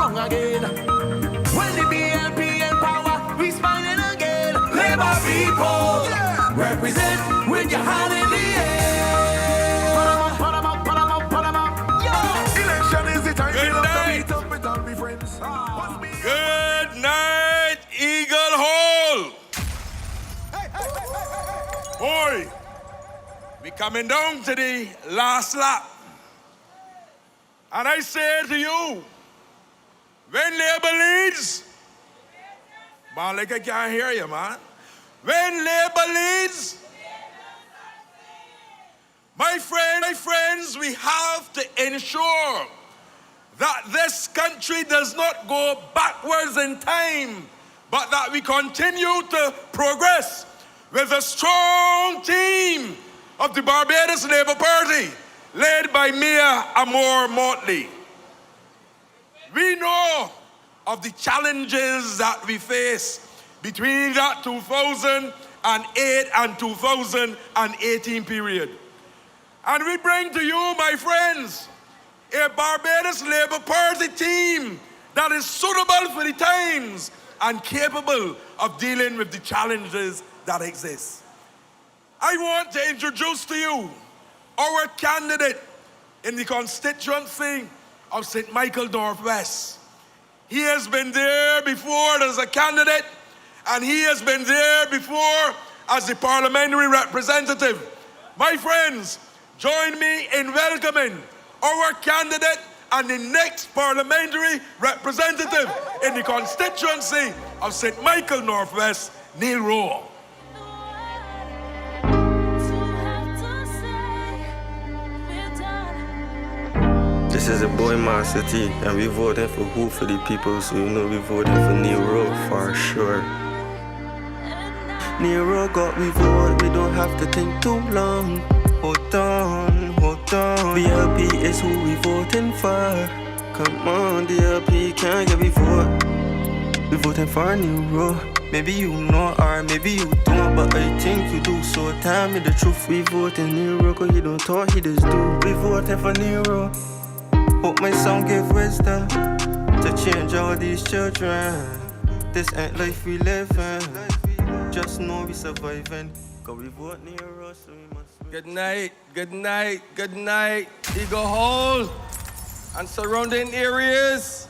strong again. When the BNP in power, we smiling again. Labour people, represent with your hand in the air. Put 'em up, put 'em up, put 'em up, put 'em up. Yo! Election is the time. Good night. With all my friends. Good night, Eagle Hole. Boy, we coming down to the last lap. And I say to you, when Labour leads, man, like I can't hear you, man. When Labour leads, my friends, we have to ensure that this country does not go backwards in time, but that we continue to progress with a strong team of the Barbados Labour Party, led by Mayor Amor Motley. We know of the challenges that we face between that 2008 and 2018 period. And we bring to you, my friends, a Barbados Labour Party team that is suitable for the times and capable of dealing with the challenges that exist. I want to introduce to you our candidate in the constituency of St. Michael Northwest. He has been there before as a candidate, and he has been there before as the parliamentary representative. My friends, join me in welcoming our candidate and the next parliamentary representative in the constituency of St. Michael Northwest, Neil Rowe. This is a boy Master T, and we voting for who for the people, so you know we voting for Neil Rowe for sure. Neil Rowe got we vote, we don't have to think too long. Hold on, hold on. DLP is who we voting for. Come on, DLP can't get we vote. We voting for Neil Rowe. Maybe you know or maybe you don't, but I think you do. So tell me the truth, we voting Neil Rowe, cause he don't talk, he just do. We voting for Neil Rowe. Hope my song give wisdom to change all these children. This ain't life we living. Just know we surviving. Cause we vote Neil Rowe, so we must win. Good night, good night, good night, Eagle Hole and surrounding areas.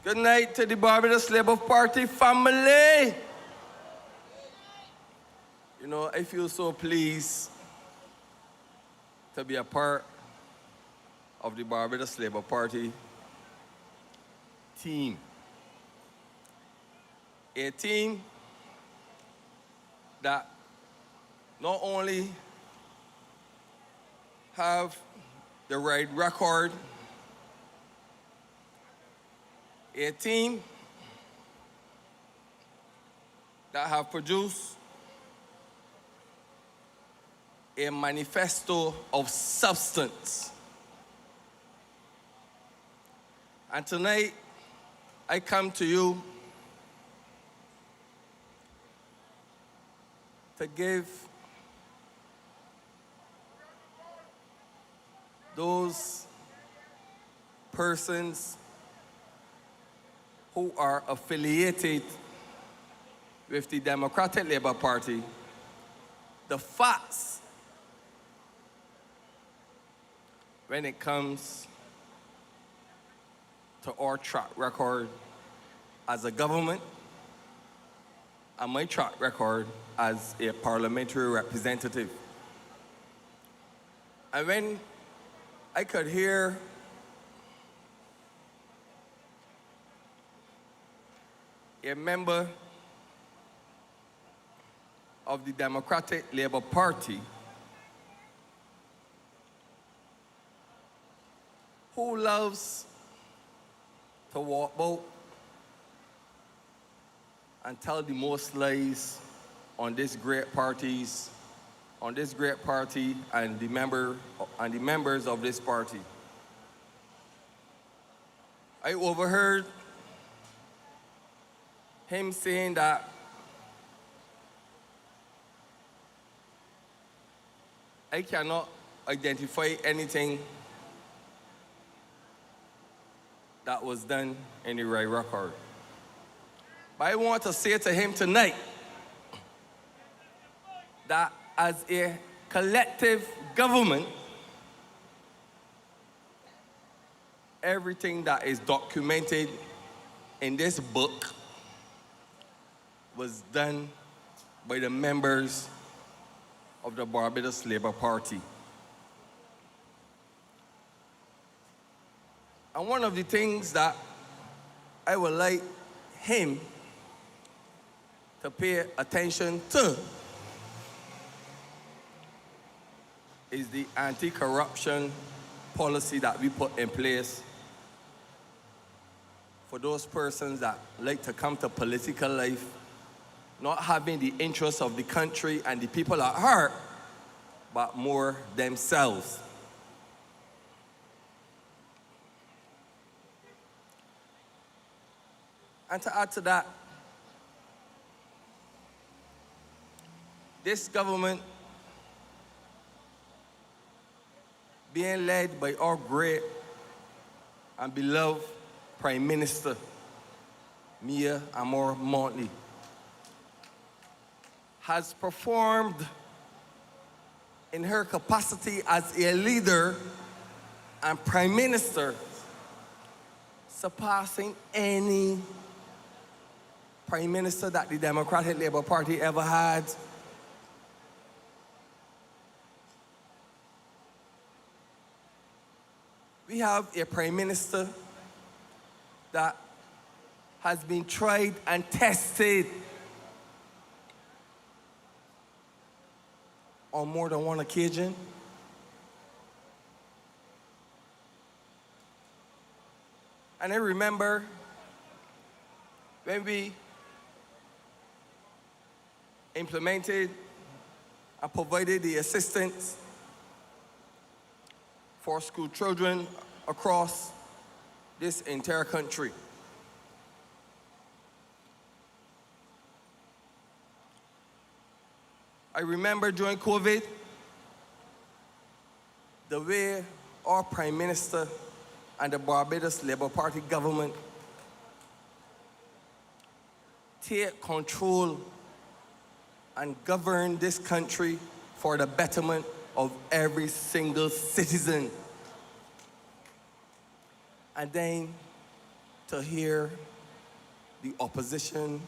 Good night to the Barbados Labour Party family. You know, I feel so pleased to be a part of the Barbados Labour Party team. A team that not only have the right record, a team that have produced a manifesto of substance. And tonight, I come to you to give those persons who are affiliated with the Democratic Labour Party the facts when it comes to our track record as a government and my track record as a parliamentary representative. And when I could hear a member of the Democratic Labour Party who loves to walk about and tell the most lies on this great party and the members of this party. I overheard him saying that I cannot identify anything that was done in the right record. But I want to say to him tonight that as a collective government, everything that is documented in this book was done by the members of the Barbados Labour Party. And one of the things that I would like him to pay attention to is the anti-corruption policy that we put in place for those persons that like to come to political life, not having the interests of the country and the people at heart, but more themselves. And to add to that, this government being led by our great and beloved Prime Minister, Mia Motley, has performed in her capacity as a leader and Prime Minister, surpassing any Prime Minister that the Democratic Labour Party ever had. We have a Prime Minister that has been tried and tested on more than one occasion. And I remember when we implemented and provided the assistance for school children across this entire country. I remember during COVID, the way our Prime Minister and the Barbados Labour Party government take control and govern this country for the betterment of every single citizen. And then to hear the opposition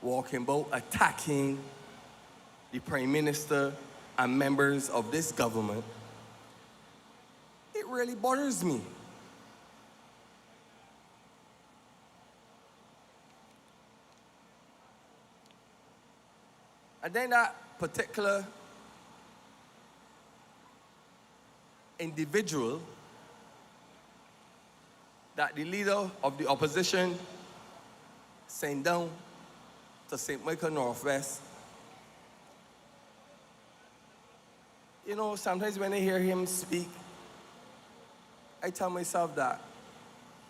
walking about attacking the Prime Minister and members of this government, it really bothers me. And then that particular individual that the leader of the opposition sent down to St. Michael Northwest, you know, sometimes when I hear him speak, I tell myself that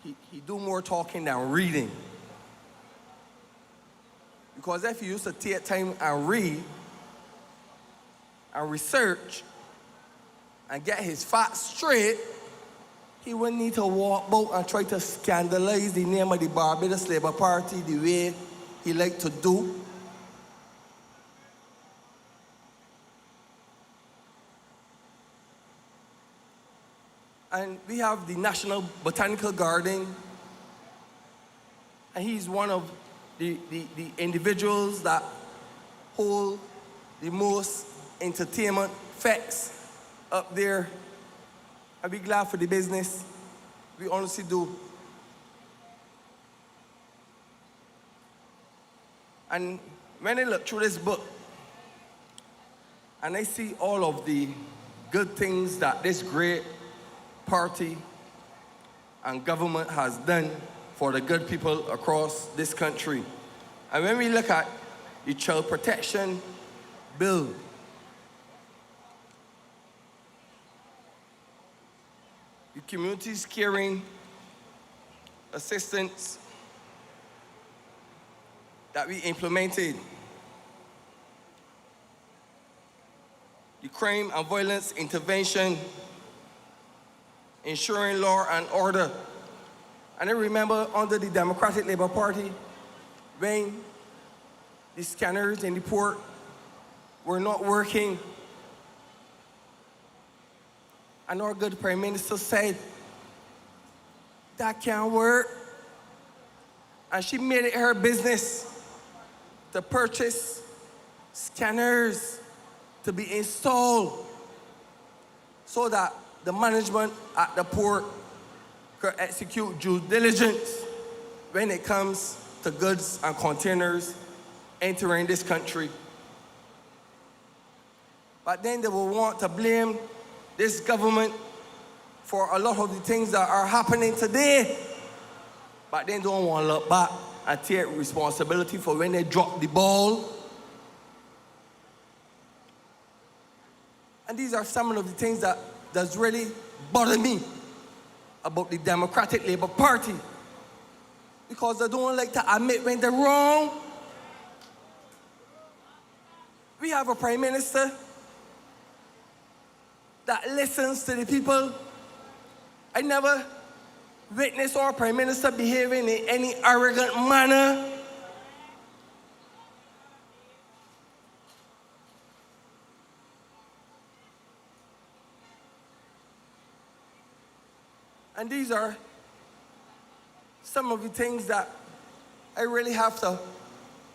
he do more talking than reading. Because if he used to take time and read and research and get his facts straight, he wouldn't need to walk about and try to scandalize the name of the Barbados Labour Party the way he liked to do. And we have the National Botanical Garden, and he's one of the individuals that hold the most entertainment facts up there. I'd be glad for the business. We honestly do. And when I look through this book, and I see all of the good things that this great party and government has done for the good people across this country. And when we look at the Child Protection Bill, the Communities Caring Assistance that we implemented, the Crime and Violence Intervention, ensuring law and order, And I remember under the Democratic Labour Party, when the scanners in the port were not working, and our good Prime Minister said, that can't work. And she made it her business to purchase scanners to be installed so that the management at the port could execute due diligence when it comes to goods and containers entering this country. But then they will want to blame this government for a lot of the things that are happening today, but they don't want to look back and take responsibility for when they drop the ball. And these are some of the things that does really bother me about the Democratic Labour Party, because they don't like to admit when they're wrong. We have a Prime Minister that listens to the people. I never witnessed our Prime Minister behaving in any arrogant manner. And these are some of the things that I really have to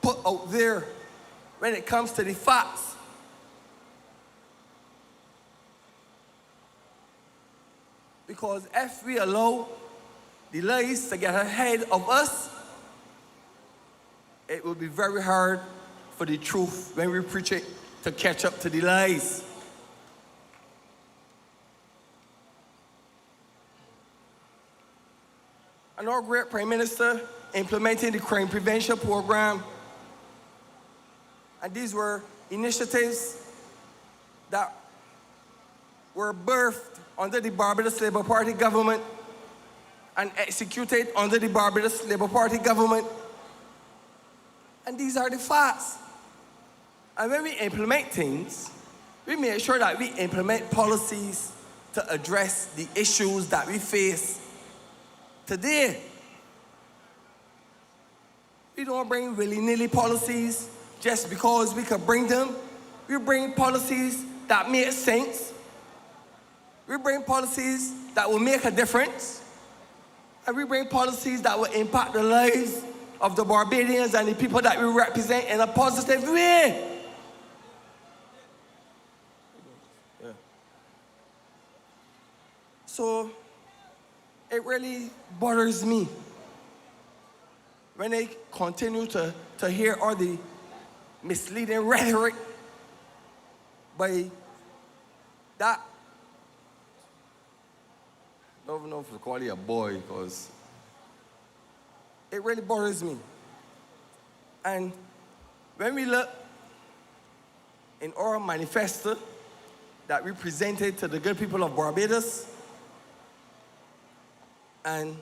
put out there when it comes to the facts. Because if we allow the lies to get ahead of us, it will be very hard for the truth, when we preach it, to catch up to the lies. And our great Prime Minister implementing the crime prevention program. And these were initiatives that were birthed under the Barbados Labour Party government and executed under the Barbados Labour Party government. And these are the facts. And when we implement things, we make sure that we implement policies to address the issues that we face today. We don't bring willy-nilly policies just because we could bring them. We bring policies that make sense. We bring policies that will make a difference. And we bring policies that will impact the lives of the Barbadians and the people that we represent in a positive way. Yeah. So it really bothers me when they continue to hear all the misleading rhetoric by that, I don't even know if to call you a boy, because it really bothers me. And when we look in our manifesto that we presented to the good people of Barbados, and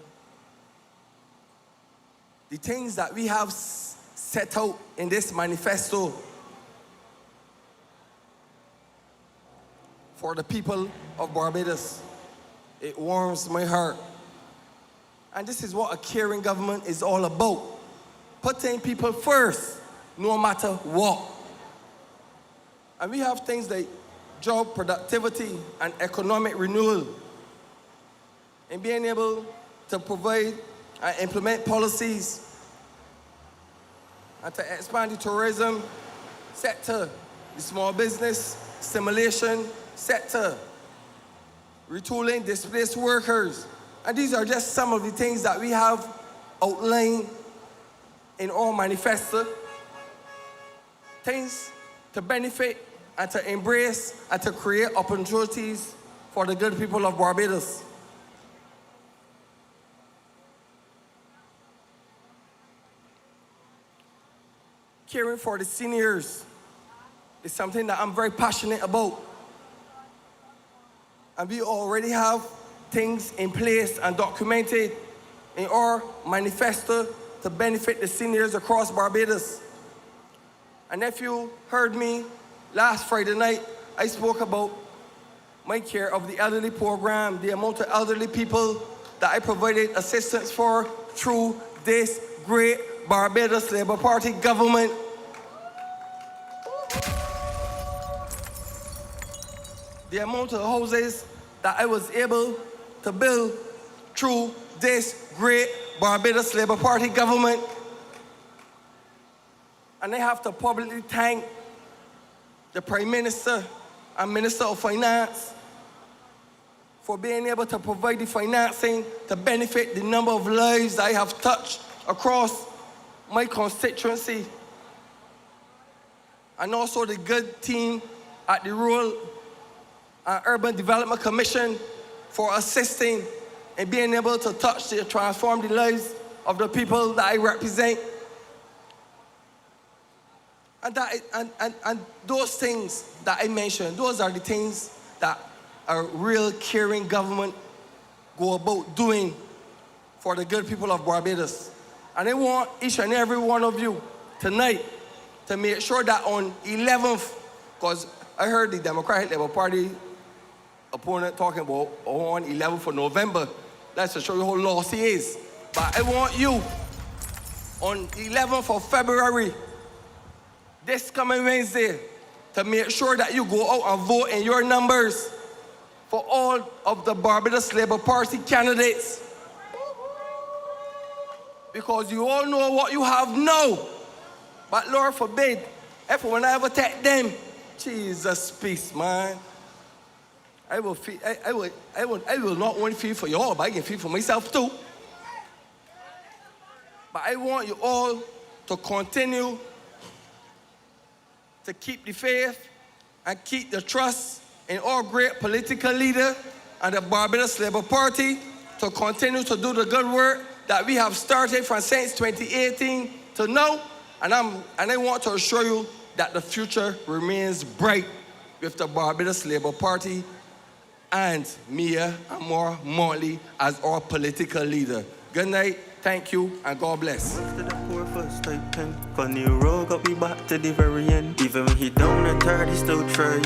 the things that we have set out in this manifesto for the people of Barbados, it warms my heart. And this is what a caring government is all about. Putting people first, no matter what. And we have things like job productivity and economic renewal, and being able to provide and implement policies and to expand the tourism sector, the small business stimulation sector, retooling displaced workers. And these are just some of the things that we have outlined in our manifesto. Things to benefit and to embrace and to create opportunities for the good people of Barbados. Caring for the seniors is something that I'm very passionate about. And we already have things in place and documented in our manifesto to benefit the seniors across Barbados. And if you heard me last Friday night, I spoke about my care of the elderly program, the amount of elderly people that I provided assistance for through this great Barbados Labour Party government. The amount of houses that I was able to build through this great Barbados Labour Party government. And I have to publicly thank the Prime Minister and Minister of Finance for being able to provide the financing to benefit the number of lives I have touched across my constituency. And also the good team at the Rural and Urban Development Commission for assisting in being able to touch and transform the lives of the people that I represent. And those things that I mentioned, those are the things that a real caring government go about doing for the good people of Barbados. And I want each and every one of you tonight to make sure that on 11th, because I heard the Democratic Labour Party opponent talking about on 11th of November. That's to show you how lost he is. But I want you on 11th of February, this coming Wednesday, to make sure that you go out and vote in your numbers for all of the Barbados Labour Party candidates. Because you all know what you have now. But Lord forbid, if when I ever take them, Jesus peace, man. I will not only feel for you all, but I can feel for myself too. But I want you all to continue to keep the faith and keep the trust in our great political leader and the Barbados Labour Party to continue to do the good work that we have started from since 2018 to now. And I want to assure you that the future remains bright with the Barbados Labour Party and Mia Amor Motley as our political leader. Good night, thank you, and God bless. After the poor first type 10, funny road got me back to the very end. Even when he down and tired, he's still trying.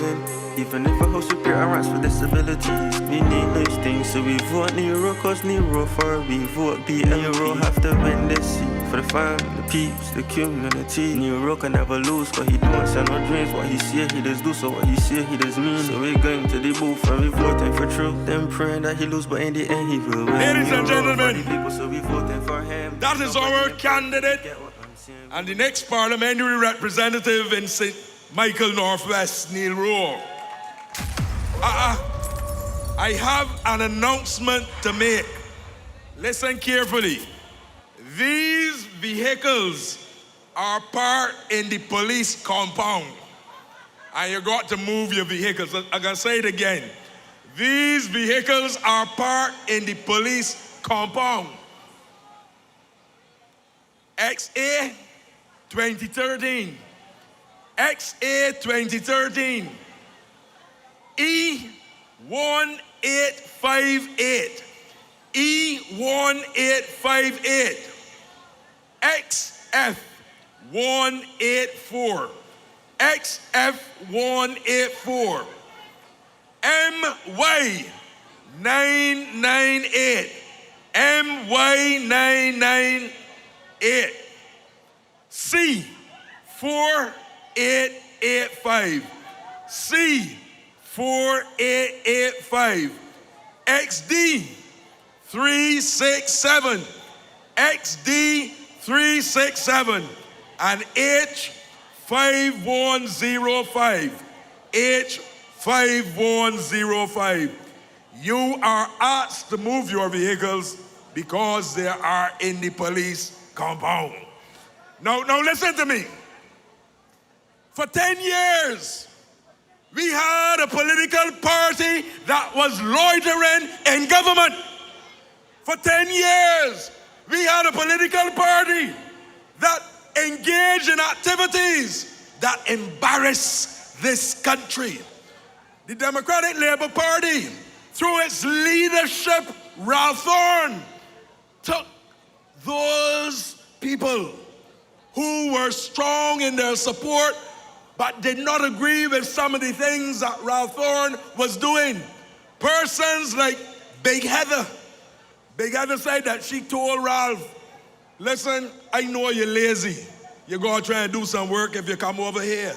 Even if a house repair and rights for disabilities, we need those things, so we vote Nero, cause Nero for we vote BLP. Nero have to win this seat for the fam, the peeps, the community. Nero can never lose, cause he don't sell no dreams. What he say he does do, so what he say he does mean. So we going to the booth and we voting for truth. Then praying that he lose, but in the end he will win. Ladies and gentlemen, people, so we voting for him. That is our candidate and the next parliamentary representative in St. Michael Northwest, Neil Rowe. I have an announcement to make. Listen carefully. These vehicles are parked in the police compound. And you got to move your vehicles. I'm going to say it again. These vehicles are parked in the police compound. XA 2013. XA 2013. E1858. E1858. XF184. XF184. MY998. MY998. C4885. C4885. XD367. XD367. And H5105. H5105. You are asked to move your vehicles because they are in the police compound. Now listen to me. For 10 years, we had a political party that was loitering in government. For 10 years, we had a political party that engaged in activities that embarrass this country. The Democratic Labour Party, through its leadership, Ralph Thorne, took those people who were strong in their support but did not agree with some of the things that Ralph Thorne was doing. Persons like Big Heather They got to say that she told Ralph, listen, I know you're lazy. You're going to try and do some work if you come over here.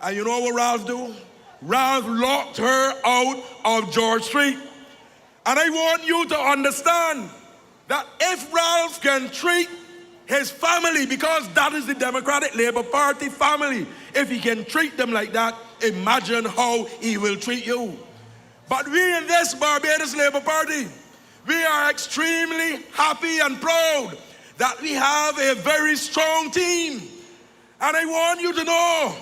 And you know what Ralph do? Ralph locked her out of George Street. And I want you to understand that if Ralph can treat his family, because that is the Democratic Labour Party family, if he can treat them like that, imagine how he will treat you. But we in this Barbados Labour Party, we are extremely happy and proud that we have a very strong team. And I want you to know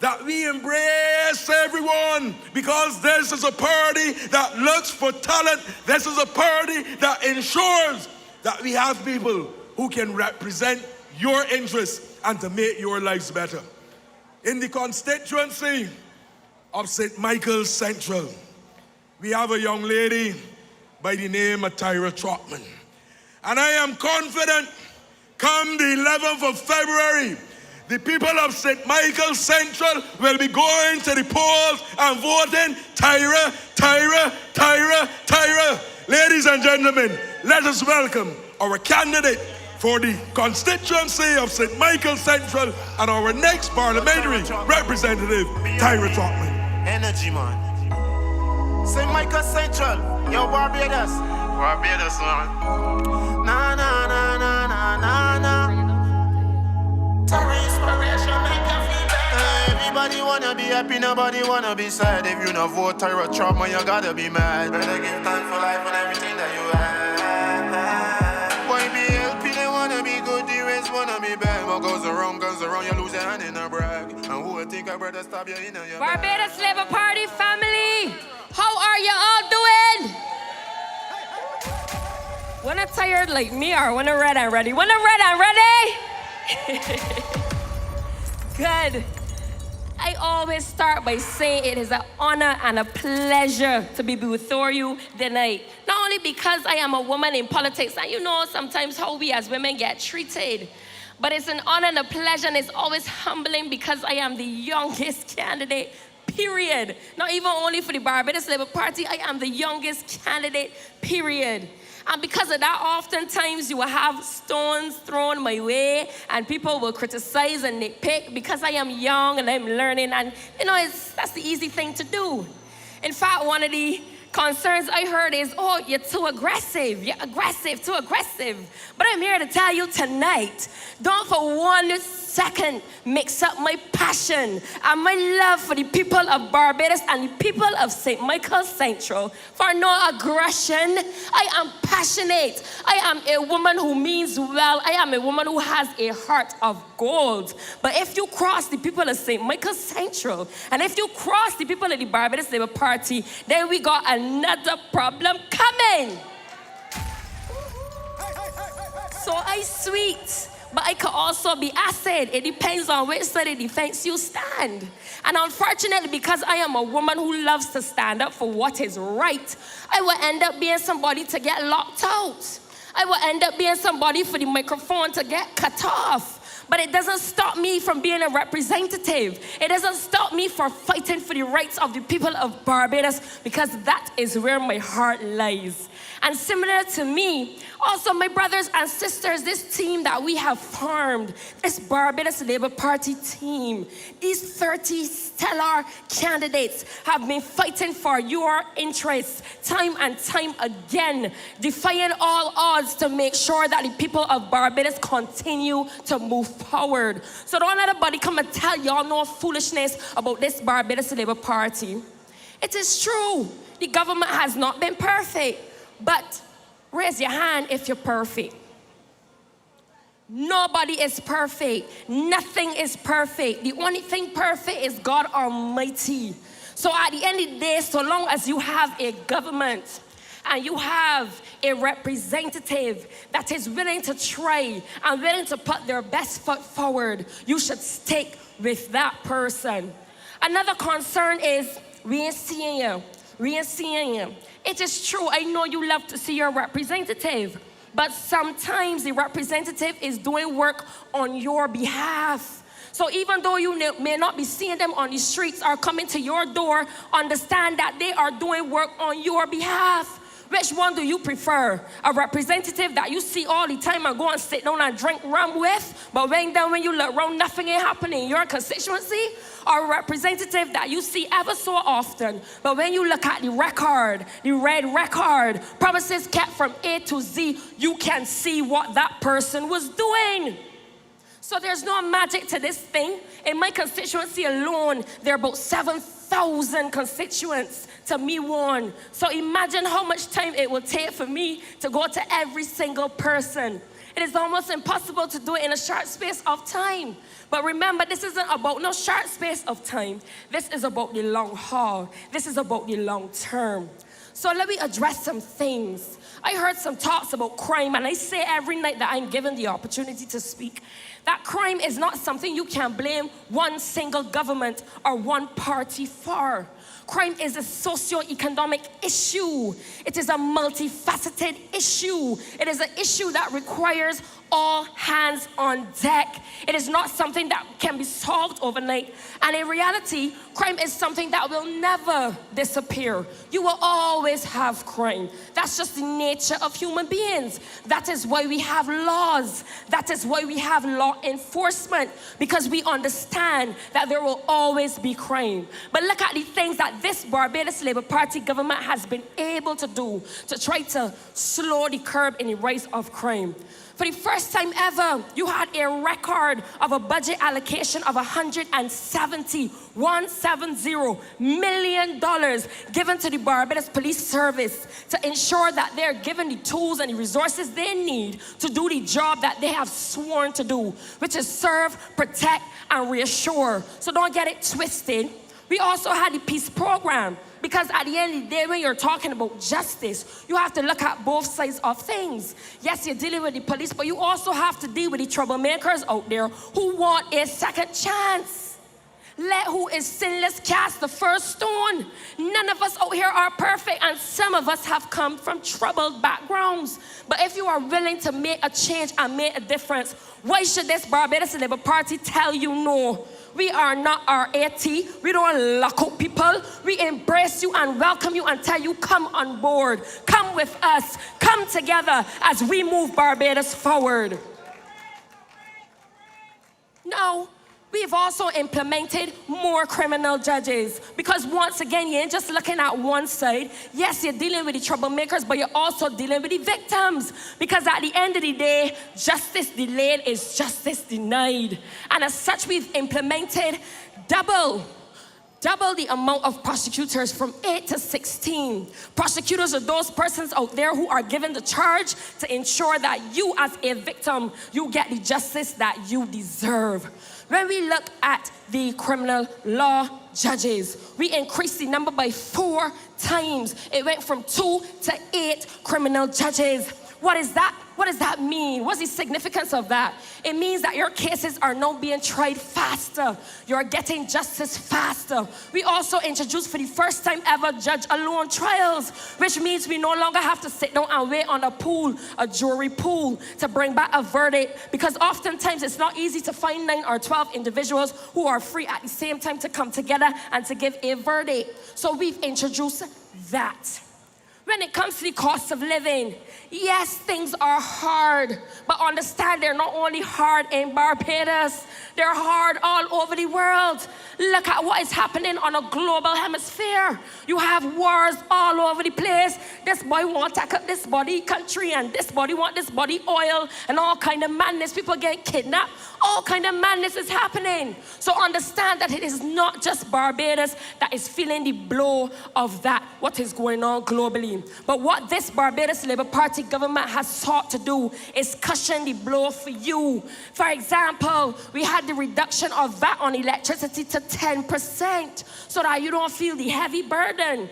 that we embrace everyone, because this is a party that looks for talent. This is a party that ensures that we have people who can represent your interests and to make your lives better. In the constituency of St. Michael's Central, we have a young lady by the name of Tyra Trotman. And I am confident, come the 11th of February, the people of St. Michael's Central will be going to the polls and voting Tyra, Tyra, Tyra, Tyra. Ladies and gentlemen, let us welcome our candidate for the constituency of St. Michael's Central and our next parliamentary representative, Tyra Trotman. Energy, man. St. Michael's Central, yo, Barbados. Barbados, man. Na, na, na, na, na, na, na. Tyra inspiration, make you feel better. Everybody wanna be happy, nobody wanna be sad. If you not vote Tyra Trotman, you gotta be mad. Better give thanks for life and everything that you have. Wanna be bad, what goes around, you lose your hand in a brag. And who would think a brother stab you in your Barbados Labour Party family, how are you all doing? Wanna tired like me or wanna red and ready? Wanna red and ready? Good. I always start by saying it is an honor and a pleasure to be before you tonight. Not only because I am a woman in politics, and you know sometimes how we as women get treated, but it's an honor and a pleasure, and it's always humbling because I am the youngest candidate, period. Not even only for the Barbados Labour Party, I am the youngest candidate, period. And because of that, oftentimes you will have stones thrown my way and people will criticize and nitpick because I am young and I'm learning, and you know, that's the easy thing to do. In fact, one of the concerns I heard is, oh, you're too aggressive, too aggressive. But I'm here to tell you tonight, don't for 1 second mix up my passion and my love for the people of Barbados and the people of St. Michael's Central for no aggression. I am passionate. I am a woman who means well. I am a woman who has a heart of gold. But if you cross the people of St. Michael's Central and if you cross the people of the Barbados Labour Party, then we got another problem coming. So I sweet, but I could also be acid. It depends on which side of the fence you stand. And unfortunately, because I am a woman who loves to stand up for what is right, I will end up being somebody to get locked out. I will end up being somebody for the microphone to get cut off. But it doesn't stop me from being a representative. It doesn't stop me from fighting for the rights of the people of Barbados, because that is where my heart lies. And similar to me, also my brothers and sisters, this team that we have formed, this Barbados Labour Party team, these 30 stellar candidates have been fighting for your interests time and time again, defying all odds to make sure that the people of Barbados continue to move forward. So don't let anybody come and tell y'all no foolishness about this Barbados Labour Party. It is true, the government has not been perfect. But raise your hand if you're perfect. Nobody is perfect. Nothing is perfect. The only thing perfect is God Almighty. So at the end of the day, so long as you have a government and you have a representative that is willing to try and willing to put their best foot forward, you should stick with that person. Another concern is we ain't seeing you. We ain't seeing you. It is true, I know you love to see your representative, but sometimes the representative is doing work on your behalf. So even though you may not be seeing them on the streets or coming to your door, understand that they are doing work on your behalf. Which one do you prefer? A representative that you see all the time and go and sit down and drink rum with, but when you look around, nothing ain't happening in your constituency? Or a representative that you see ever so often, but when you look at the record, the red record, promises kept from A to Z, you can see what that person was doing. So there's no magic to this thing. In my constituency alone, there are about 7,000 constituents to me one. So imagine how much time it will take for me to go to every single person. It is almost impossible to do it in a short space of time. But remember, this isn't about no short space of time. This is about the long haul. This is about the long term. So let me address some things. I heard some talks about crime, and I say every night that I'm given the opportunity to speak, that crime is not something you can blame one single government or one party for. Crime is a socio-economic issue. It is a multifaceted issue. It is an issue that requires all hands on deck. It is not something that can be solved overnight. And in reality, crime is something that will never disappear. You will always have crime. That's just the nature of human beings. That is why we have laws. That is why we have law enforcement, because we understand that there will always be crime. But look at the things that this Barbados Labour Party government has been able to do to try to slow the curve in the rise of crime. For the first time ever, you had a record of a budget allocation of $170 million given to the Barbados Police Service to ensure that they're given the tools and the resources they need to do the job that they have sworn to do, which is serve, protect, and reassure. So don't get it twisted. We also had the peace program, because at the end of the day, when you're talking about justice, you have to look at both sides of things. Yes, you're dealing with the police, but you also have to deal with the troublemakers out there who want a second chance. Let who is sinless cast the first stone. None of us out here are perfect, and some of us have come from troubled backgrounds. But if you are willing to make a change and make a difference, why should this Barbados Labour Party tell you no? We are not RAT. We don't lock up people. We embrace you and welcome you and tell you, come on board. Come with us. Come together as we move Barbados forward. Now, we've also implemented more criminal judges, because once again, you ain't just looking at one side. Yes, you're dealing with the troublemakers, but you're also dealing with the victims, because at the end of the day, justice delayed is justice denied. And as such, we've implemented double the amount of prosecutors, from 8 to 16. Prosecutors are those persons out there who are given the charge to ensure that you as a victim, you get the justice that you deserve. When we look at the criminal law judges, we increased the number by 4 times. It went from 2 to 8 criminal judges. What is that? What does that mean? What's the significance of that? It means that your cases are now being tried faster. You're getting justice faster. We also introduced for the first time ever judge-alone trials, which means we no longer have to sit down and wait on a jury pool, to bring back a verdict, because oftentimes it's not easy to find 9 or 12 individuals who are free at the same time to come together and to give a verdict. So we've introduced that. When it comes to the cost of living, yes, things are hard, but understand they're not only hard in Barbados, they're hard all over the world. Look at what is happening on a global hemisphere. You have wars all over the place. This boy want to take up this body country, and this body want this body oil, and all kind of madness. People get kidnapped. All kind of madness is happening. So understand that it is not just Barbados that is feeling the blow of that, what is going on globally. But what this Barbados Labour Party government has sought to do is cushion the blow for you. For example, we had the reduction of VAT on electricity to 10%, so that you don't feel the heavy burden.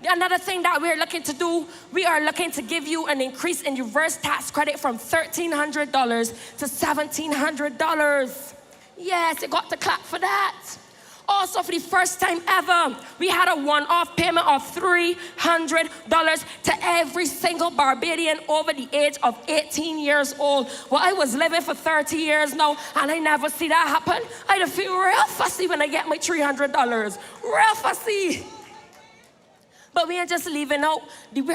Another thing that we're looking to do, we are looking to give you an increase in reverse tax credit from $1,300 to $1,700. Yes, you got to clap for that. Also, for the first time ever, we had a one-off payment of $300 to every single Barbadian over the age of 18 years old. Well, I was living for 30 years now, and I never see that happen. I'd feel real fussy when I get my $300. Real fussy. But we're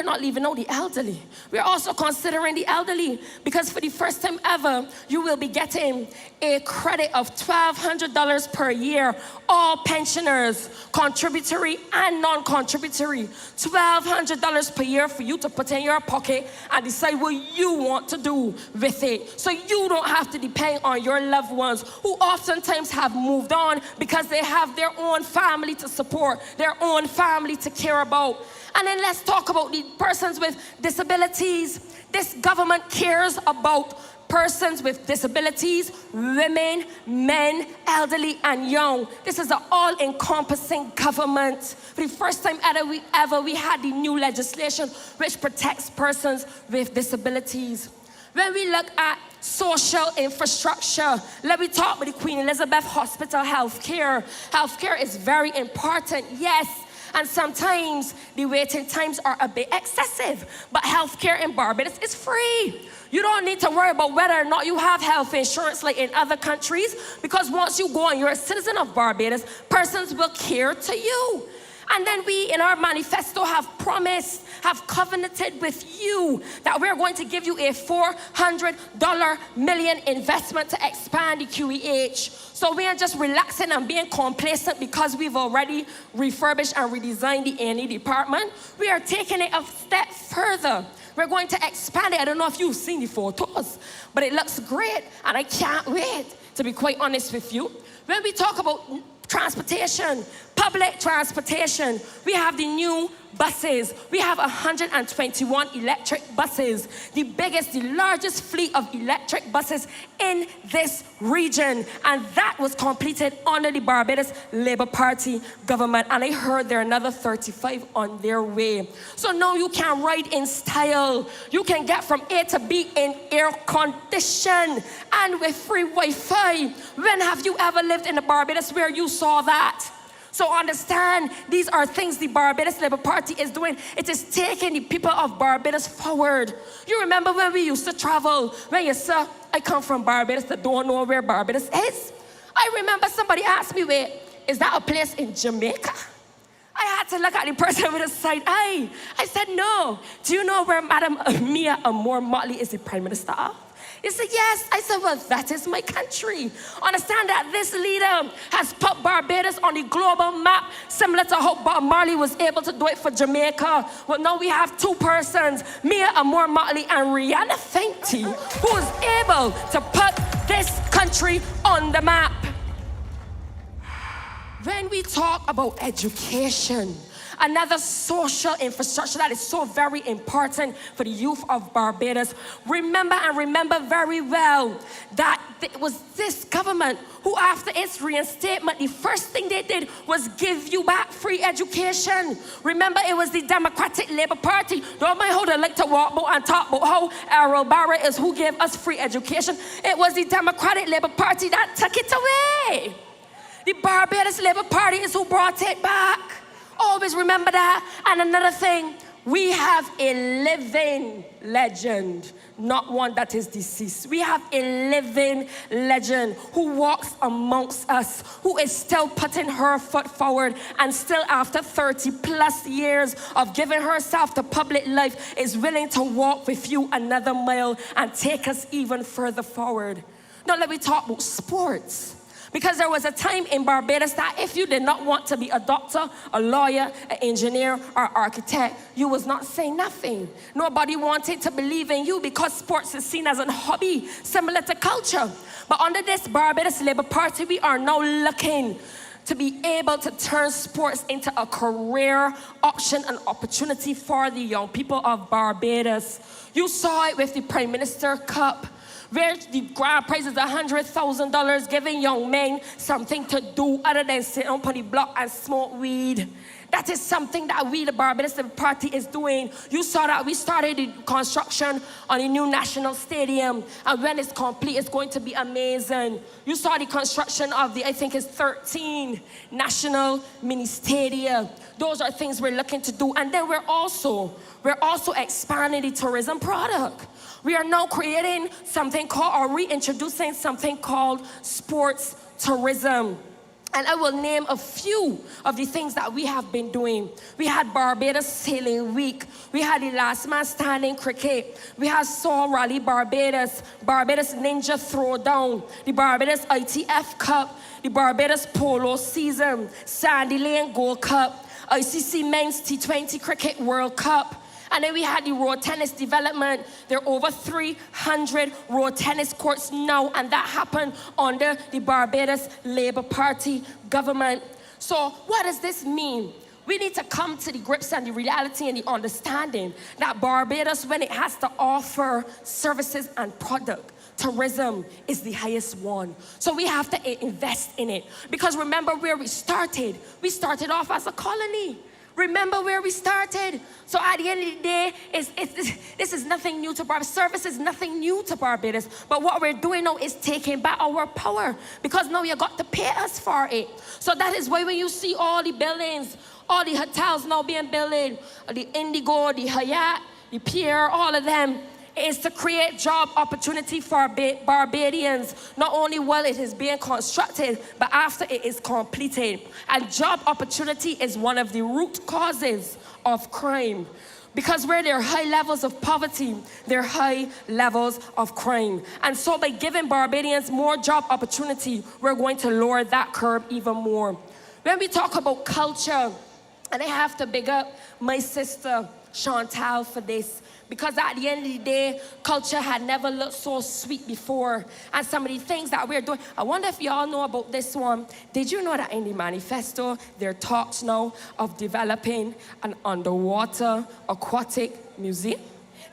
not leaving out the elderly. We're also considering the elderly because for the first time ever, you will be getting a credit of $1,200 per year. All pensioners, contributory and non-contributory, $1,200 per year for you to put in your pocket and decide what you want to do with it. So you don't have to depend on your loved ones who oftentimes have moved on because they have their own family to support, their own family to care about. And then let's talk about the persons with disabilities. This government cares about persons with disabilities, women, men, elderly, and young. This is an all-encompassing government. For the first time ever, we had the new legislation which protects persons with disabilities. When we look at social infrastructure, let me talk about the Queen Elizabeth Hospital healthcare. Healthcare is very important, yes. And sometimes the waiting times are a bit excessive. But healthcare in Barbados is free. You don't need to worry about whether or not you have health insurance like in other countries, because once you go and you're a citizen of Barbados, persons will care to you. And then we, in our manifesto, have promised, have covenanted with you that we're going to give you a $400 million investment to expand the QEH. So we are just relaxing and being complacent because we've already refurbished and redesigned the A&E department. We are taking it a step further. We're going to expand it. I don't know if you've seen the photos, but it looks great, and I can't wait, to be quite honest with you. When we talk about transportation, public transportation, we have the new buses. We have 121 electric buses, the biggest, the largest fleet of electric buses in this region. And that was completed under the Barbados Labour Party government. And I heard there are another 35 on their way. So now you can ride in style. You can get from A to B in air condition and with free Wi-Fi. When have you ever lived in the Barbados where you saw that? So understand, these are things the Barbados Labour Party is doing. It is taking the people of Barbados forward. You remember when we used to travel, when you said, I come from Barbados, I don't know where Barbados is. I remember somebody asked me, wait, is that a place in Jamaica? I had to look at the person with a side eye. I said, no. Do you know where Madam Mia Amor Motley is the Prime Minister of? He said, yes. I said, well, that is my country. Understand that this leader has put Barbados on the global map, similar to how Bob Marley was able to do it for Jamaica. Well, now we have two persons, Mia Amor Motley and Rihanna Fenty, who is able to put this country on the map. When we talk about education, another social infrastructure that is so very important for the youth of Barbados, remember very well that it was this government who, after its reinstatement, the first thing they did was give you back free education. Remember, it was the Democratic Labour Party. Don't mind how they like to walk about and talk about how Errol Barrett is who gave us free education. It was the Democratic Labour Party that took it away. The Barbados Labour Party is who brought it back. Always remember that. And another thing, we have a living legend, not one that is deceased. We have a living legend who walks amongst us, who is still putting her foot forward, and still after 30 plus years of giving herself to public life is willing to walk with you another mile and take us even further forward. Now let me talk about sports. Because there was a time in Barbados that if you did not want to be a doctor, a lawyer, an engineer, or architect, you was not saying nothing. Nobody wanted to believe in you because sports is seen as a hobby, similar to culture. But under this Barbados Labour Party, we are now looking to be able to turn sports into a career option and opportunity for the young people of Barbados. You saw it with the Prime Minister Cup, where the grand prize is $100,000, giving young men something to do other than sit on the block and smoke weed. That is something that we, the Barbados Labour Party, is doing. You saw that we started the construction on a new national stadium, and when it's complete, it's going to be amazing. You saw the construction of the, I think it's 13 national mini stadia. Those are things we're looking to do. And then we're also expanding the tourism product. We are now creating something called, or reintroducing something called sports tourism. And I will name a few of the things that we have been doing. We had Barbados Sailing Week. We had the Last Man Standing Cricket. We had Saw Rally Barbados, Barbados Ninja Throwdown, the Barbados ITF Cup, the Barbados Polo Season, Sandy Lane Gold Cup, ICC Men's T20 Cricket World Cup. And then we had the road tennis development. There are over 300 road tennis courts now, and that happened under the Barbados Labour Party government. So what does this mean? We need to come to the grips and the reality and the understanding that Barbados, when it has to offer services and product, tourism is the highest one. So we have to invest in it. Because remember where we started. We started off as a colony. Remember where we started. So at the end of the day, this is nothing new to Barbados. Service is nothing new to Barbados. But what we're doing now is taking back our power, because now you got to pay us for it. So that is why when you see all the buildings, all the hotels now being built, the Indigo, the Hyatt, the Pier, all of them, is to create job opportunity for Barbadians. Not only while it is being constructed, but after it is completed. And job opportunity is one of the root causes of crime. Because where there are high levels of poverty, there are high levels of crime. And so by giving Barbadians more job opportunity, we're going to lower that curve even more. When we talk about culture, and I have to big up my sister, Chantal, for this. Because at the end of the day, culture had never looked so sweet before. And some of the things that we're doing, I wonder if y'all know about this one. Did you know that in the manifesto, there are talks now of developing an underwater aquatic museum?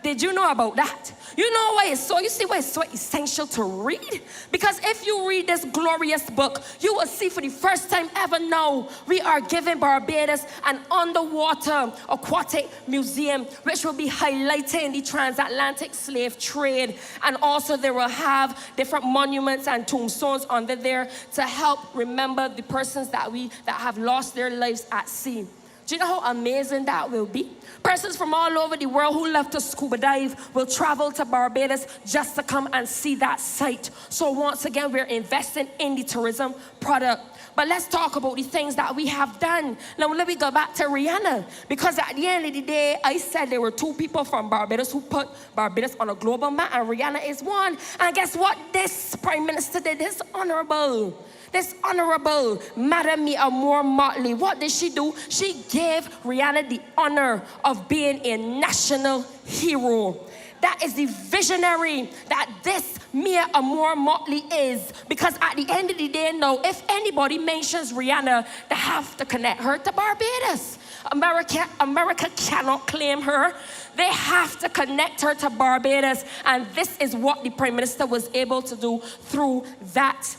Did you know about that? You know why it's so, you see why it's so essential to read? Because if you read this glorious book, you will see for the first time ever now, we are giving Barbados an underwater aquatic museum, which will be highlighting the transatlantic slave trade. And also they will have different monuments and tombstones under there to help remember the persons that have lost their lives at sea. Do you know how amazing that will be? Persons from all over the world who love to scuba dive will travel to Barbados just to come and see that site. So once again, we're investing in the tourism product. But let's talk about the things that we have done. Now let me go back to Rihanna. Because at the end of the day, I said there were two people from Barbados who put Barbados on a global map, and Rihanna is one. And guess what? This Prime Minister did, this honorable Madam Mia Moore Motley, what did she do? She gave Rihanna the honor of being a national hero. That is the visionary that this Mia Moore Motley is. Because at the end of the day, now, if anybody mentions Rihanna, they have to connect her to Barbados. America cannot claim her. They have to connect her to Barbados. And this is what the Prime Minister was able to do through that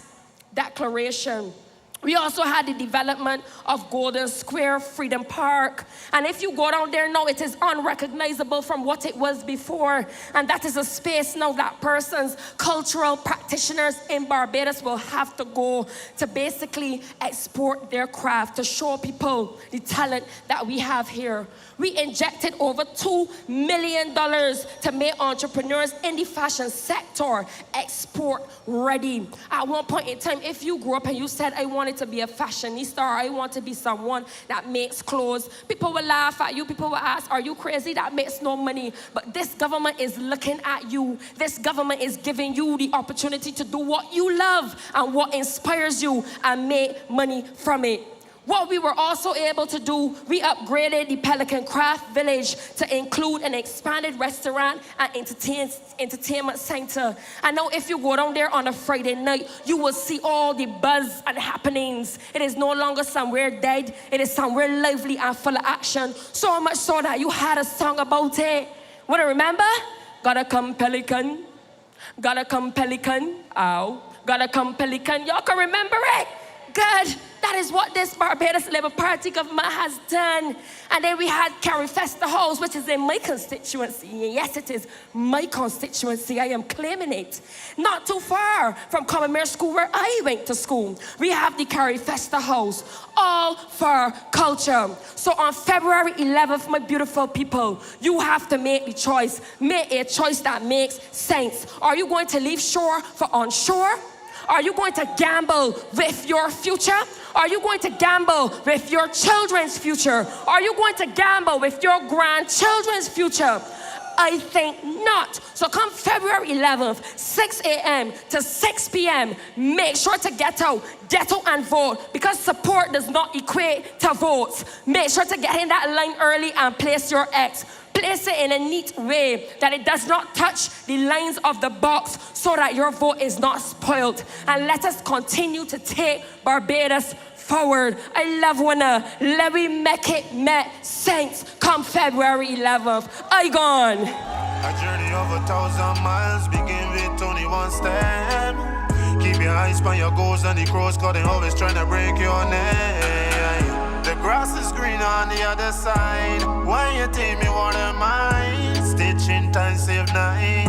declaration. We also had the development of Golden Square, Freedom Park. And if you go down there now, it is unrecognizable from what it was before. And that is a space now that persons, cultural practitioners in Barbados will have to go to basically export their craft, to show people the talent that we have here. We injected over $2 million to make entrepreneurs in the fashion sector export ready. At one point in time, if you grew up and you said, I wanted to be a fashionista, or I want to be someone that makes clothes, people will laugh at you. People will ask, are you crazy? That makes no money. But this government is looking at you. This government is giving you the opportunity to do what you love and what inspires you and make money from it. What we were also able to do, we upgraded the Pelican Craft Village to include an expanded restaurant and entertainment center. And now if you go down there on a Friday night, you will see all the buzz and happenings. It is no longer somewhere dead. It is somewhere lively and full of action. So much so that you had a song about it. Want to remember? Gotta come Pelican. Gotta come Pelican. Ow. Gotta come Pelican. Y'all can remember it? Good. That is what this Barbados Labour Party government has done. And then we had Carrie Festa House, which is in my constituency. Yes, it is my constituency. I am claiming it. Not too far from Commonwealth School where I went to school. We have the Carrie Festa House, all for culture. So on February 11th, my beautiful people, you have to make the choice. Make a choice that makes sense. Are you going to leave shore for onshore? Are you going to gamble with your future? Are you going to gamble with your children's future? Are you going to gamble with your grandchildren's future? I think not. So come February 11th, 6 a.m. to 6 p.m., make sure to get out and vote, because support does not equate to votes. Make sure to get in that line early and place your X. Place it in a neat way that it does not touch the lines of the box so that your vote is not spoiled. And let us continue to take Barbados forward. I love when let we make it make sense come February 11th. I gone. A journey of 1,000 miles begin with only one step. Keep your eyes on your goals and the crows, cause they always trying to break your neck. The grass is green on the other side. Why you take me water mine? Stitching time save nine.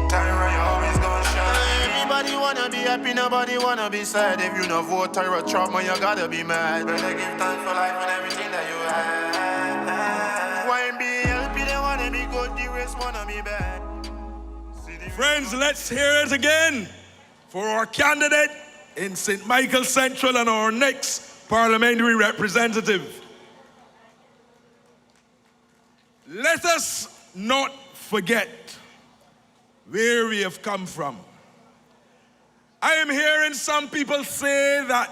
Tyra, you always gonna shine. Everybody wanna be happy, nobody wanna be sad. If you not vote Tyra Trump, man, you gotta be mad. Better give thanks for life and everything that you have. Why be happy, they wanna be good, the rest wanna be bad. Friends, let's hear it again for our candidate in St. Michael Central and our next parliamentary representative. Let us not forget where we have come from. I am hearing some people say that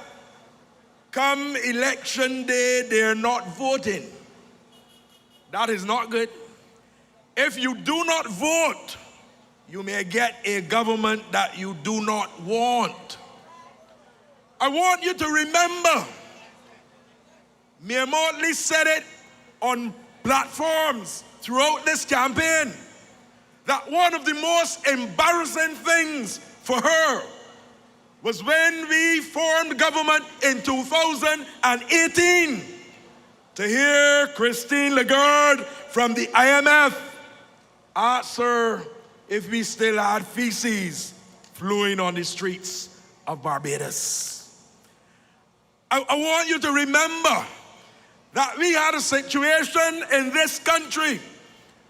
come election day, they're not voting. That is not good. If you do not vote, you may get a government that you do not want. I want you to remember, Mayor Motley said it on platforms throughout this campaign, that one of the most embarrassing things for her was when we formed government in 2018 to hear Christine Lagarde from the IMF ask her if we still had feces flowing on the streets of Barbados. I want you to remember that we had a situation in this country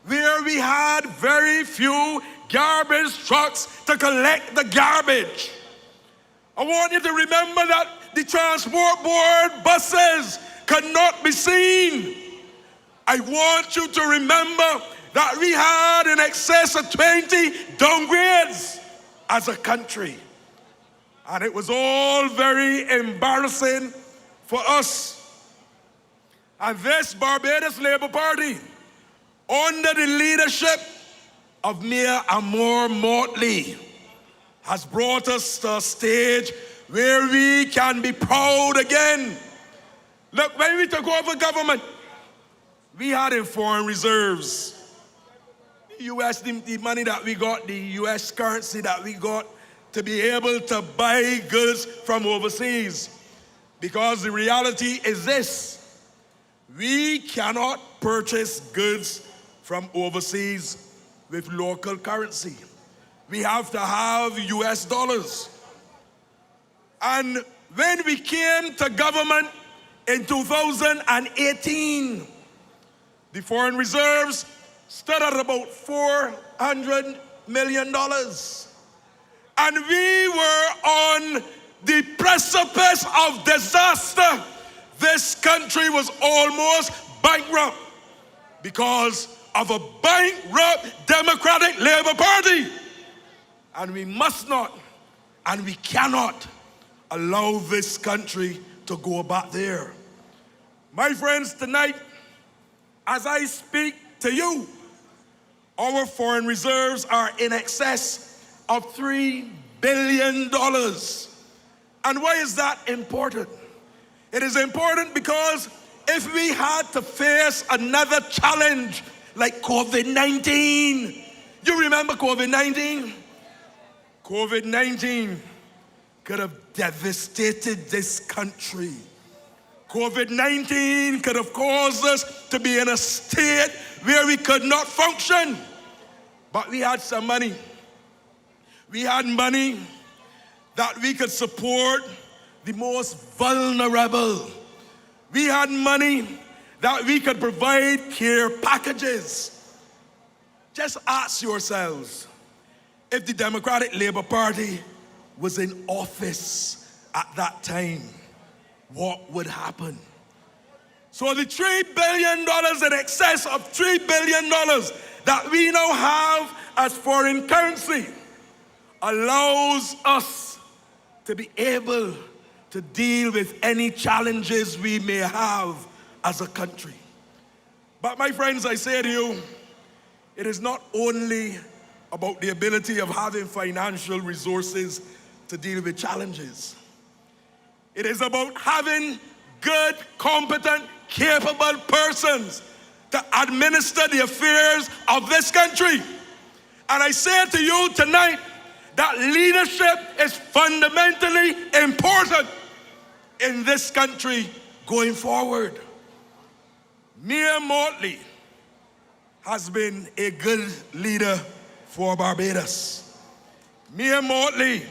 where we had very few garbage trucks to collect the garbage. I want you to remember that the transport board buses could not be seen. I want you to remember that we had in excess of 20 downgrades as a country. And it was all very embarrassing for us. And this Barbados Labour Party, under the leadership of Mayor Amor Motley, has brought us to a stage where we can be proud again. Look, when we took over government, we had in foreign reserves. The US, the money that we got, the US currency that we got to be able to buy goods from overseas. Because the reality is this: we cannot purchase goods from overseas with local currency. We have to have US dollars. And when we came to government in 2018, the foreign reserves stood at about $400 million. And we were on the precipice of disaster. This country was almost bankrupt because of a bankrupt Democratic Labour Party. And we must not, and we cannot allow this country to go back there. My friends, tonight, as I speak to you, our foreign reserves are in excess of $3 billion. And why is that important? It is important because if we had to face another challenge like COVID-19, you remember COVID-19? COVID-19 could have devastated this country. COVID-19 could have caused us to be in a state where we could not function. But we had some money. We had money that we could support the most vulnerable. We had money that we could provide care packages. Just ask yourselves if the Democratic Labour Party was in office at that time, what would happen? So the $3 billion, in excess of $3 billion that we now have as foreign currency, allows us to be able to deal with any challenges we may have as a country. But my friends, I say to you, it is not only about the ability of having financial resources to deal with challenges. It is about having good, competent, capable persons to administer the affairs of this country. And I say to you tonight that leadership is fundamentally important in this country going forward. Mia Mottley has been a good leader for Barbados. Mia Mottley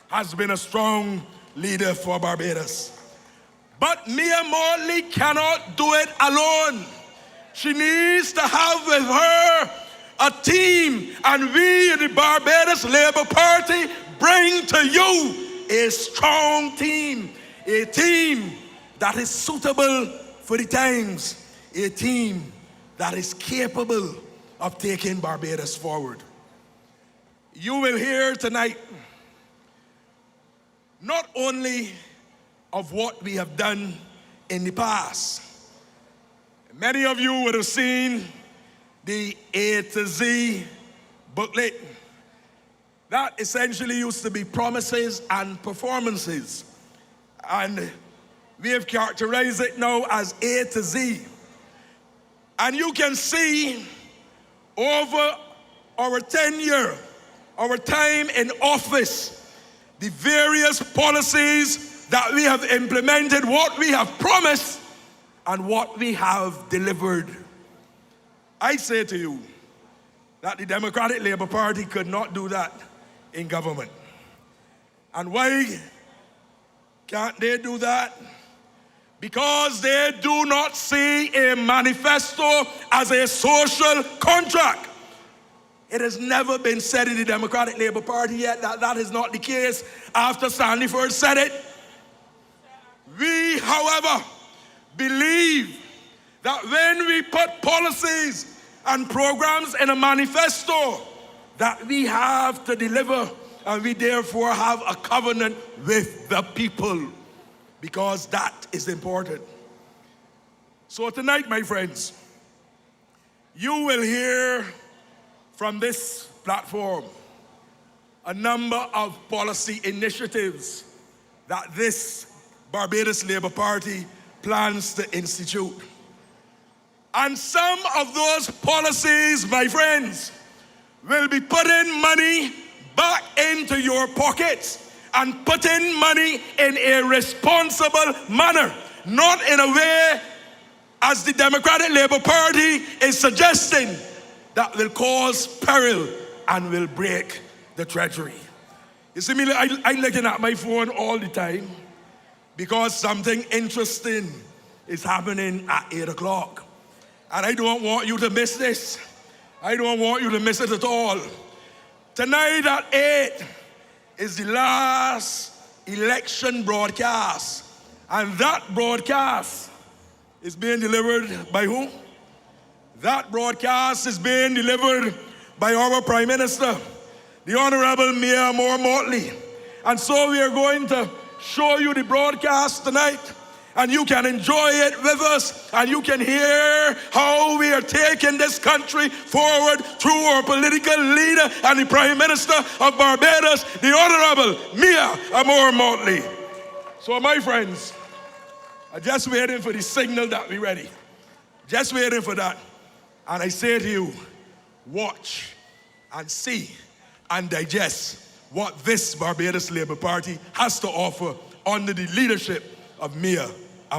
has been a strong leader for Barbados. But Mia Mottley cannot do it alone. She needs to have with her a team, and we, the Barbados Labour Party, bring to you a strong team, a team that is suitable for the times, a team that is capable of taking Barbados forward. You will hear tonight not only of what we have done in the past. Many of you would have seen the A to Z booklet. That essentially used to be promises and performances. And we have characterized it now as A to Z. And you can see over our tenure, our time in office, the various policies that we have implemented, what we have promised, and what we have delivered. I say to you that the Democratic Labour Party could not do that in government. And why can't they do that? Because they do not see a manifesto as a social contract. It has never been said in the Democratic Labour Party yet that that is not the case after Sandyford said it. We, however, believe that when we put policies and programs in a manifesto, that we have to deliver, and we therefore have a covenant with the people, because that is important. So tonight, my friends, you will hear from this platform a number of policy initiatives that this Barbados Labour Party plans to institute. And some of those policies, my friends, will be putting money back into your pockets and putting money in a responsible manner, not in a way as the Democratic Labour Party is suggesting that will cause peril and will break the treasury. You see me, I'm looking at my phone all the time because something interesting is happening at 8 o'clock. And I don't want you to miss this. I don't want you to miss it at all. Tonight at 8 is the last election broadcast. And that broadcast is being delivered by who? That broadcast is being delivered by our Prime Minister, the Honorable Mia Moore Mottley. And so we are going to show you the broadcast tonight, and you can enjoy it with us, and you can hear how we are taking this country forward through our political leader and the Prime Minister of Barbados, the Honorable Mia Moore Mottley. So my friends, I'm just waiting for the signal that we're ready. Just waiting for that. And I say to you, watch and see and digest what this Barbados Labour Party has to offer under the leadership of Mia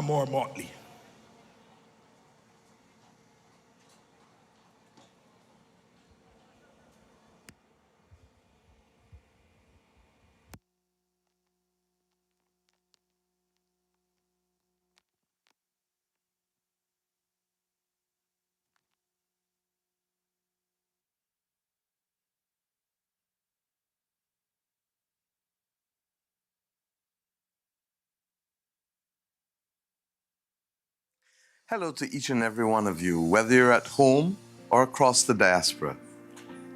Moore Mottley. Hello to each and every one of you, whether you're at home or across the diaspora.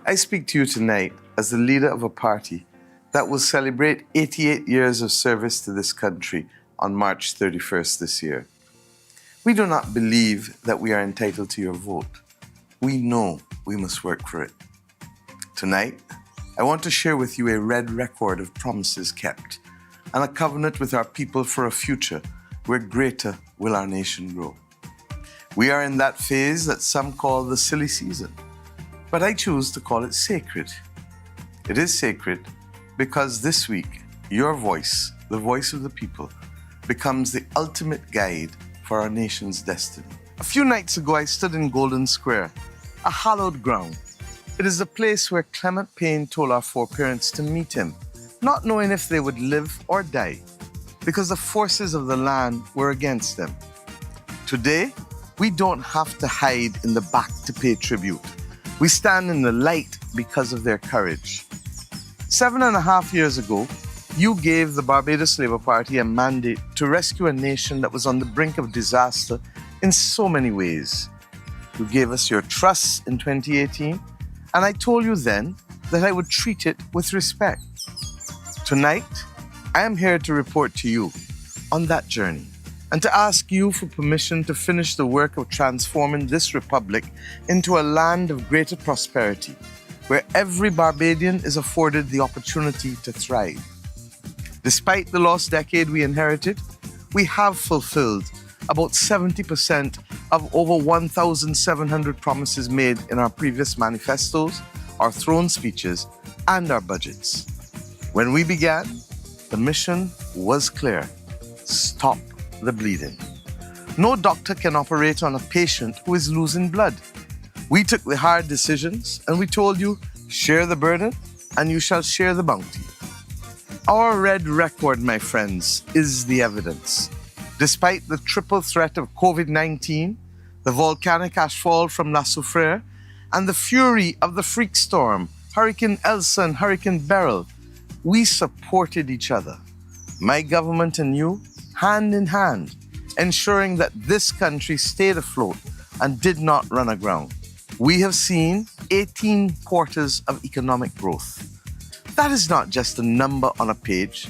I speak to you tonight as the leader of a party that will celebrate 88 years of service to this country on March 31st this year. We do not believe that we are entitled to your vote. We know we must work for it. Tonight, I want to share with you a red record of promises kept and a covenant with our people for a future where greater will our nation grow. We are in that phase that some call the silly season, but I choose to call it sacred. It is sacred because this week, your voice, the voice of the people, becomes the ultimate guide for our nation's destiny. A few nights ago, I stood in Golden Square, a hallowed ground. It is the place where Clement Payne told our foreparents to meet him, not knowing if they would live or die, because the forces of the land were against them. Today, we don't have to hide in the back to pay tribute. We stand in the light because of their courage. 7.5 years ago, you gave the Barbados Labour Party a mandate to rescue a nation that was on the brink of disaster in so many ways. You gave us your trust in 2018, and I told you then that I would treat it with respect. Tonight, I am here to report to you on that journey and to ask you for permission to finish the work of transforming this republic into a land of greater prosperity, where every Barbadian is afforded the opportunity to thrive. Despite the lost decade we inherited, we have fulfilled about 70% of over 1,700 promises made in our previous manifestos, our throne speeches, and our budgets. When we began, the mission was clear: stop the bleeding. No doctor can operate on a patient who is losing blood. We took the hard decisions and we told you, share the burden and you shall share the bounty. Our red record, my friends, is the evidence. Despite the triple threat of COVID-19, the volcanic ashfall from La Soufrière, and the fury of the freak storm, Hurricane Elsa and Hurricane Beryl, we supported each other. My government and you, hand in hand, ensuring that this country stayed afloat and did not run aground. We have seen 18 quarters of economic growth. That is not just a number on a page.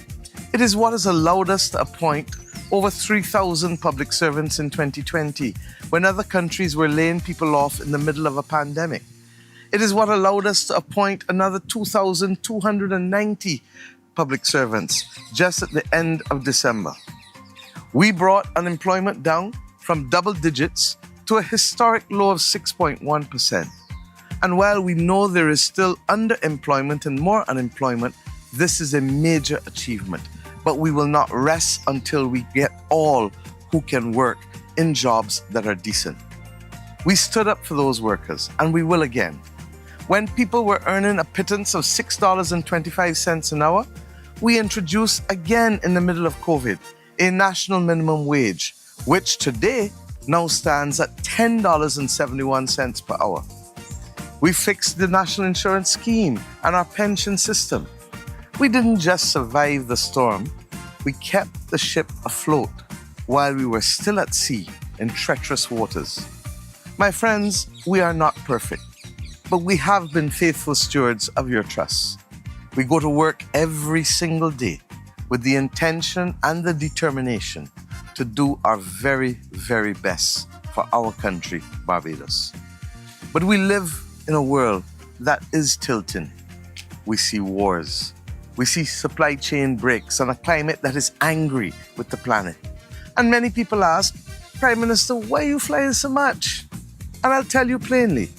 It is what has allowed us to appoint over 3,000 public servants in 2020, when other countries were laying people off in the middle of a pandemic. It is what allowed us to appoint another 2,290 public servants just at the end of December. We brought unemployment down from double digits to a historic low of 6.1%. And while we know there is still underemployment and more unemployment, this is a major achievement. But we will not rest until we get all who can work in jobs that are decent. We stood up for those workers, and we will again. When people were earning a pittance of $6.25 an hour, we introduced again in the middle of COVID a national minimum wage, which today now stands at $10.71 per hour. We fixed the national insurance scheme and our pension system. We didn't just survive the storm, we kept the ship afloat while we were still at sea in treacherous waters. My friends, we are not perfect, but we have been faithful stewards of your trust. We go to work every single day with the intention and the determination to do our very, very best for our country, Barbados. But we live in a world that is tilting. We see wars. We see supply chain breaks and a climate that is angry with the planet. And many people ask, Prime Minister, why are you flying so much? And I'll tell you plainly,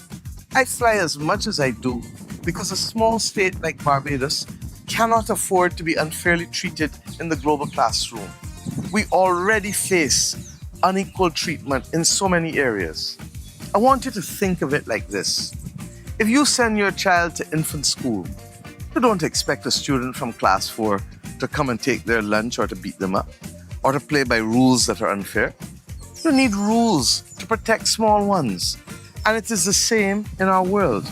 I fly as much as I do because a small state like Barbados cannot afford to be unfairly treated in the global classroom. We already face unequal treatment in so many areas. I want you to think of it like this. If you send your child to infant school, you don't expect a student from class 4 to come and take their lunch or to beat them up or to play by rules that are unfair. You need rules to protect small ones. And it is the same in our world.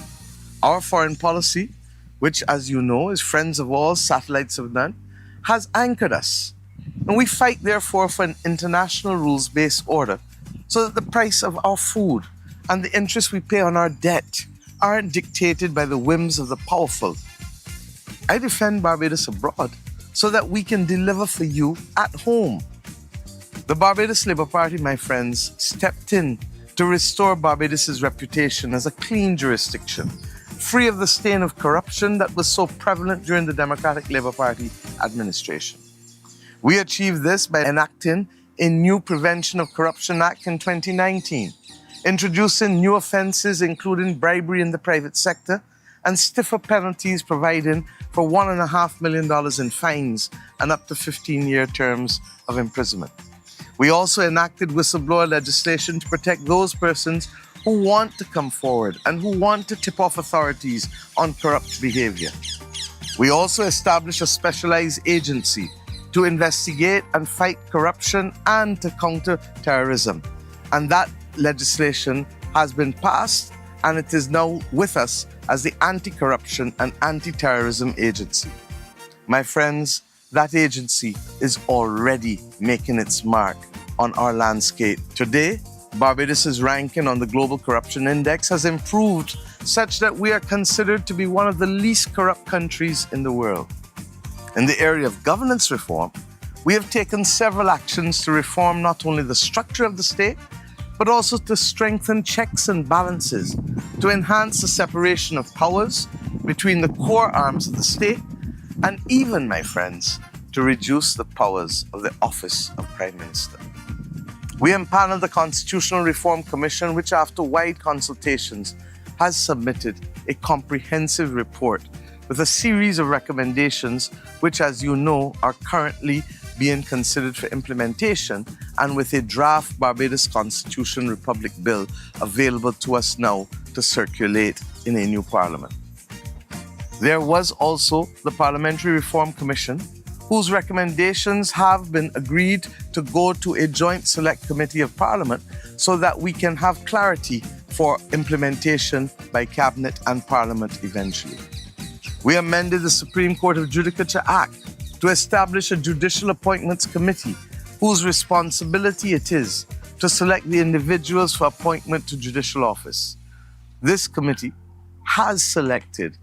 Our foreign policy, which, as you know, is friends of all, satellites of none, has anchored us. And we fight, therefore, for an international rules-based order so that the price of our food and the interest we pay on our debt aren't dictated by the whims of the powerful. I defend Barbados abroad so that we can deliver for you at home. The Barbados Labour Party, my friends, stepped in to restore Barbados's reputation as a clean jurisdiction, free of the stain of corruption that was so prevalent during the Democratic Labour Party administration. We achieved this by enacting a new Prevention of Corruption Act in 2019, introducing new offences including bribery in the private sector and stiffer penalties providing for $1.5 million in fines and up to 15-year terms of imprisonment. We also enacted whistleblower legislation to protect those persons who want to come forward and who want to tip off authorities on corrupt behaviour. We also established a specialised agency to investigate and fight corruption and to counter terrorism. And that legislation has been passed and it is now with us as the Anti-Corruption and Anti-Terrorism Agency. My friends, that agency is already making its mark on our landscape. Today, Barbados's ranking on the Global Corruption Index has improved such that we are considered to be one of the least corrupt countries in the world. In the area of governance reform, we have taken several actions to reform not only the structure of the state, but also to strengthen checks and balances, to enhance the separation of powers between the core arms of the state, and even, my friends, to reduce the powers of the office of Prime Minister. We empaneled the Constitutional Reform Commission, which after wide consultations has submitted a comprehensive report with a series of recommendations which, as you know, are currently being considered for implementation, and with a draft Barbados Constitution Republic Bill available to us now to circulate in a new parliament. There was also the Parliamentary Reform Commission, whose recommendations have been agreed to go to a joint select committee of Parliament so that we can have clarity for implementation by Cabinet and Parliament eventually. We amended the Supreme Court of Judicature Act to establish a Judicial Appointments Committee whose responsibility it is to select the individuals for appointment to judicial office. This committee has selected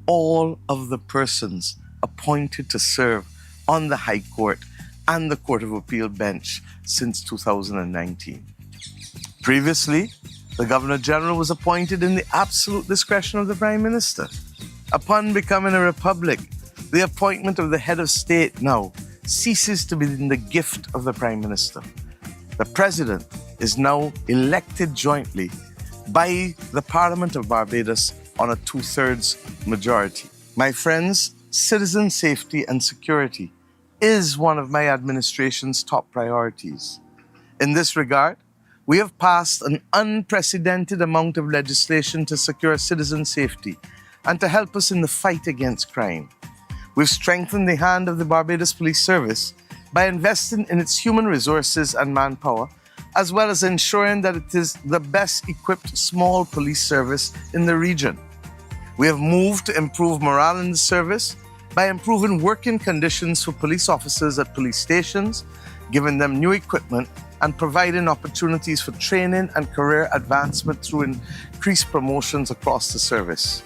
all of the persons appointed to serve on the High Court and the Court of Appeal bench since 2019. Previously, the Governor-General was appointed in the absolute discretion of the Prime Minister. Upon becoming a republic, the appointment of the head of state now ceases to be in the gift of the Prime Minister. The President is now elected jointly by the Parliament of Barbados on a 2/3 majority. My friends, citizen safety and security is one of my administration's top priorities. In this regard, we have passed an unprecedented amount of legislation to secure citizen safety and to help us in the fight against crime. We've strengthened the hand of the Barbados Police Service by investing in its human resources and manpower, as well as ensuring that it is the best equipped small police service in the region. We have moved to improve morale in the service by improving working conditions for police officers at police stations, giving them new equipment, and providing opportunities for training and career advancement through increased promotions across the service.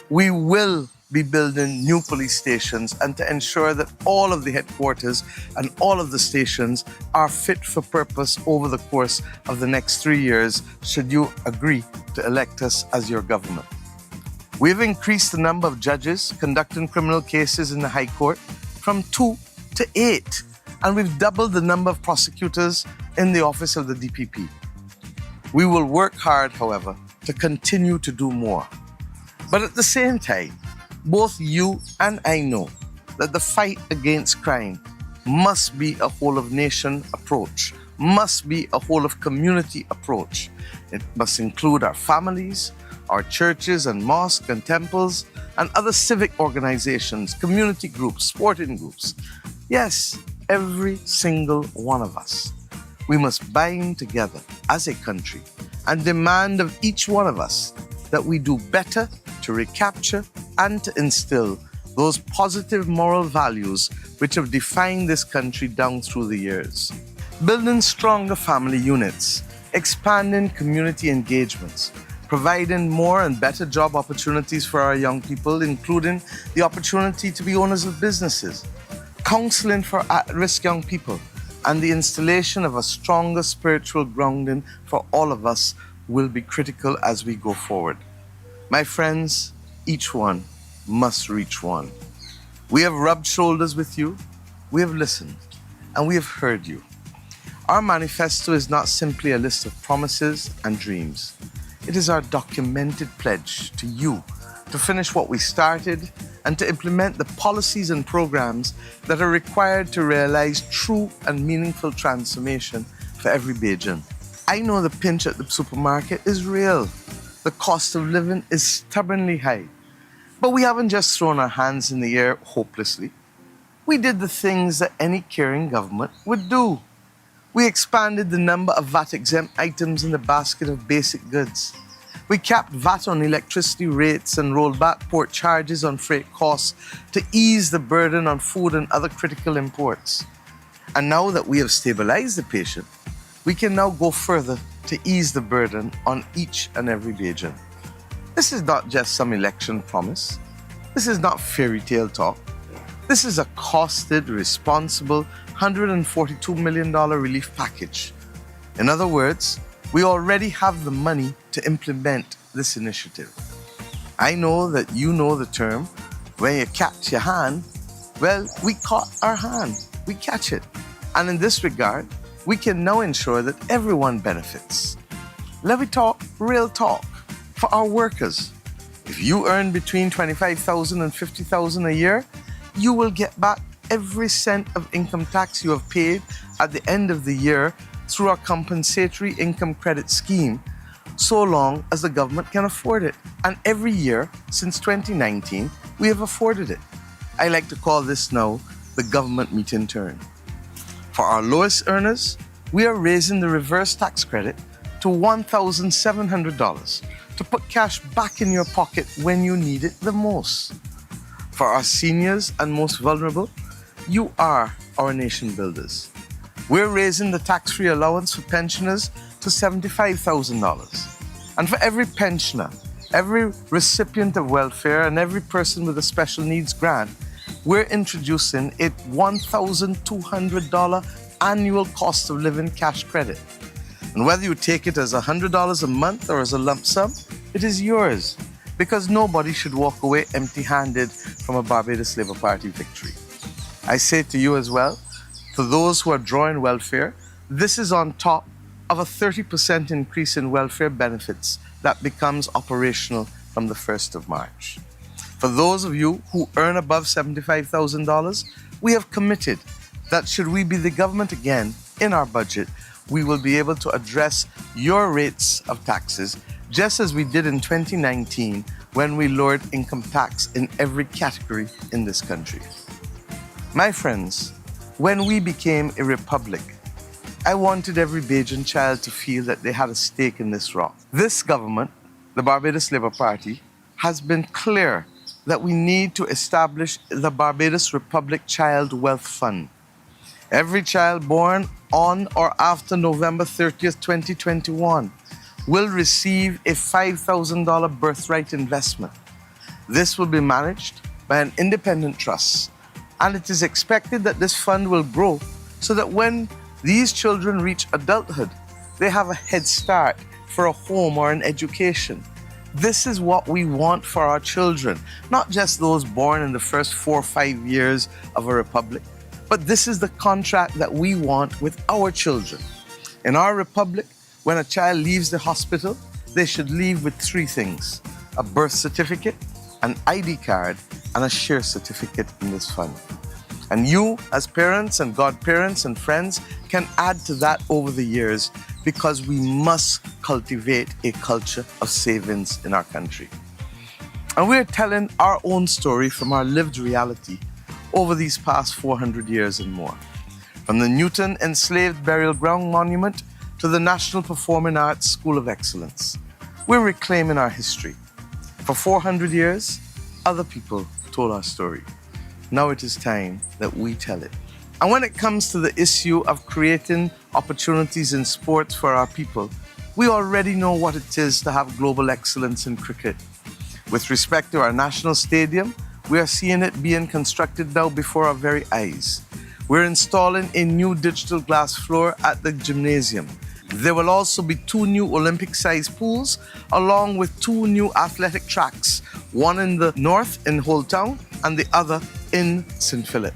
We will be building new police stations and to ensure that all of the headquarters and all of the stations are fit for purpose over the course of the next 3 years, should you agree to elect us as your government. We've increased the number of judges conducting criminal cases in the High Court from 2 to 8, and we've doubled the number of prosecutors in the office of the DPP. We will work hard, however, to continue to do more. But at the same time, both you and I know that the fight against crime must be a whole-of-nation approach, must be a whole-of-community approach. It must include our families, our churches and mosques and temples, and other civic organizations, community groups, sporting groups. Yes, every single one of us. We must bind together as a country and demand of each one of us that we do better to recapture and to instill those positive moral values which have defined this country down through the years. Building stronger family units, expanding community engagements, providing more and better job opportunities for our young people, including the opportunity to be owners of businesses, counseling for at-risk young people, and the installation of a stronger spiritual grounding for all of us will be critical as we go forward. My friends, each one must reach one. We have rubbed shoulders with you, we have listened, and we have heard you. Our manifesto is not simply a list of promises and dreams. It is our documented pledge to you to finish what we started and to implement the policies and programs that are required to realize true and meaningful transformation for every Bajan. I know the pinch at the supermarket is real. The cost of living is stubbornly high. But we haven't just thrown our hands in the air hopelessly. We did the things that any caring government would do. We expanded the number of VAT-exempt items in the basket of basic goods. We capped VAT on electricity rates and rolled back port charges on freight costs to ease the burden on food and other critical imports. And now that we have stabilized the patient, we can now go further to ease the burden on each and every Bajan. This is not just some election promise. This is not fairy tale talk. This is a costed, responsible $142 million relief package. In other words, we already have the money to implement this initiative. I know that you know the term, when you catch your hand, well, we caught our hand, we catch it. And in this regard, we can now ensure that everyone benefits. Let me talk real talk for our workers. If you earn between $25,000 and $50,000 a year, you will get back every cent of income tax you have paid at the end of the year through our compensatory income credit scheme, so long as the government can afford it. And every year since 2019, we have afforded it. I like to call this now the government meet in turn. For our lowest earners, we are raising the reverse tax credit to $1,700 to put cash back in your pocket when you need it the most. For our seniors and most vulnerable, you are our nation builders. We're raising the tax-free allowance for pensioners to $75,000. And for every pensioner, every recipient of welfare, and every person with a special needs grant, we're introducing a $1,200 annual cost of living cash credit. And whether you take it as $100 a month or as a lump sum, it is yours, because nobody should walk away empty-handed from a Barbados Labour Party victory. I say to you as well, for those who are drawing welfare, this is on top of a 30% increase in welfare benefits that becomes operational from the 1st of March. For those of you who earn above $75,000, we have committed that should we be the government again in our budget, we will be able to address your rates of taxes just as we did in 2019 when we lowered income tax in every category in this country. My friends, when we became a republic, I wanted every Bajan child to feel that they had a stake in this rock. This government, the Barbados Labour Party, has been clear that we need to establish the Barbados Republic Child Wealth Fund. Every child born on or after November 30th, 2021 will receive a $5,000 birthright investment. This will be managed by an independent trust, and it is expected that this fund will grow so that when these children reach adulthood, they have a head start for a home or an education. This is what we want for our children, not just those born in the first 4 or 5 years of a republic, but this is the contract that we want with our children. In our republic, when a child leaves the hospital, they should leave with 3 things: a birth certificate, an ID card, and a share certificate in this fund. And you, as parents and godparents and friends, can add to that over the years, because we must cultivate a culture of savings in our country. And we're telling our own story from our lived reality over these past 400 years and more. From the Newton Enslaved Burial Ground Monument to the National Performing Arts School of Excellence, we're reclaiming our history. For 400 years, other people told our story. Now it is time that we tell it. And when it comes to the issue of creating opportunities in sports for our people, We already know what it is to have global excellence in cricket. With respect to our national stadium, we are seeing it being constructed now before our very eyes. We're installing a new digital glass floor at the gymnasium. There will also be 2 new Olympic-sized pools, along with 2 new athletic tracks, one in the north in Holt Town and the other in St. Philip.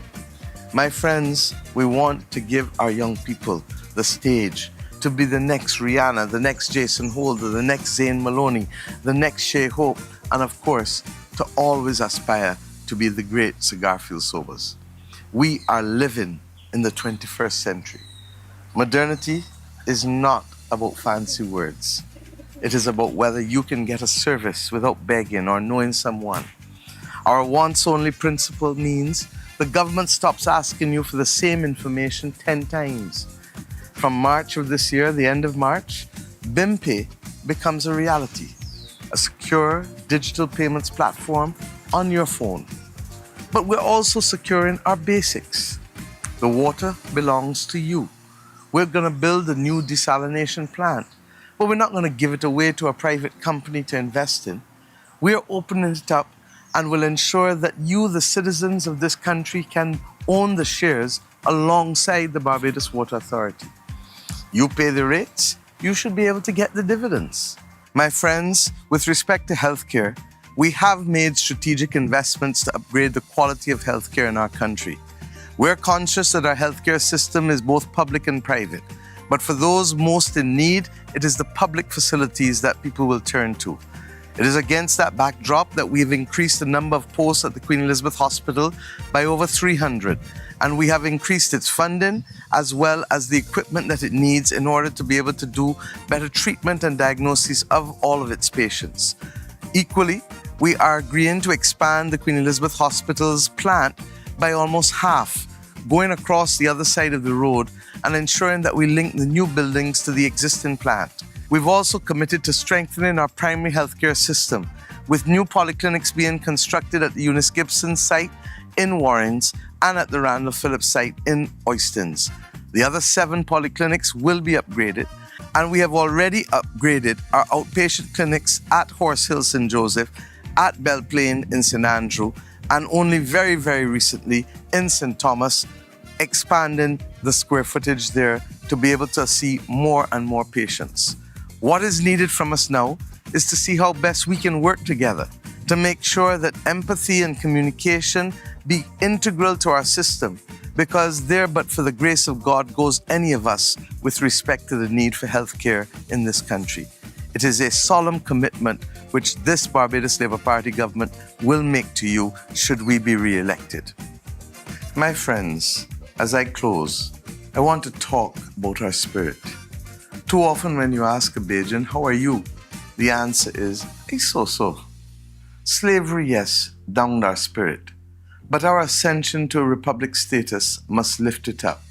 My friends, we want to give our young people the stage to be the next Rihanna, the next Jason Holder, the next Zayn Maloney, the next Shea Hope, and of course, to always aspire to be the great Sir Garfield Sobers. We are living in the 21st century. Modernity is not about fancy words. It is about whether you can get a service without begging or knowing someone. Our once-only principle means the government stops asking you for the same information 10 times. From March of this year, the end of March, BIMPay becomes a reality, a secure digital payments platform on your phone. But we're also securing our basics. The water belongs to you. We're going to build a new desalination plant, but we're not going to give it away to a private company to invest in. We're opening it up and will ensure that you, the citizens of this country, can own the shares alongside the Barbados Water Authority. You pay the rates, you should be able to get the dividends. My friends, with respect to healthcare, we have made strategic investments to upgrade the quality of healthcare in our country. We're conscious that our healthcare system is both public and private, but for those most in need, it is the public facilities that people will turn to. It is against that backdrop that we've increased the number of posts at the Queen Elizabeth Hospital by over 300, and we have increased its funding as well as the equipment that it needs in order to be able to do better treatment and diagnosis of all of its patients. Equally, we are agreeing to expand the Queen Elizabeth Hospital's plant by almost half, going across the other side of the road and ensuring that we link the new buildings to the existing plant. We've also committed to strengthening our primary healthcare system, with new polyclinics being constructed at the Eunice Gibson site in Warrens and at the Randall Phillips site in Oistins. The other 7 polyclinics will be upgraded, and we have already upgraded our outpatient clinics at Horse Hill St. Joseph, at Belplain in St. Andrew, and only very, very recently in St. Thomas, expanding the square footage there to be able to see more and more patients. What is needed from us now is to see how best we can work together to make sure that empathy and communication be integral to our system, because there but for the grace of God goes any of us with respect to the need for healthcare in this country. It is a solemn commitment which this Barbados Labour Party government will make to you should we be re-elected. My friends, as I close, I want to talk about our spirit. Too often when you ask a Bajan, how are you? The answer is, so. Slavery, yes, downed our spirit, but our ascension to a republic status must lift it up.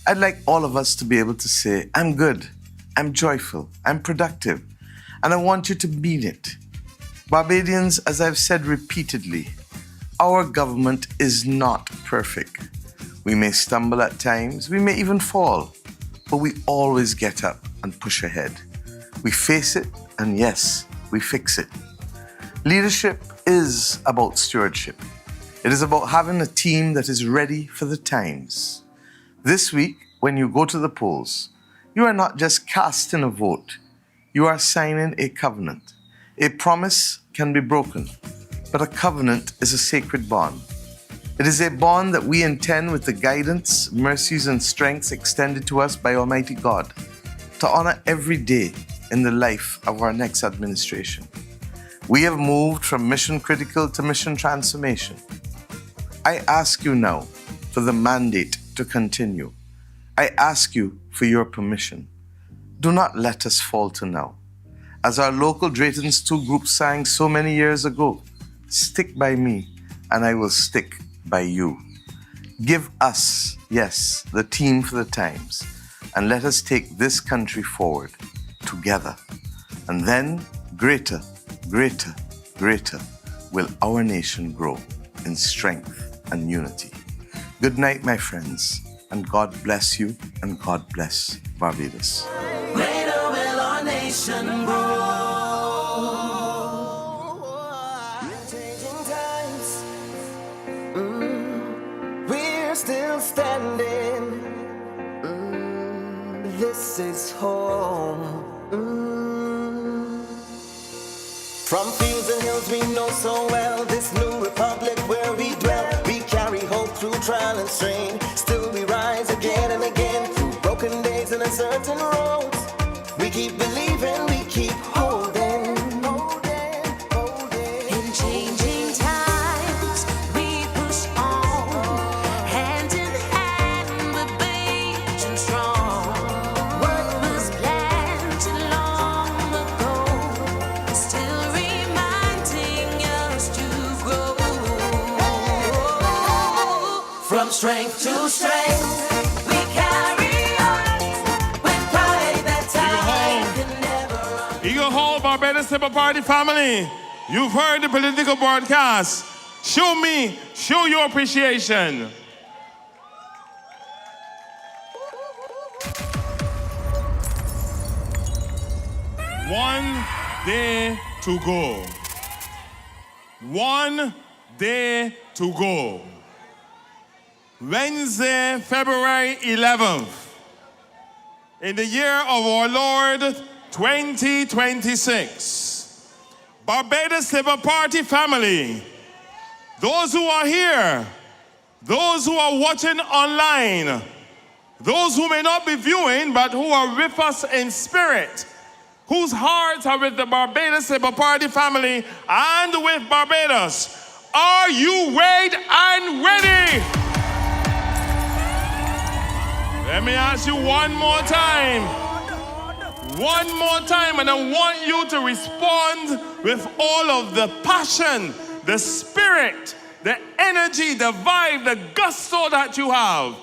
I'd like all of us to be able to say, I'm good, I'm joyful, I'm productive, and I want you to mean it. Barbadians, as I've said repeatedly, our government is not perfect. We may stumble at times, we may even fall, but we always get up and push ahead. We face it, and yes, we fix it. Leadership is about stewardship. It is about having a team that is ready for the times. This week, when you go to the polls, you are not just casting a vote, you are signing a covenant. A promise can be broken, but a covenant is a sacred bond. It is a bond that we intend with the guidance, mercies, and strengths extended to us by Almighty God to honor every day in the life of our next administration. We have moved from mission critical to mission transformation. I ask you now for the mandate to continue. I ask you for your permission. Do not let us falter now. As our local Drayton's 2 group sang so many years ago, stick by me and I will stick by you. Give us, yes, the team for the times, and let us take this country forward together. And then greater, greater, greater will our nation grow in strength and unity. Good night, my friends, and God bless you and God bless Barbados. Greater will our nation grow. Changing times, we're still standing. This is home. From fields and hills we know so well, this new republic where we dwell. We carry hope through trial and strain. Still we rise again and again through broken days and uncertain roads. We keep believing, we keep holding. In changing times, we push on, hand in hand, we're being strong. What was planned long ago, still reminding us to grow. From strength to strength, we carry on with pride that time can never run. Eagle Hall, Barbados Labour Party family. You've heard the political broadcast. Show me, show your appreciation. One day to go. 1 day to go. Wednesday, February 11th, in the year of our Lord 2026. Barbados Labour Party family, those who are here, those who are watching online, those who may not be viewing but who are with us in spirit, whose hearts are with the Barbados Labour Party family and with Barbados, are you weighed and ready? Let me ask you one more time. One more time, and I want you to respond with all of the passion, the spirit, the energy, the vibe, the gusto that you have.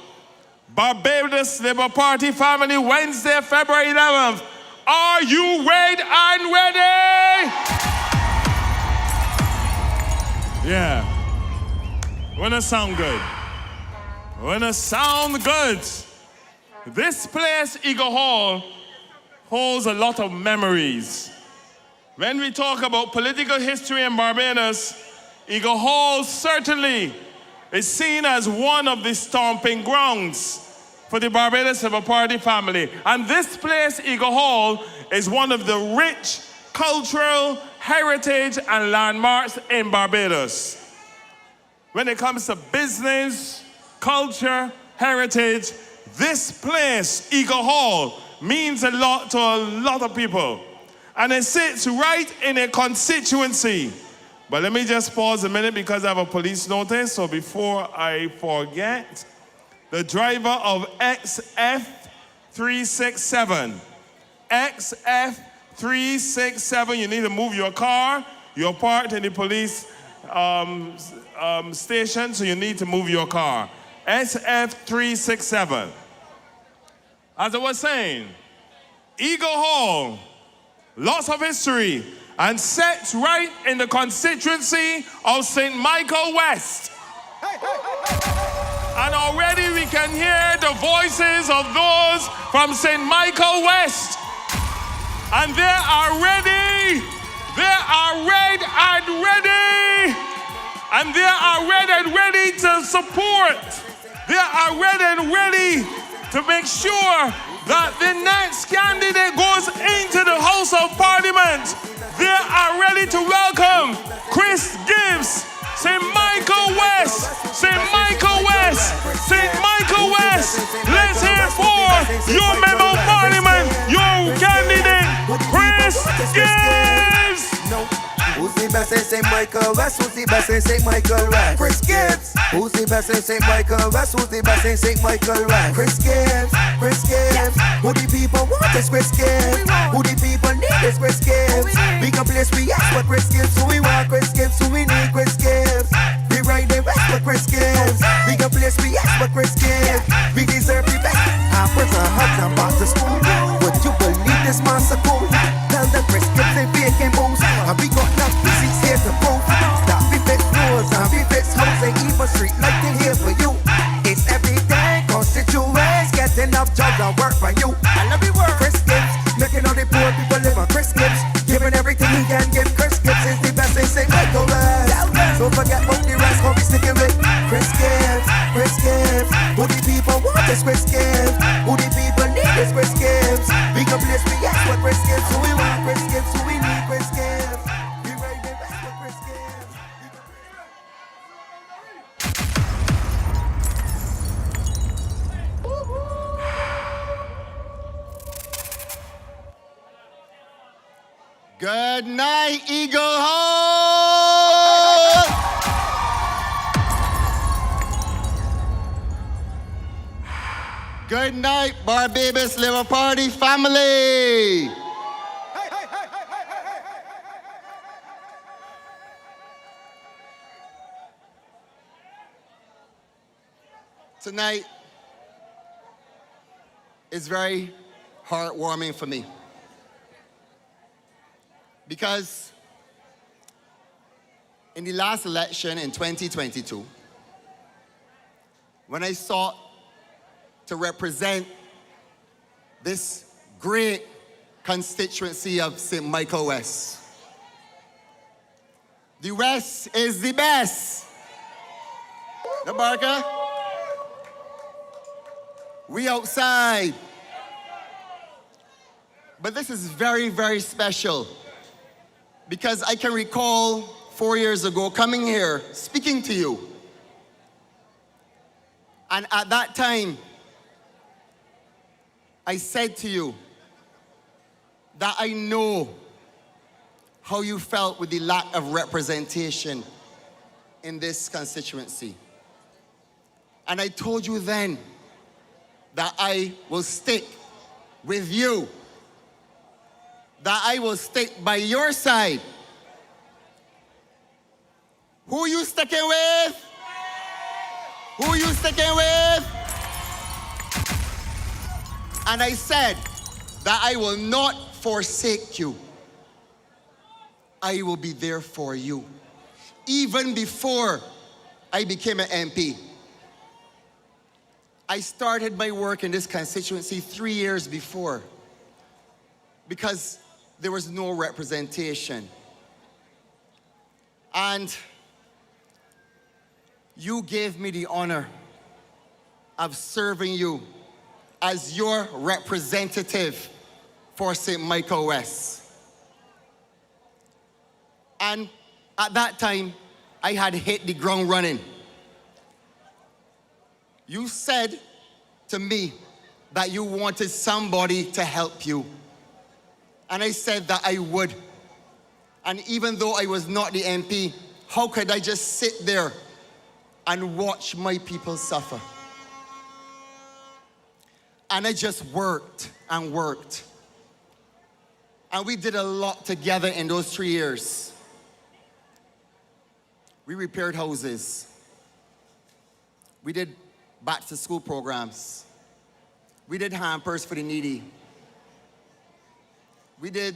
Barbados Labour Party family, Wednesday, February 11th. Are you weighed and ready? Yeah. Wanna sound good? Wanna sound good? This place, Eagle Hall, holds a lot of memories. When we talk about political history in Barbados, Eagle Hall certainly is seen as one of the stomping grounds for the Barbados Labour Party family. And this place, Eagle Hall, is one of the rich cultural heritage and landmarks in Barbados. When it comes to business, culture, heritage, this place, Eagle Hall, means a lot to a lot of people. And it sits right in a constituency. But let me just pause a minute because I have a police notice. So before I forget, the driver of XF367. XF367, you need to move your car. You're parked in the police station, so you need to move your car. SF367. As I was saying, Eagle Hall, lots of history, and sets right in the constituency of St. Michael West. And already we can hear the voices of those from St. Michael West. And they are ready. They are ready and ready. And they are ready and ready to support. They are ready and ready to make sure that the next candidate goes into the House of Parliament. They are ready to welcome Chris Gibbs, St. Michael West, St. Michael West, St. Michael West. Let's hear for your member of Parliament, your candidate, Chris Gibbs. Who's the best in St. Michael West? Who's the best in St. Michael West? Chris Gibbs. Who's the best in St. Michael West? Who's the best in St. Michael West? Chris Gibbs. Chris Gibbs. Who the people want is Chris Gibbs. Who the people need is Chris Gibbs. We can place we ask for Chris Gibbs. Who we want Chris Gibbs. Who we need Chris Gibbs. We ride the rest for Chris Gibbs. We can place we ask for Chris Gibbs. We deserve the best. Apples and hugs and back to school. Would you believe this man so cool? Tell the Chris Gibbs ain't faking booze. And we got enough physics here to prove that we fix rules and we fix hoes and even street lighting here for you. It's everything, constituents, get enough jobs and work for you. I love you work. Chris Gibbs, making all the poor people live on Chris Good night, Eagle Hall! Good night, Barbados Liver Party family! Tonight is very heartwarming for me because in the last election in 2022, when I sought to represent this great constituency of St. Michael West, the West is the best. The Barker? We outside. But this is very, very special because I can recall 4 years ago coming here, speaking to you. And at that time, I said to you that I know how you felt with the lack of representation in this constituency. And I told you then that I will stick with you, that I will stick by your side. Who you sticking with? Who you sticking with? And I said that I will not forsake you. I will be there for you. Even before I became an MP. I started my work in this constituency 3 years before because there was no representation. And you gave me the honor of serving you as your representative for St. Michael West. And at that time, I had hit the ground running. You said to me that you wanted somebody to help you. And I said that I would. And even though I was not the MP, how could I just sit there and watch my people suffer? And I just worked and worked. And we did a lot together in those 3 years. We repaired houses. We did back to school programs. We did hampers for the needy. We did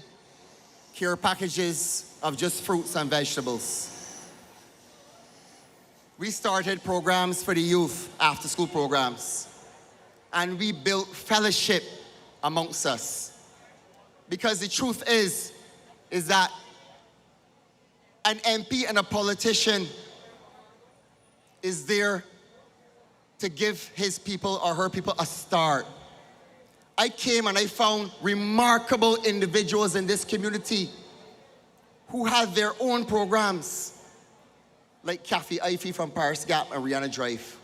care packages of just fruits and vegetables. We started programs for the youth, after school programs. And we built fellowship amongst us. Because the truth is that an MP and a politician is there to give his people or her people a start. I came and I found remarkable individuals in this community who had their own programs, like Kathy Ify from Paris Gap and Rihanna Drive.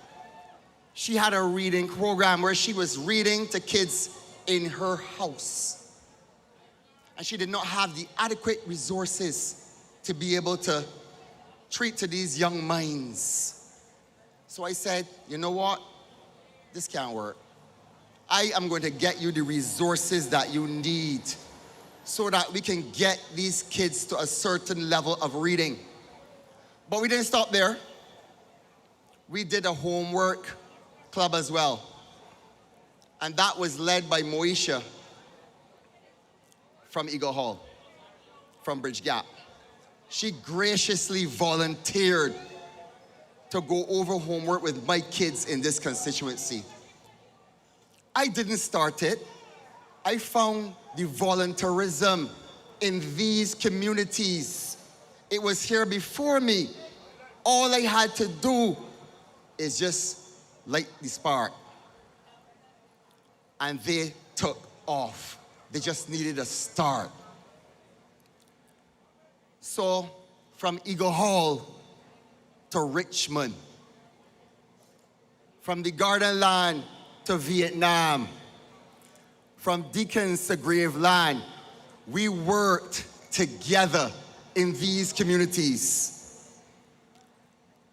She had a reading program where she was reading to kids in her house. And she did not have the adequate resources to be able to treat to these young minds. So I said, you know what? This can't work. I am going to get you the resources that you need so that we can get these kids to a certain level of reading. But we didn't stop there. We did a homework club as well. And that was led by Moesha from Eagle Hall, from Bridge Gap. She graciously volunteered to go over homework with my kids in this constituency. I didn't start it. I found the volunteerism in these communities. It was here before me. All I had to do is just light the spark. And they took off. They just needed a start. So from Eagle Hall to Richmond, from the Garden Land to Vietnam, from Deacons to Graveland, we worked together in these communities.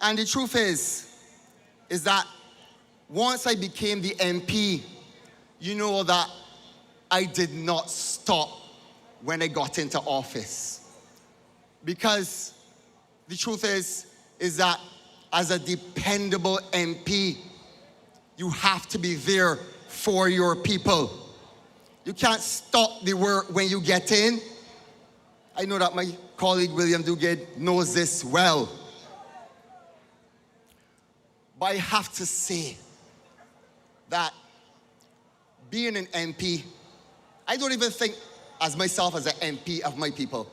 And the truth is that once I became the MP, you know that I did not stop when I got into office. Because the truth is that as a dependable MP, you have to be there for your people. You can't stop the work when you get in. I know that my colleague William Duguid knows this well. But I have to say that being an MP, I don't even think as myself as an MP of my people,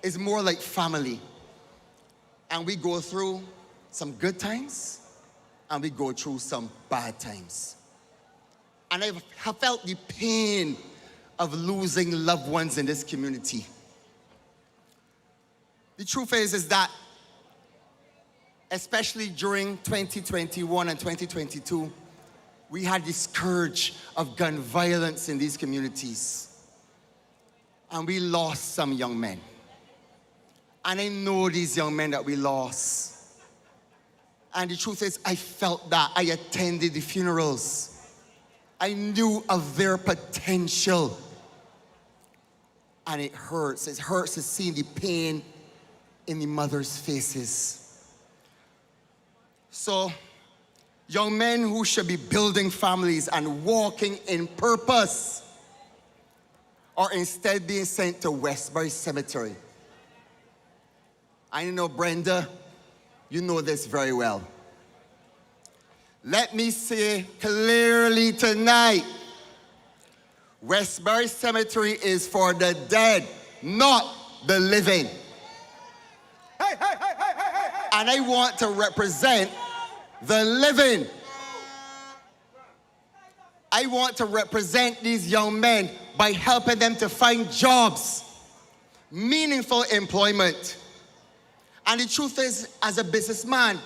is more like family. And we go through some good times and we go through some bad times. And I have felt the pain of losing loved ones in this community. The truth is that especially during 2021 and 2022, we had this scourge of gun violence in these communities. And we lost some young men. And I know these young men that we lost. And the truth is, I felt that. I attended the funerals. I knew of their potential. And it hurts. It hurts to see the pain in the mothers' faces. So, young men who should be building families and walking in purpose are instead being sent to Westbury Cemetery. I know, Brenda, you know this very well. Let me say clearly tonight, Westbury Cemetery is for the dead, not the living. And I want to represent the living. I want to represent these young men by helping them to find jobs, meaningful employment. And the truth is, as a businessman,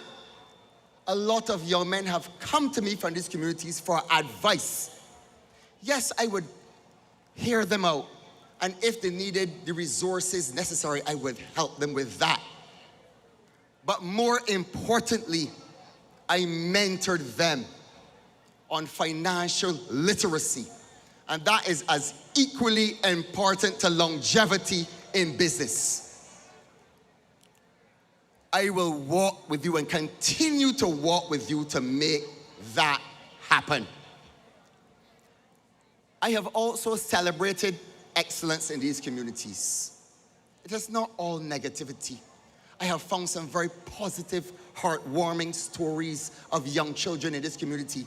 a lot of young men have come to me from these communities for advice. Yes, I would hear them out. And if they needed the resources necessary, I would help them with that. But more importantly, I mentored them on financial literacy. And that is as equally important to longevity in business. I will walk with you and continue to walk with you to make that happen. I have also celebrated excellence in these communities. It is not all negativity. I have found some very positive, heartwarming stories of young children in this community.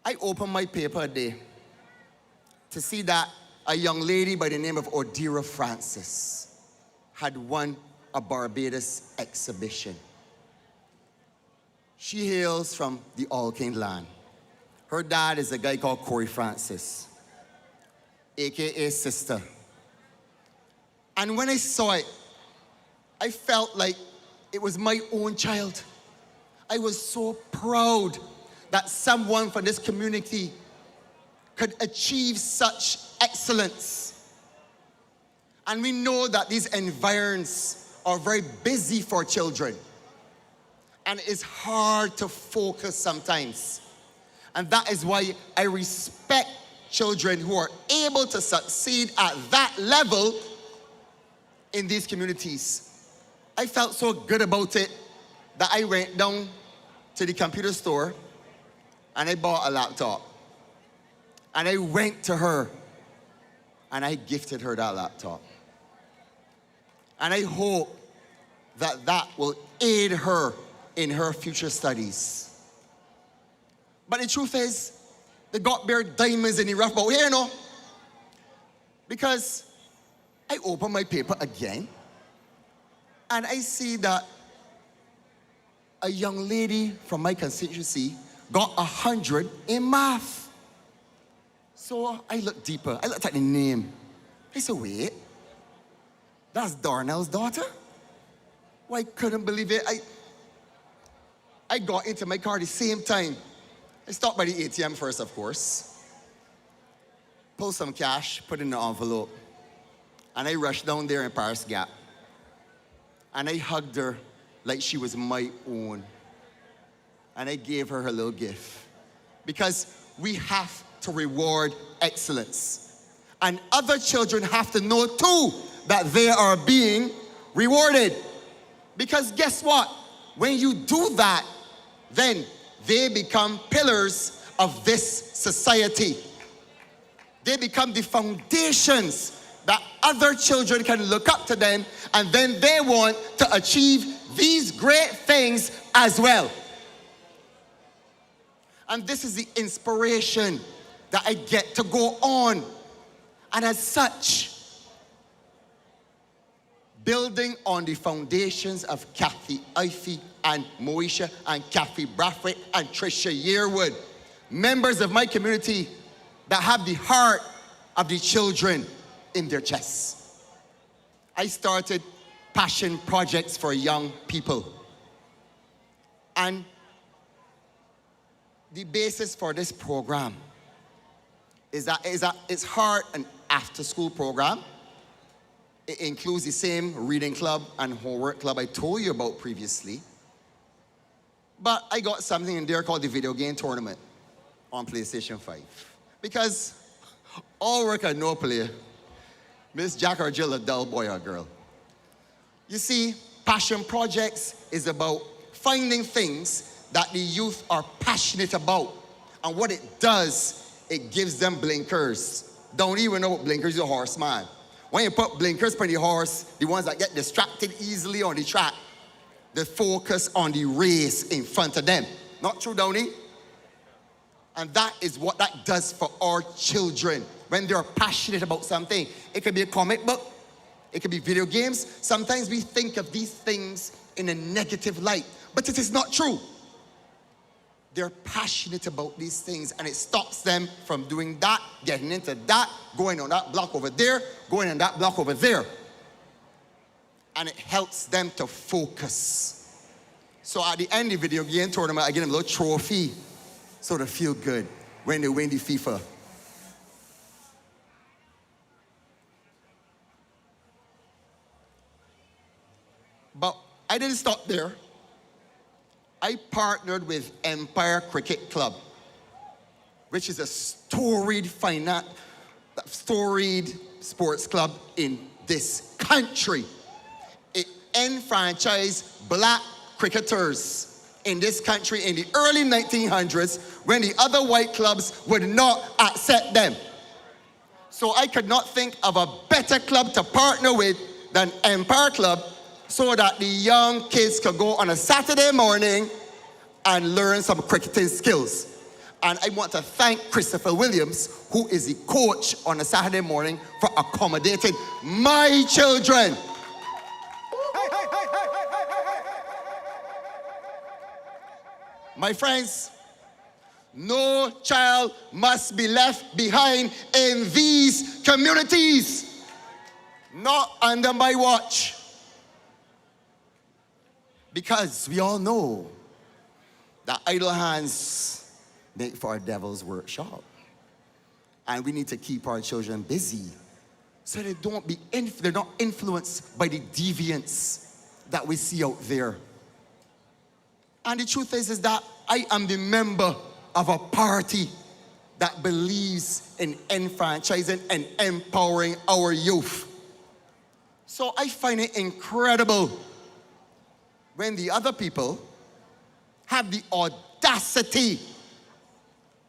I opened my paper a day to see that a young lady by the name of Odira Francis had won a Barbados exhibition. She hails from the Alkane land. Her dad is a guy called Corey Francis, AKA Sister. And when I saw it, I felt like it was my own child. I was so proud that someone from this community could achieve such excellence. And we know that these environs are very busy for children. And it's hard to focus sometimes. And that is why I respect children who are able to succeed at that level in these communities. I felt so good about it that I went down to the computer store and I bought a laptop. And I went to her and I gifted her that laptop. And I hope that that will aid her in her future studies. But the truth is, they got bare diamonds in the rough about here, no? Because I open my paper again and I see that a young lady from my constituency got 100 in math. So I looked deeper. I looked at the name. I said, wait, that's Darnell's daughter? Well, I couldn't believe it. I got into my car at the same time. I stopped by the ATM first, of course. Pulled some cash, put it in the envelope. And I rushed down there in Paris Gap. And I hugged her like she was my own. And I gave her her little gift. Because we have to reward excellence. And other children have to know too that they are being rewarded. Because guess what? When you do that, then they become pillars of this society. They become the foundations that other children can look up to them, and then they want to achieve these great things as well. And this is the inspiration that I get to go on. And as such, building on the foundations of Kathy Ivey and Moesha and Kathy Brathwaite and Trisha Yearwood, members of my community that have the heart of the children in their chests. I started passion projects for young people. And the basis for this program is that it's hard an after-school program. It includes the same reading club and homework club I told you about previously. But I got something in there called the video game tournament on PlayStation 5. Because all work and no play, Miss Jack or Jill a dull boy or girl. You see, passion projects is about finding things that the youth are passionate about. And what it does, it gives them blinkers. Don't even know what blinkers, you're a horseman. When you put blinkers on the horse, the ones that get distracted easily on the track, they focus on the race in front of them. Not true, Downey? And that is what that does for our children. When they're passionate about something, it could be a comic book, it could be video games. Sometimes we think of these things in a negative light, but it is not true. They're passionate about these things, and it stops them from doing that, getting into that, going on that block over there, going on that block over there. And it helps them to focus. So at the end of the video game tournament, I get them a little trophy so they feel good when they win the FIFA. But I didn't stop there. I partnered with Empire Cricket Club, which is a storied sports club in this country. It enfranchised black cricketers in this country in the early 1900s when the other white clubs would not accept them. So I could not think of a better club to partner with than Empire Club, so that the young kids could go on a Saturday morning and learn some cricketing skills. And I want to thank Christopher Williams, who is the coach on a Saturday morning, for accommodating my children. My friends, no child must be left behind in these communities. Not under my watch. Because we all know that idle hands make for a devil's workshop. And we need to keep our children busy so they're not influenced by the deviance that we see out there. And the truth is that I am the member of a party that believes in enfranchising and empowering our youth. So I find it incredible when the other people have the audacity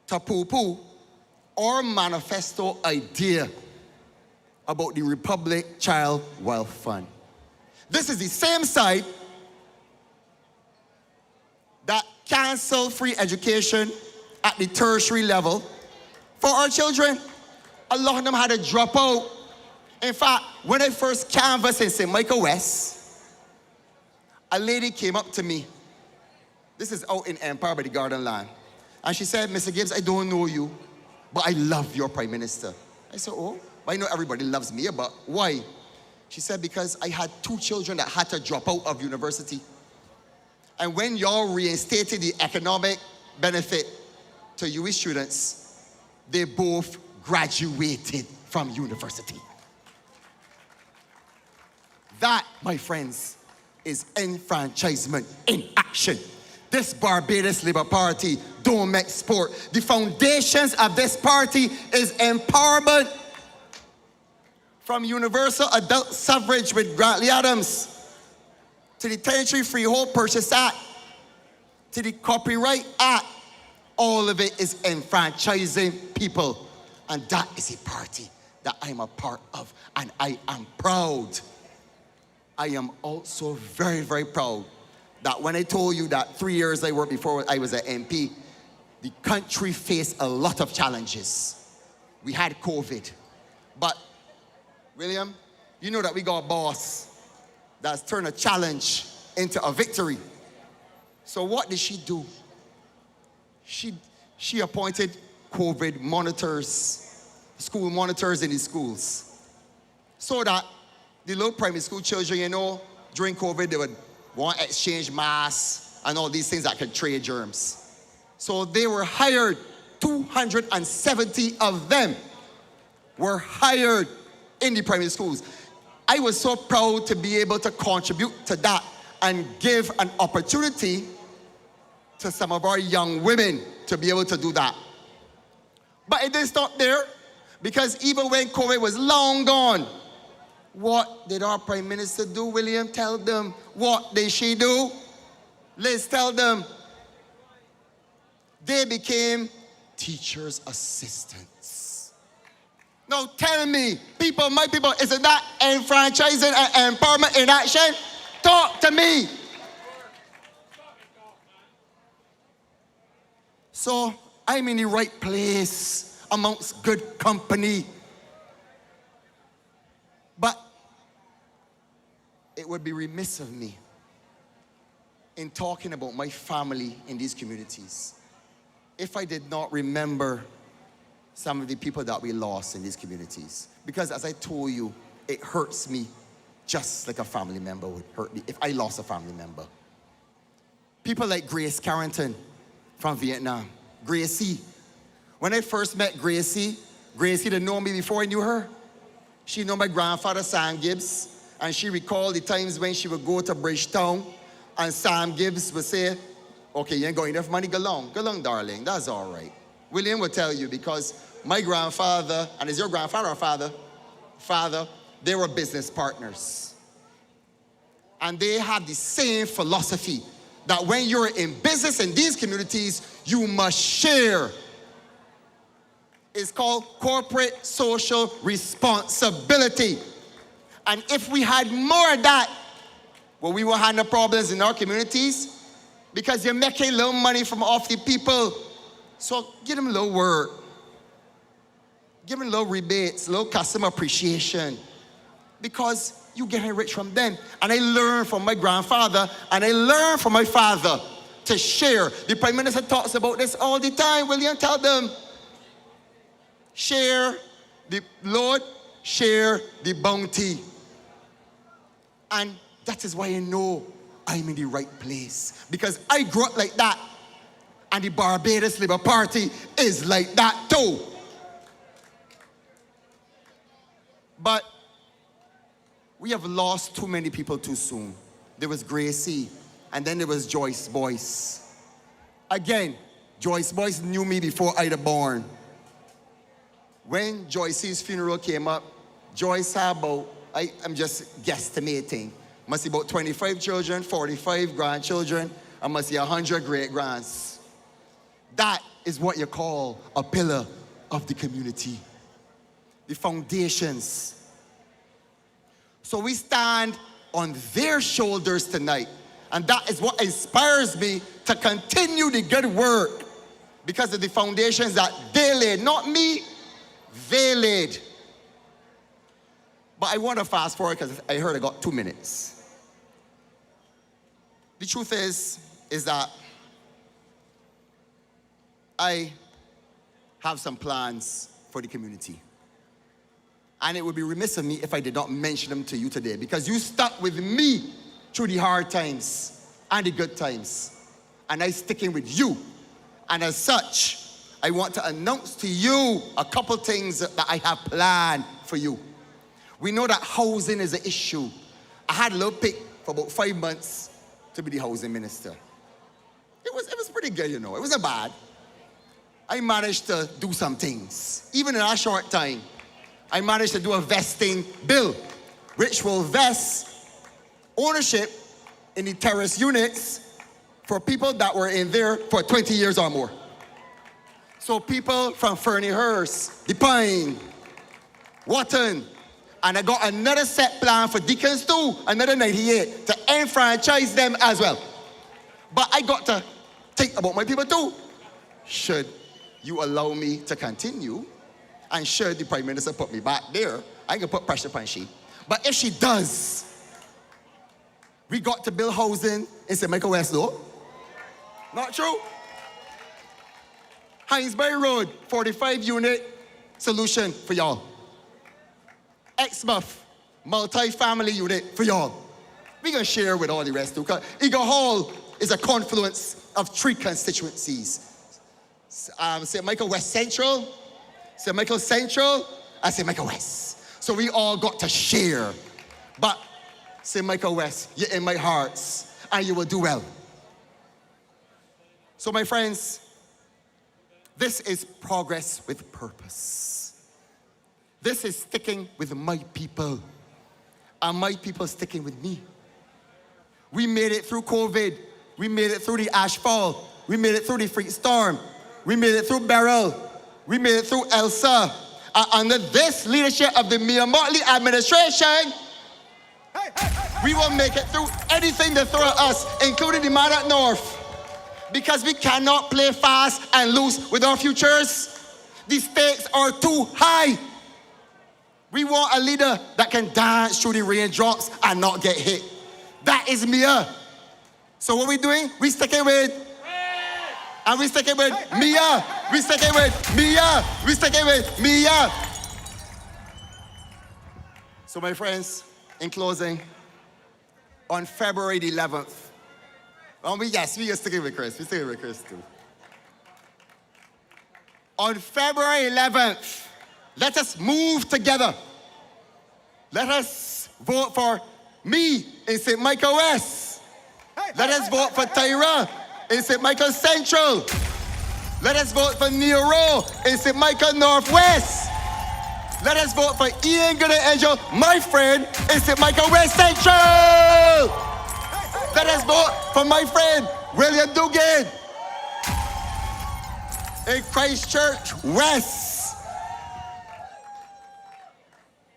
to poo-poo our manifesto idea about the Republic Child Wealth Fund. This is the same side that cancel free education at the tertiary level for our children. A lot of them had to drop out. In fact, when I first canvassed in St. Michael West, a lady came up to me. This is out in Empire by the Garden Land. And she said, Mr. Gibbs, I don't know you, but I love your Prime Minister. I said, oh, I know everybody loves me, but why? She said, because I had 2 children that had to drop out of university. And when y'all reinstated the economic benefit to UWI students, they both graduated from university. That, my friends, is enfranchisement in action. This Barbados Labour Party don't make sport. The foundations of this party is empowerment. From universal adult suffrage with Grantley Adams, to the Tenantry Freehold Purchase Act, to the Copyright Act, all of it is enfranchising people. And that is a party that I'm a part of, and I am proud. I am also very, very proud that when I told you that 3 years I worked before I was an MP, the country faced a lot of challenges. We had COVID, but William, you know that we got a boss that's turned a challenge into a victory. So what did she do? She appointed COVID monitors, school monitors in the schools, so that the low primary school children, you know, during COVID, they would want to exchange masks and all these things that could trade germs. So they were hired, 270 of them were hired in the primary schools. I was so proud to be able to contribute to that and give an opportunity to some of our young women to be able to do that. But it didn't stop there, because even when COVID was long gone, what did our Prime Minister do, William? Tell them. What did she do? Liz, tell them. They became teachers' assistants. Now tell me, people, my people, isn't that enfranchising and empowerment in action? Talk to me. So I'm in the right place amongst good company. But it would be remiss of me in talking about my family in these communities if I did not remember some of the people that we lost in these communities. Because as I told you, it hurts me just like a family member would hurt me if I lost a family member. People like Grace Carrington from Vietnam, Gracie. When I first met Gracie didn't know me before I knew her. She knew my grandfather, Sam Gibbs, and she recalled the times when she would go to Bridgetown and Sam Gibbs would say, okay, you ain't got enough money, go along, darling, that's all right. William will tell you, because my grandfather, and is your grandfather or father? Father, they were business partners. And they had the same philosophy that when you're in business in these communities, you must share. It's called corporate social responsibility. And if we had more of that, well, we will have no problems in our communities, because you're making a little money from off the people. So give them a little work. Give them a little rebates, a little customer appreciation, because you're getting rich from them. And I learned from my grandfather, and I learned from my father to share. The Prime Minister talks about this all the time. William, tell them, share the Lord, share the bounty. And that is why I know I'm in the right place, because I grew up like that, and the Barbados Labour Party is like that too. But we have lost too many people too soon. There was Gracie, and then there was Joyce Boyce. Again, Joyce Boyce knew me before I was born. When Joyce's funeral came up, Joyce had about, I'm just guesstimating, must be about 25 children, 45 grandchildren, and must be 100 great-grands. That is what you call a pillar of the community. The foundations. So we stand on their shoulders tonight, and that is what inspires me to continue the good work, because of the foundations that they laid, not me, they laid. But I want to fast forward, because I heard I got 2 minutes. The truth is that I have some plans for the community. And it would be remiss of me if I did not mention them to you today, because you stuck with me through the hard times and the good times. And I'm sticking with you. And as such, I want to announce to you a couple things that I have planned for you. We know that housing is an issue. I had a little pick for about 5 months to be the housing minister. It was pretty good, you know. It wasn't bad. I managed to do some things. Even in a short time, I managed to do a vesting bill, which will vest ownership in the terrace units for people that were in there for 20 years or more. So people from Ferniehearst, The Pine, Wotton, and I got another set plan for Deacons too, another 98, to enfranchise them as well. But I got to think about my people too. Should you allow me to continue, and should the Prime Minister put me back there, I can put pressure upon she. But if she does, we got to build housing in St. Michael West though. Not true? Hinesbury Road, 45 unit solution for y'all. Exmouth, multi-family unit for y'all. We gonna share with all the rest too, because Eagle Hall is a confluence of 3 constituencies. St. Michael West Central, St. Michael Central, and St. Michael West. So we all got to share. But St. Michael West, you're in my hearts, and you will do well. So my friends, this is progress with purpose. This is sticking with my people, and my people sticking with me. We made it through COVID. We made it through the ashfall. We made it through the freak storm. We made it through Beryl. We made it through Elsa. Under this leadership of the Mia Motley administration, we will make it through anything they throw at us, including the man at North. Because we cannot play fast and loose with our futures. The stakes are too high. We want a leader that can dance through the raindrops and not get hit. That is Mia. So what we doing? We sticking with, and we sticking with Mia. We sticking with Mia. We sticking with Mia. So my friends, in closing, on February the 11th, we are sticking with Chris. We're sticking with Chris too. On February 11th, let us move together. Let us vote for me in St. Michael West. Let us vote for Tyra in St. Michael Central. Let us vote for Nero in St. Michael Northwest. Let us vote for Ian Good Angel, my friend, in St. Michael West Central. Let us vote for my friend, William Dugan, in Christchurch West.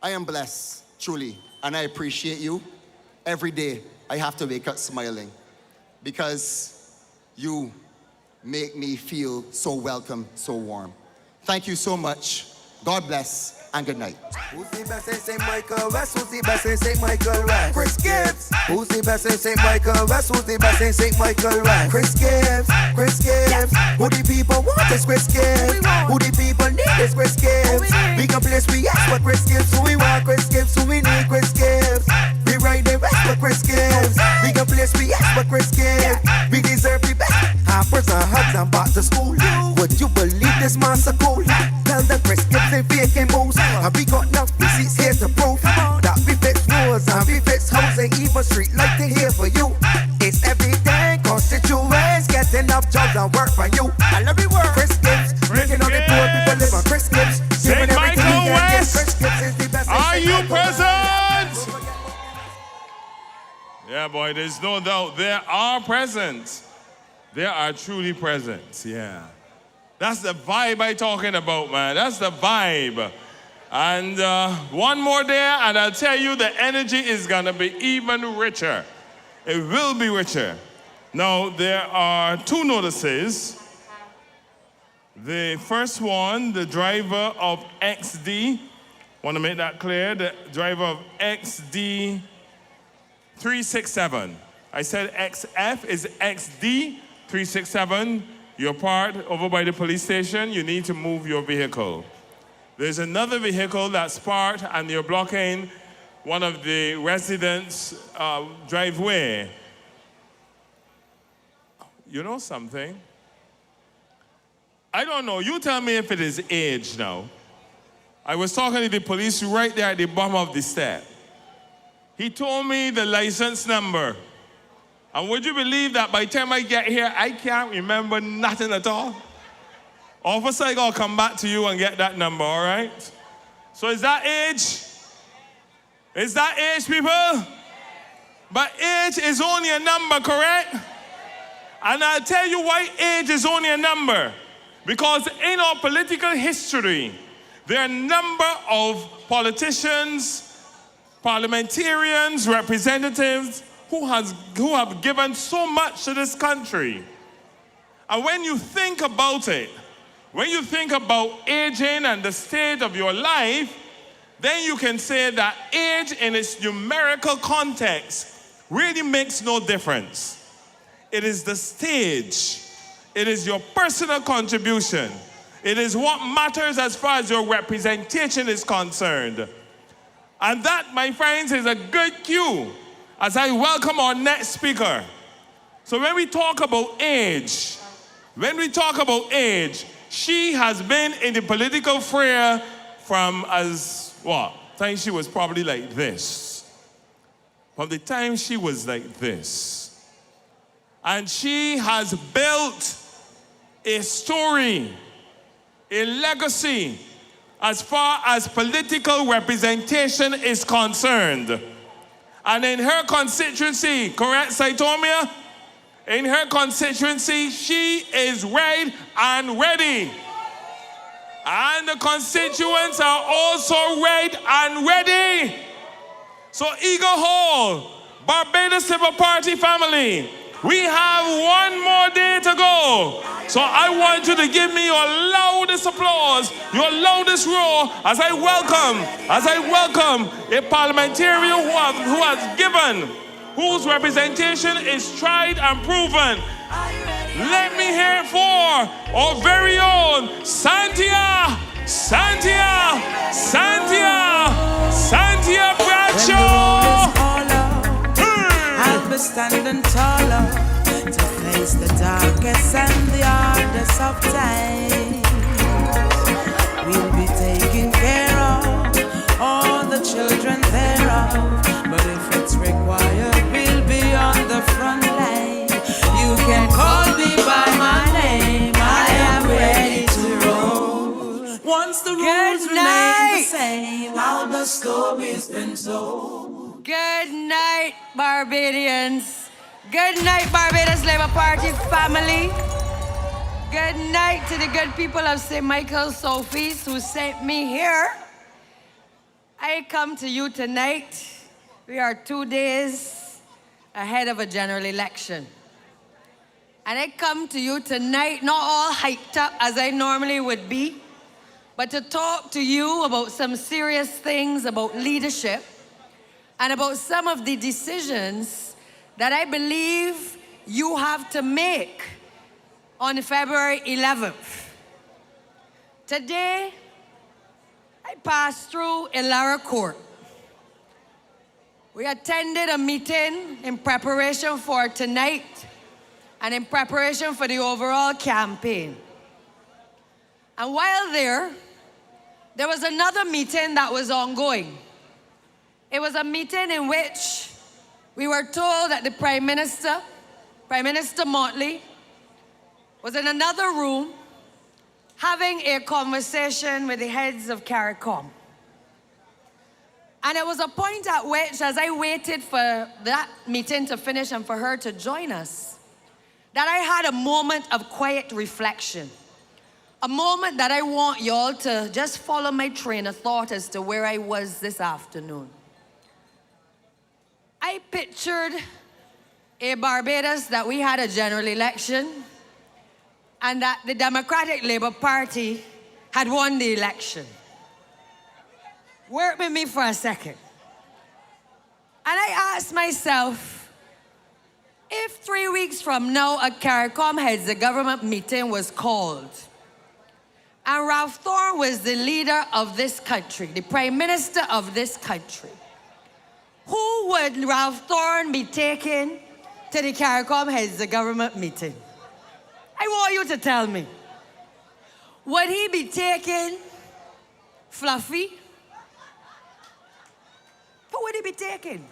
I am blessed, truly, and I appreciate you. Every day, I have to wake up smiling because you make me feel so welcome, so warm. Thank you so much. God bless. And good night. Who's the best in St. Michael West? Who's the best in St. Michael West? Chris Gibbs. Who's the best in St. Michael West? Who's the best in St. Michael West? Chris Gibbs. Chris Gibbs. Who the people want is Chris Gibbs. Who the people need is Chris Gibbs. We can place we ask for Chris Gibbs. Who we want Chris Gibbs. Who we need Chris Gibbs. We ride the rest for Chris Gibbs. We can place we ask for Chris Gibbs. We deserve the best. Hoppers and hugs and back to school. Would you believe this man so cool? Tell the Chris Gibbs they faking moves. And we got enough receipts here to prove that we fix roads and we fix housing, even street lighting here for you. It's everything, constituents get enough jobs and work for you. I love you work. Chris Gibbs, making all the poor people live on Chris Gibbs. St. Michael West, Chris Gibbs is the best. are you present? Yeah, boy, there's no doubt. There are present. There are truly present, yeah. That's the vibe I'm talking about, man. That's the vibe. And one more there, and I'll tell you the energy is gonna be even richer. It will be richer. Now, there are 2 notices. The first one, the driver of XD, want to make that clear, the driver of XD 367. I said XF is XD 367. You're parked over by the police station, you need to move your vehicle. There's another vehicle that's parked and you're blocking one of the residents' driveway. You know something? I don't know, you tell me if it is age now. I was talking to the police right there at the bottom of the step. He told me the license number. And would you believe that by the time I get here, I can't remember nothing at all? Officer, I gotta come back to you and get that number, all right? So is that age? Is that age, people? But age is only a number, correct? And I'll tell you why age is only a number. Because in our political history, there are a number of politicians, parliamentarians, representatives who have given so much to this country. And when you think about it, when you think about aging and the state of your life, then you can say that age in its numerical context really makes no difference. It is the stage. It is your personal contribution. It is what matters as far as your representation is concerned. And that, my friends, is a good cue as I welcome our next speaker. So when we talk about age, she has been in the political fray from time she was probably like this. From the time she was like this. And she has built a story, a legacy, as far as political representation is concerned. And in her constituency, correct, Saitomia? In her constituency, she is right and ready. And the constituents are also right and ready. So Eagle Hall, Barbados Labour Party family, we have one more day to go. So I want you to give me your loudest applause, your loudest roar as I welcome a parliamentarian whose representation is tried and proven. Let me hear it for our very own Santia Bradshaw. I'll be standing taller to face the darkest and the hardest of times. We'll be taking care of all the children thereof. But if it's required, we'll be on the front line. You can call me by my name. I am ready to roll. Once the rules remain the same, how the story's been told. Good night, Barbadians. Good night, Barbados Labour Party family. Good night to the good people of St. Michael's Southeast who sent me here. I come to you tonight. We are 2 days ahead of a general election. And I come to you tonight, not all hyped up as I normally would be, but to talk to you about some serious things about leadership and about some of the decisions that I believe you have to make on February 11th. Today, I passed through Illawarra Court. We attended a meeting in preparation for tonight and in preparation for the overall campaign. And while there was another meeting that was ongoing. It was a meeting in which we were told that the Prime Minister Motley, was in another room having a conversation with the heads of CARICOM. And it was a point at which, as I waited for that meeting to finish and for her to join us, that I had a moment of quiet reflection. A moment that I want y'all to just follow my train of thought as to where I was this afternoon. I pictured a Barbados that we had a general election and that the Democratic Labour Party had won the election. Work with me for a second. And I asked myself, if 3 weeks from now a CARICOM heads of government meeting was called and Ralph Thorne was the leader of this country, the Prime Minister of this country, who would Ralph Thorne be taking to the CARICOM heads of government meeting? I want you to tell me. Would he be taking Fluffy? Who would he be taking?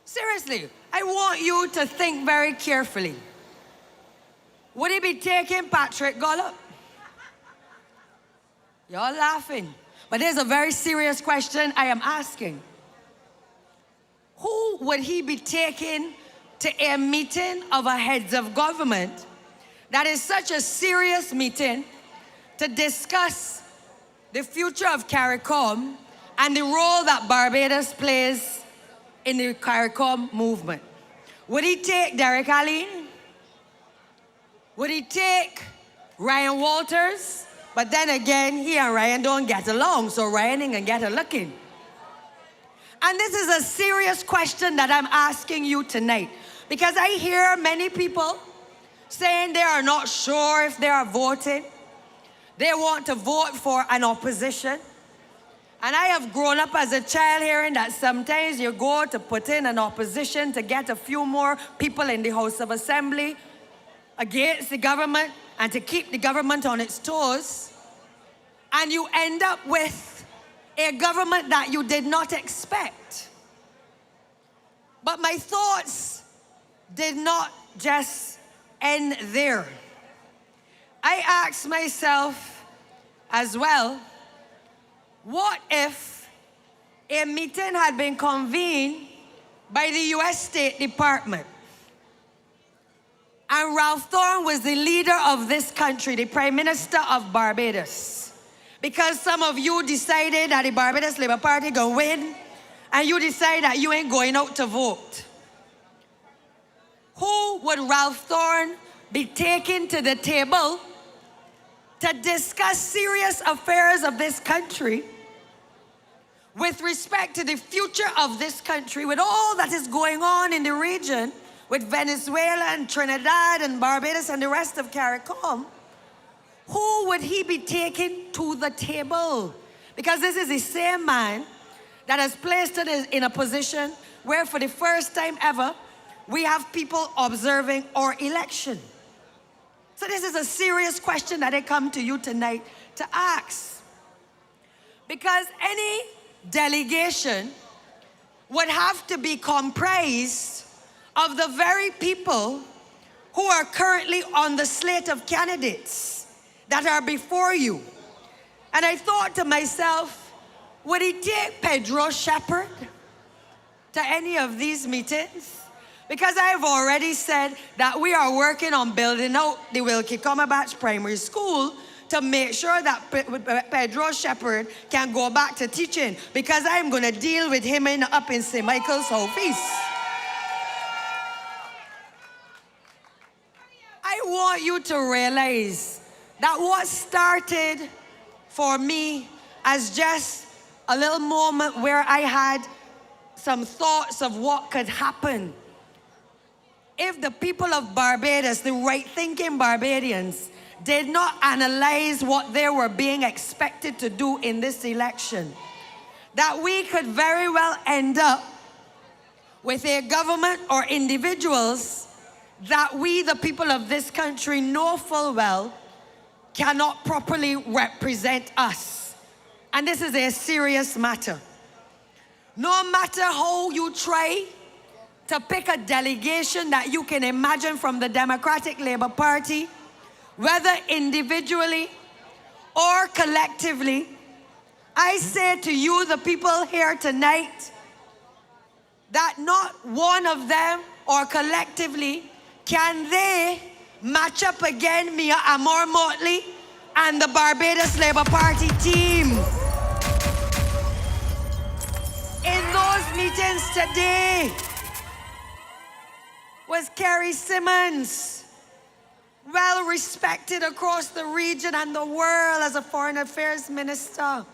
Seriously, I want you to think very carefully. Would he be taking Patrick Gollop? You're laughing. But there's a very serious question I am asking. Who would he be taking to a meeting of a heads of government that is such a serious meeting to discuss the future of CARICOM and the role that Barbados plays in the CARICOM movement? Would he take Derek Allen? Would he take Ryan Walters? But then again, he and Ryan don't get along, so Ryan ain't gonna get a look in. And this is a serious question that I'm asking you tonight, because I hear many people saying they are not sure if they are voting. They want to vote for an opposition. And I have grown up as a child hearing that sometimes you go to put in an opposition to get a few more people in the House of Assembly against the government and to keep the government on its toes. And you end up with a government that you did not expect. But my thoughts did not just end there. I asked myself as well, what if a meeting had been convened by the US State Department and Ralph Thorne was the leader of this country, the Prime Minister of Barbados? Because some of you decided that the Barbados Labour Party gonna win and you decide that you ain't going out to vote. Who would Ralph Thorne be taking to the table to discuss serious affairs of this country with respect to the future of this country, with all that is going on in the region, with Venezuela and Trinidad and Barbados and the rest of CARICOM? Who would he be taking to the table? Because this is the same man that has placed us in a position where for the first time ever, we have people observing our election. So this is a serious question that I come to you tonight to ask. Because any delegation would have to be comprised of the very people who are currently on the slate of candidates that are before you. And I thought to myself, would he take Pedro Shepherd to any of these meetings? Because I've already said that we are working on building out the Wilkie Cumberbatch Primary School to make sure that Pedro Shepherd can go back to teaching, because I'm going to deal with him up in St. Michael's Southeast. I want you to realize that what started for me as just a little moment where I had some thoughts of what could happen if the people of Barbados, the right-thinking Barbadians, did not analyze what they were being expected to do in this election, that we could very well end up with a government or individuals that we, the people of this country, know full well cannot properly represent us. And this is a serious matter. No matter how you try to pick a delegation that you can imagine from the Democratic Labour Party, whether individually or collectively, I say to you, the people here tonight, that not one of them or collectively can they match up against Mia Amor Motley and the Barbados Labour Party team. In those meetings today was Kerry Simmons, well respected across the region and the world as a foreign affairs minister.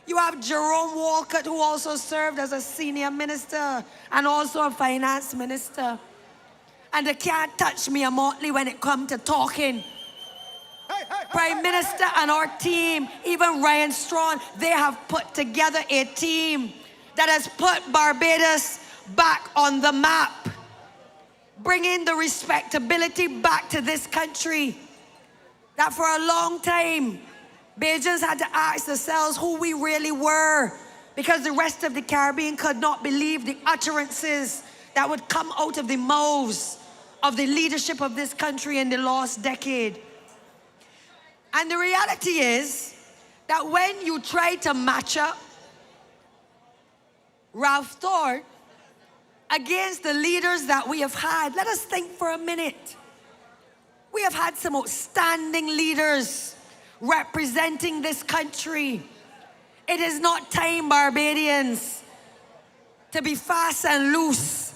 You have Jerome Walcott, who also served as a senior minister and also a finance minister. And they can't touch Mia Motley when it comes to talking. Prime Minister and our team, even Ryan Strawn, they have put together a team that has put Barbados back on the map, bringing the respectability back to this country that for a long time, Bajans had to ask themselves who we really were, because the rest of the Caribbean could not believe the utterances that would come out of the mouths of the leadership of this country in the last decade. And the reality is that when you try to match up Ralph Thorpe against the leaders that we have had, let us think for a minute. We have had some outstanding leaders representing this country. It is not time, Barbadians, to be fast and loose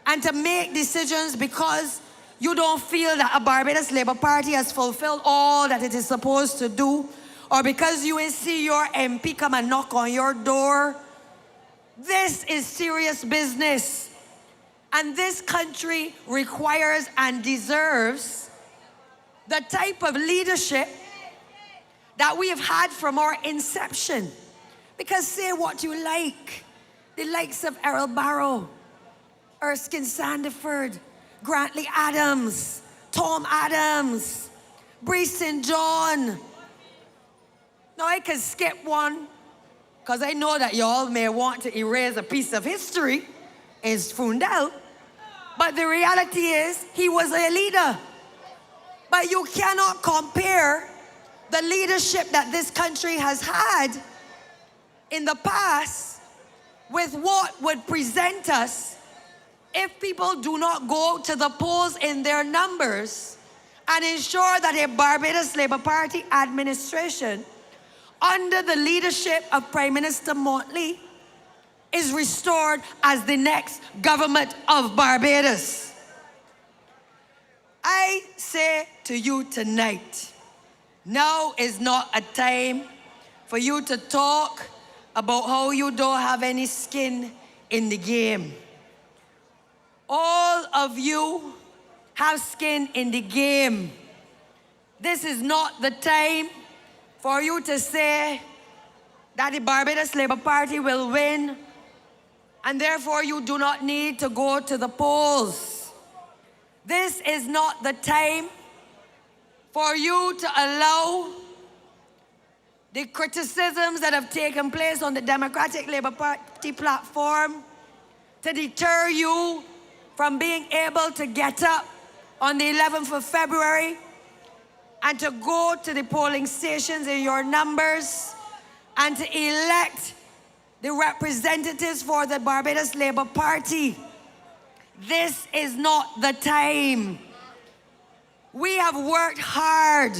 and to make decisions because you don't feel that a Barbados Labour Party has fulfilled all that it is supposed to do, or because you will see your MP come and knock on your door. This is serious business. And this country requires and deserves the type of leadership that we have had from our inception. Because say what you like, the likes of Errol Barrow, Erskine Sandiford, Grantley Adams, Tom Adams, Bree St. John. Now I can skip one, because I know that y'all may want to erase a piece of history. It's Fundel. But the reality is, he was a leader. But you cannot compare the leadership that this country has had in the past with what would present us if people do not go to the polls in their numbers and ensure that a Barbados Labour Party administration under the leadership of Prime Minister Motley is restored as the next government of Barbados. I say to you tonight, now is not a time for you to talk about how you don't have any skin in the game. All of you have skin in the game. This is not the time for you to say that the Barbados Labour Party will win and therefore you do not need to go to the polls. This is not the time for you to allow the criticisms that have taken place on the Democratic Labour Party platform to deter you from being able to get up on the 11th of February and to go to the polling stations in your numbers and to elect the representatives for the Barbados Labour Party. This is not the time. We have worked hard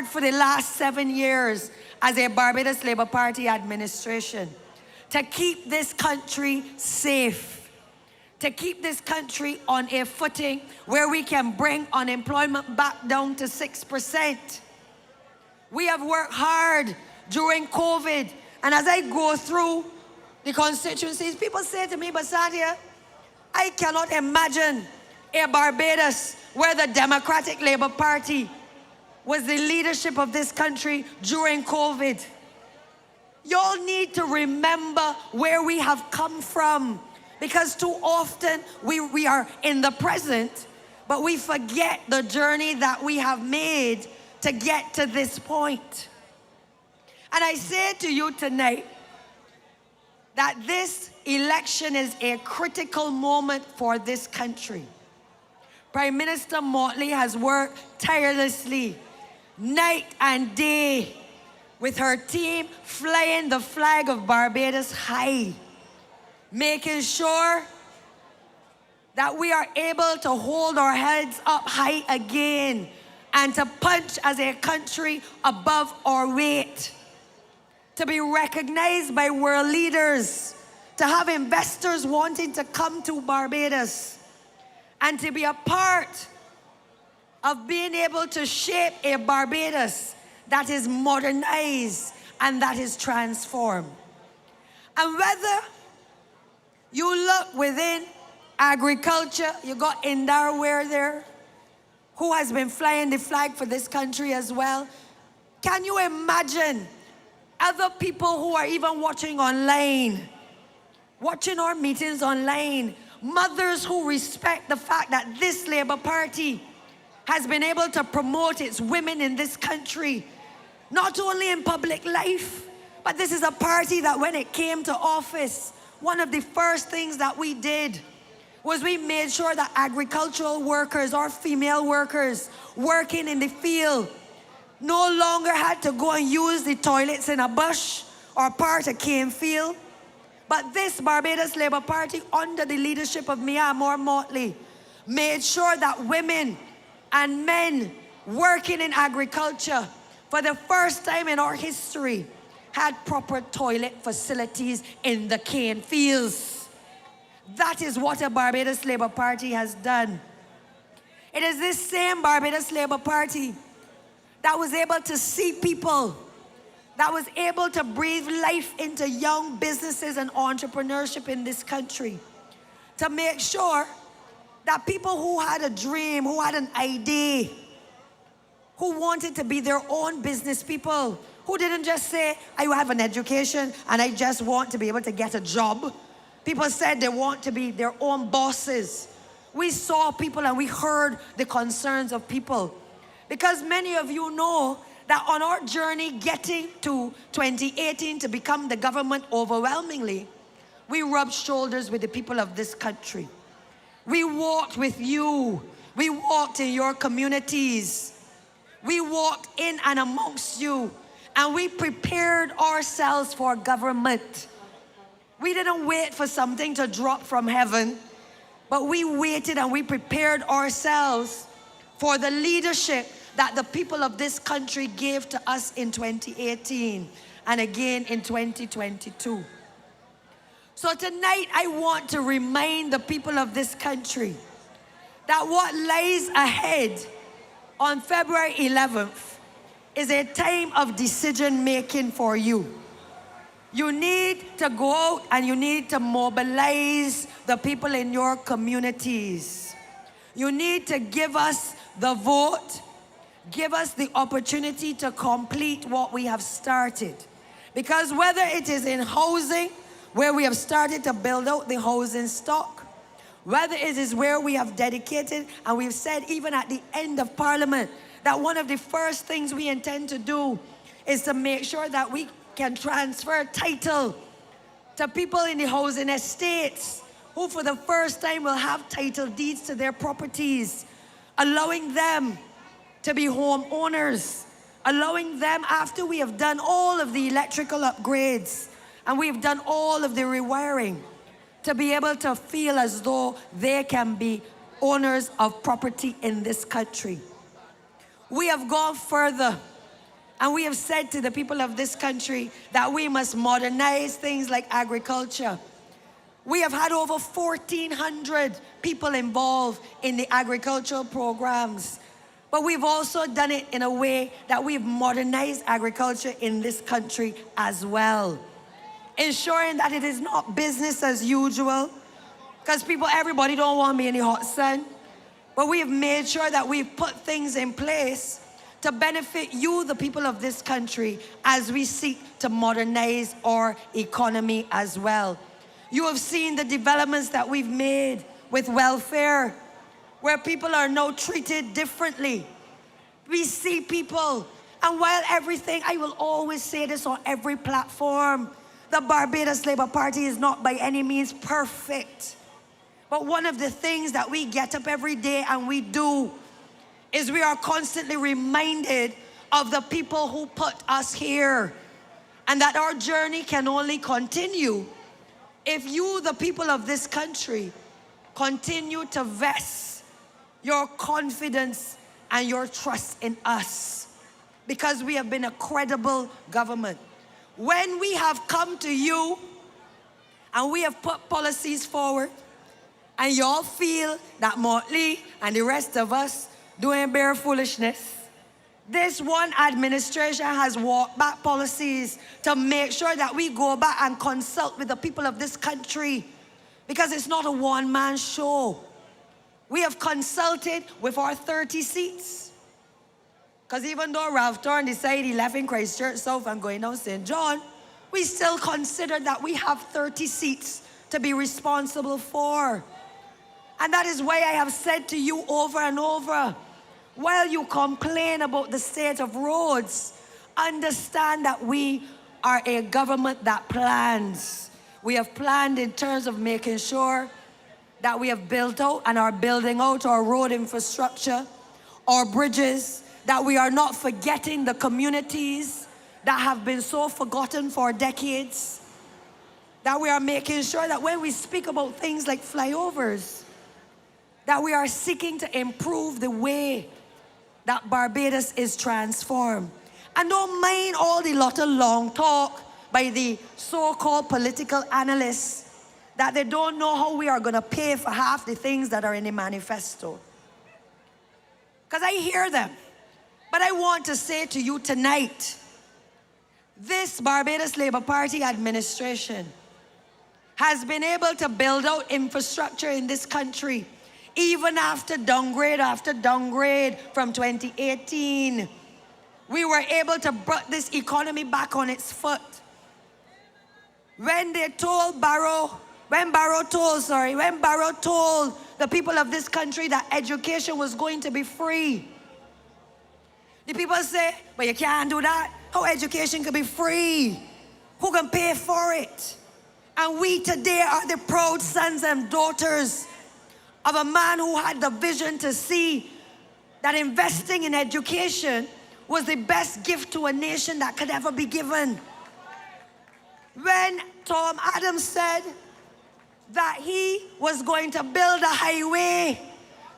for the last 7 years as a Barbados Labour Party administration to keep this country safe, to keep this country on a footing where we can bring unemployment back down to 6%. We have worked hard during COVID, and as I go through the constituencies, people say to me, Basadia, I cannot imagine a Barbados where the Democratic Labour Party was the leadership of this country during COVID. Y'all need to remember where we have come from, because too often we are in the present, but we forget the journey that we have made to get to this point. And I say to you tonight that this election is a critical moment for this country. Prime Minister Motley has worked tirelessly, night and day, with her team flying the flag of Barbados high, making sure that we are able to hold our heads up high again and to punch as a country above our weight, to be recognized by world leaders, to have investors wanting to come to Barbados, and to be a part of being able to shape a Barbados that is modernized and that is transformed. And whether you look within agriculture, you got Indar Ware there, who has been flying the flag for this country as well. Can you imagine other people who are even watching online, watching our meetings online, mothers who respect the fact that this Labour Party has been able to promote its women in this country, not only in public life, but this is a party that when it came to office one of the first things that we did was we made sure that agricultural workers or female workers working in the field no longer had to go and use the toilets in a bush or part of cane field. But this Barbados Labour Party, under the leadership of Mia Moore-Motley, made sure that women and men working in agriculture, for the first time in our history, had proper toilet facilities in the cane fields. That is what a Barbados Labour Party has done. It is this same Barbados Labour Party that was able to see people, that was able to breathe life into young businesses and entrepreneurship in this country, to make sure that people who had a dream, who had an idea, who wanted to be their own business people, who didn't just say, I have an education and I just want to be able to get a job. People said they want to be their own bosses. We saw people and we heard the concerns of people. Because many of you know that on our journey getting to 2018 to become the government overwhelmingly, we rubbed shoulders with the people of this country. We walked with you. We walked in your communities. We walked in and amongst you. And we prepared ourselves for government. We didn't wait for something to drop from heaven, but we waited and we prepared ourselves for the leadership that the people of this country gave to us in 2018 and again in 2022. So tonight I want to remind the people of this country that what lies ahead on February 11th is a time of decision making for you. You need to go out and you need to mobilize the people in your communities. You need to give us the vote, give us the opportunity to complete what we have started. Because whether it is in housing, where we have started to build out the housing stock, whether it is where we have dedicated, and we've said even at the end of Parliament, that one of the first things we intend to do is to make sure that we can transfer title to people in the housing estates who for the first time will have title deeds to their properties, allowing them to be homeowners, allowing them, after we have done all of the electrical upgrades and we've done all of the rewiring, to be able to feel as though they can be owners of property in this country. We have gone further and we have said to the people of this country that we must modernize things like agriculture. We have had over 1,400 people involved in the agricultural programs, but we've also done it in a way that we've modernized agriculture in this country as well, ensuring that it is not business as usual, because everybody don't want me in the hot sun. But we have made sure that we've put things in place to benefit you, the people of this country, as we seek to modernize our economy as well. You have seen the developments that we've made with welfare, where people are now treated differently. We see people, and while everything, I will always say this on every platform, the Barbados Labour Party is not by any means perfect. But one of the things that we get up every day and we do is we are constantly reminded of the people who put us here, and that our journey can only continue if you, the people of this country, continue to vest your confidence and your trust in us, because we have been a credible government. When we have come to you and we have put policies forward, and y'all feel that Motley and the rest of us doing bare foolishness, this one administration has walked back policies to make sure that we go back and consult with the people of this country, because it's not a one-man show. We have consulted with our 30 seats. Because even though Ralph Thorne decided he left in Christchurch South and going down St. John, we still consider that we have 30 seats to be responsible for. And that is why I have said to you over and over, while you complain about the state of roads, understand that we are a government that plans. We have planned in terms of making sure that we have built out and are building out our road infrastructure, our bridges, that we are not forgetting the communities that have been so forgotten for decades, that we are making sure that when we speak about things like flyovers, that we are seeking to improve the way that Barbados is transformed. And don't mind all the lot of long talk by the so-called political analysts that they don't know how we are going to pay for half the things that are in the manifesto. Because I hear them. But I want to say to you tonight, this Barbados Labour Party administration has been able to build out infrastructure in this country, even after downgrade from 2018. We were able to bring this economy back on its foot. When Barrow told the people of this country that education was going to be free, the people say, but you can't do that. How education can be free? Who can pay for it? And we today are the proud sons and daughters of a man who had the vision to see that investing in education was the best gift to a nation that could ever be given. When Tom Adams said that he was going to build a highway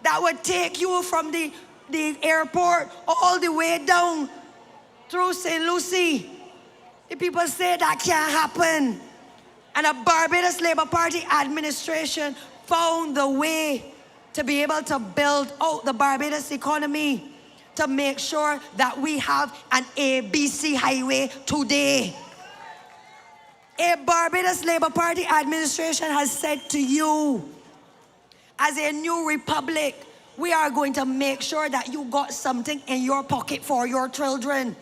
that would take you from the airport all the way down through St. Lucie, the people say that can't happen. And a Barbados Labour Party administration found the way to be able to build out the Barbados economy to make sure that we have an ABC highway today. A Barbados Labour Party administration has said to you, as a new republic, we are going to make sure that you got something in your pocket for your children.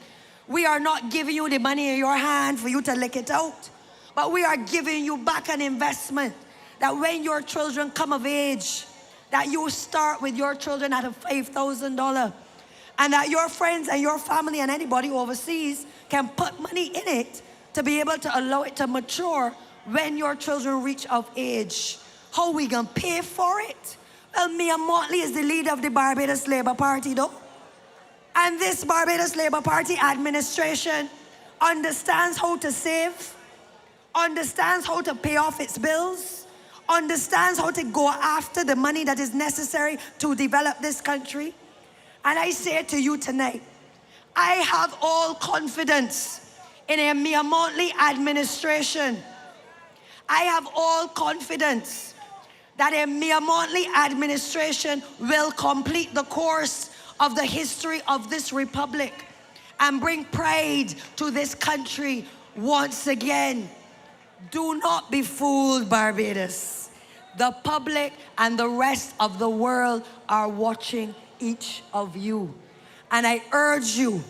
We are not giving you the money in your hand for you to lick it out, but we are giving you back an investment that when your children come of age, that you start with your children at a $5,000, and that your friends and your family and anybody overseas can put money in it to be able to allow it to mature when your children reach of age. How we gonna pay for it? Well, Mia Motley is the leader of the Barbados Labour Party though. And this Barbados Labour Party administration understands how to save, understands how to pay off its bills, understands how to go after the money that is necessary to develop this country. And I say to you tonight, I have all confidence in a Mia Motley administration. I have all confidence that a Mia Motley administration will complete the course of the history of this republic and bring pride to this country once again. Do not be fooled, Barbados. The public and the rest of the world are watching each of you. And I urge you,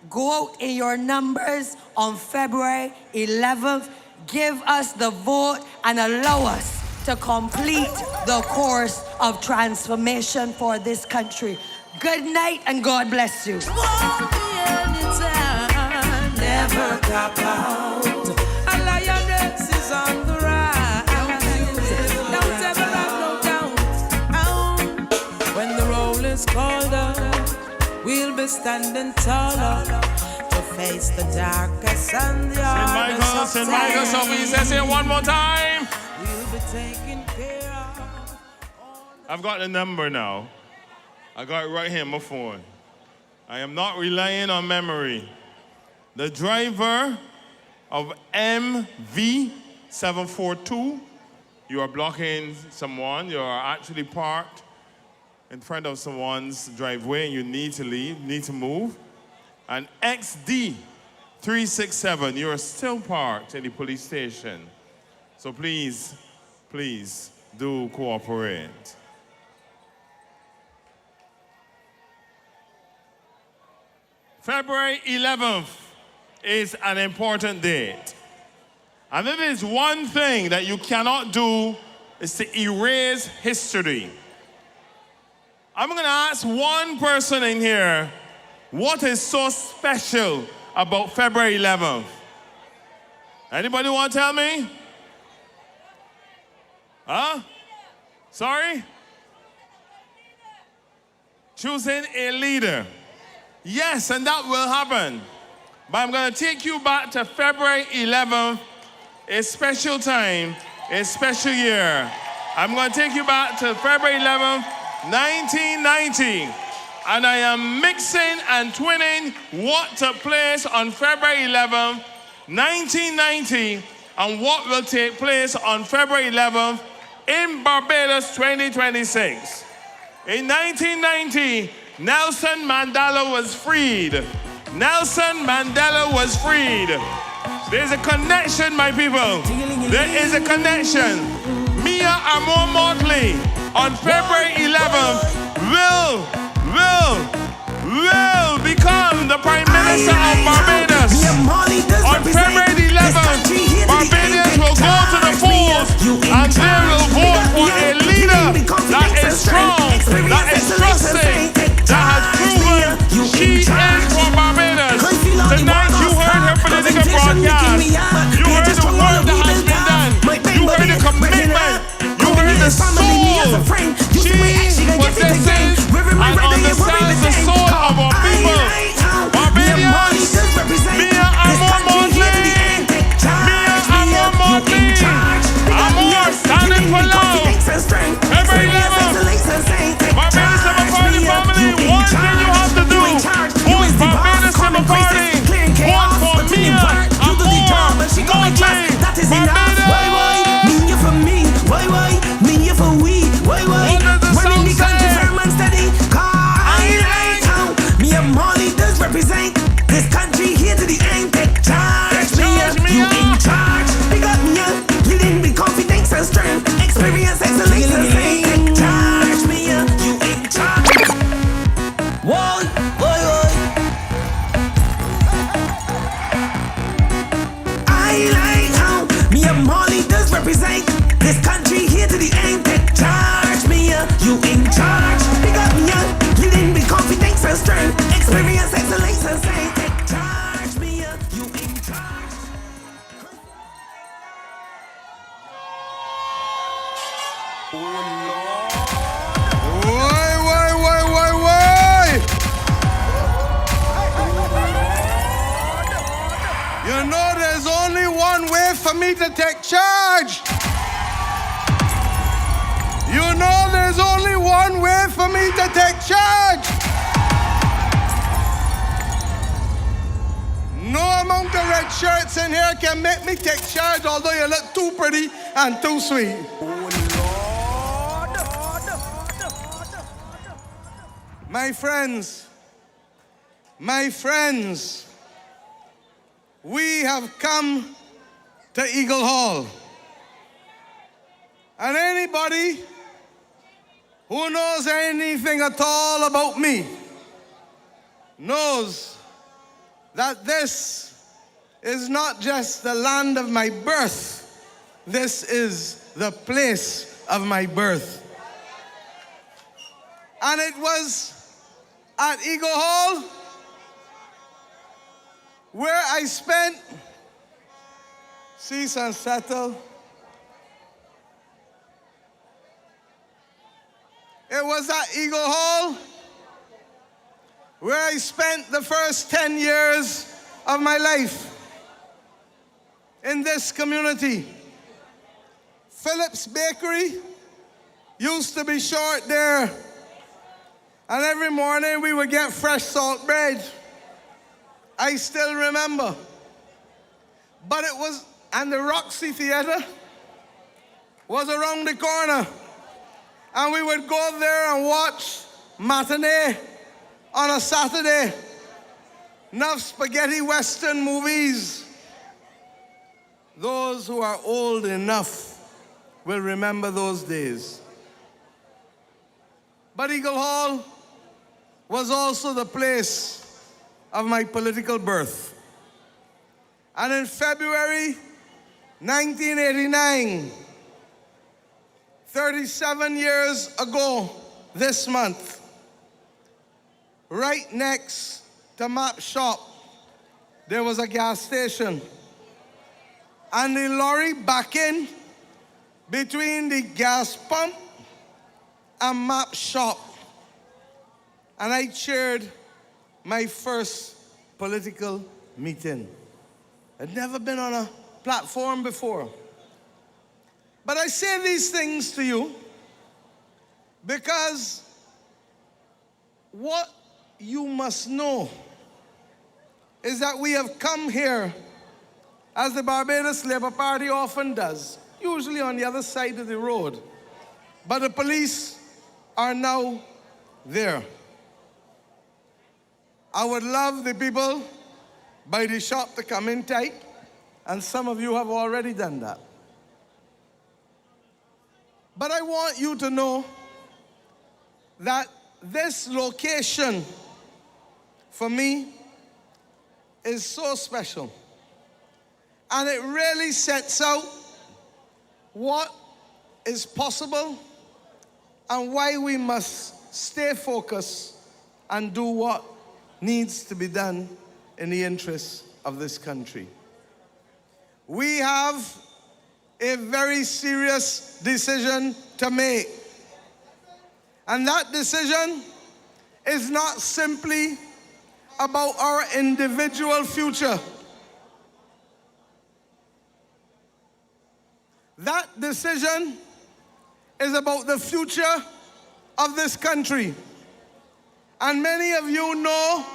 go out in your numbers on February 11th. Give us the vote and allow us to complete the course of transformation for this country. Good night and God bless you. Never tap out. A lioness is on the rise. Don't ever have no doubt. When the roll is called up, we'll be standing taller to face the darkest and the hardest of St. Michael, so please let's say it one more time. We'll be taking care of. I've got the number now. I got it right here on my phone. I am not relying on memory. The driver of MV742, you are blocking someone. You are actually parked in front of someone's driveway and you need to leave, need to move. And XD367, you are still parked in the police station. So please, please do cooperate. February 11th is an important date. And if there's one thing that you cannot do is to erase history. I'm going to ask one person in here, what is so special about February 11th? Anybody want to tell me? Huh? Sorry? Choosing a leader. Yes, and that will happen. But I'm going to take you back to February 11th, a special time, a special year. I'm going to take you back to February 11th, 1990. And I am mixing and twinning what took place on February 11th, 1990, and what will take place on February 11th in Barbados 2026. In 1990, Nelson Mandela was freed. Nelson Mandela was freed. There's a connection, my people. There is a connection. Mia Amor Motley on February 11th will become the Prime Minister of Barbados. On February 11th, Barbadians will go to the polls and they will vote for a leader that is strong, that is trusting, that has proven she is for Barbados. Tonight you heard her political broadcast. You heard the work that has been done. You heard the commitment. You heard the soul. She possesses and understands the soul of our people. Barbadians, Mia Amor Motley. Mia Amor Motley. Amor, standing for love. February 11th. Barbados Civil Party family, one thing you have to do. Vote Barbados Civil Party. Vote for Mia Amor Motley. Barbados. Represent this country here to the end. Take charge, you in charge. Pick up me up, leading with confidence and strength. Experience, excellence, and strength. Take charge, you in charge. Whoa, whoa, whoa. I like how me and Molly does represent this country here to the end. Take charge, you in charge. Pick up me up, leading with confidence and strength. Experience, excellence, and strength. Take charge, you in charge. Why? You know there's only one way for me to take charge. You know there's only one way for me to take charge. No amount of red shirts in here can make me take charge, although you look too pretty and too sweet. My friends, we have come to Eagle Hall. And anybody who knows anything at all about me knows that this is not just the land of my birth, this is the place of my birth. And it was at Eagle Hall where I spent, cease and settle. It was at Eagle Hall where I spent the first 10 years of my life in this community. Phillips Bakery used to be short there, and every morning we would get fresh salt bread. I still remember. But it was, and the Roxy Theater was around the corner, and we would go there and watch matinee on a Saturday. Enough spaghetti western movies. Those who are old enough will remember those days. But Eagle Hall was also the place of my political birth. And in February 1989, 37 years ago this month, right next to Map Shop, there was a gas station. And the lorry backing between the gas pump and map shop. And I chaired my first political meeting. I'd never been on a platform before. But I say these things to you because what you must know is that we have come here, as the Barbados Labour Party often does, usually on the other side of the road. But the police are now there. I would love the people by the shop to come in tight, and some of you have already done that. But I want you to know that this location, for me, is so special. And it really sets out what is possible and why we must stay focused and do what needs to be done in the interests of this country. We have a very serious decision to make. And that decision is not simply about our individual future. That decision is about the future of this country. And many of you know,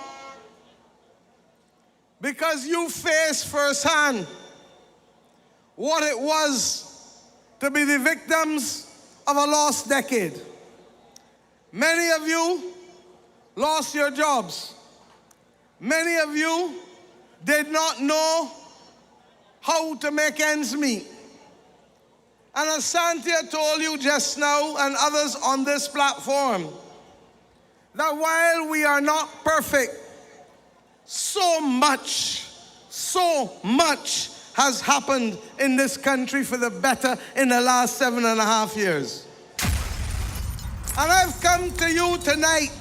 because you faced firsthand what it was to be the victims of a lost decade. Many of you lost your jobs. Many of you did not know how to make ends meet. And as Santia told you just now, and others on this platform, that while we are not perfect, so much has happened in this country for the better in the last 7.5 years. And I've come to you tonight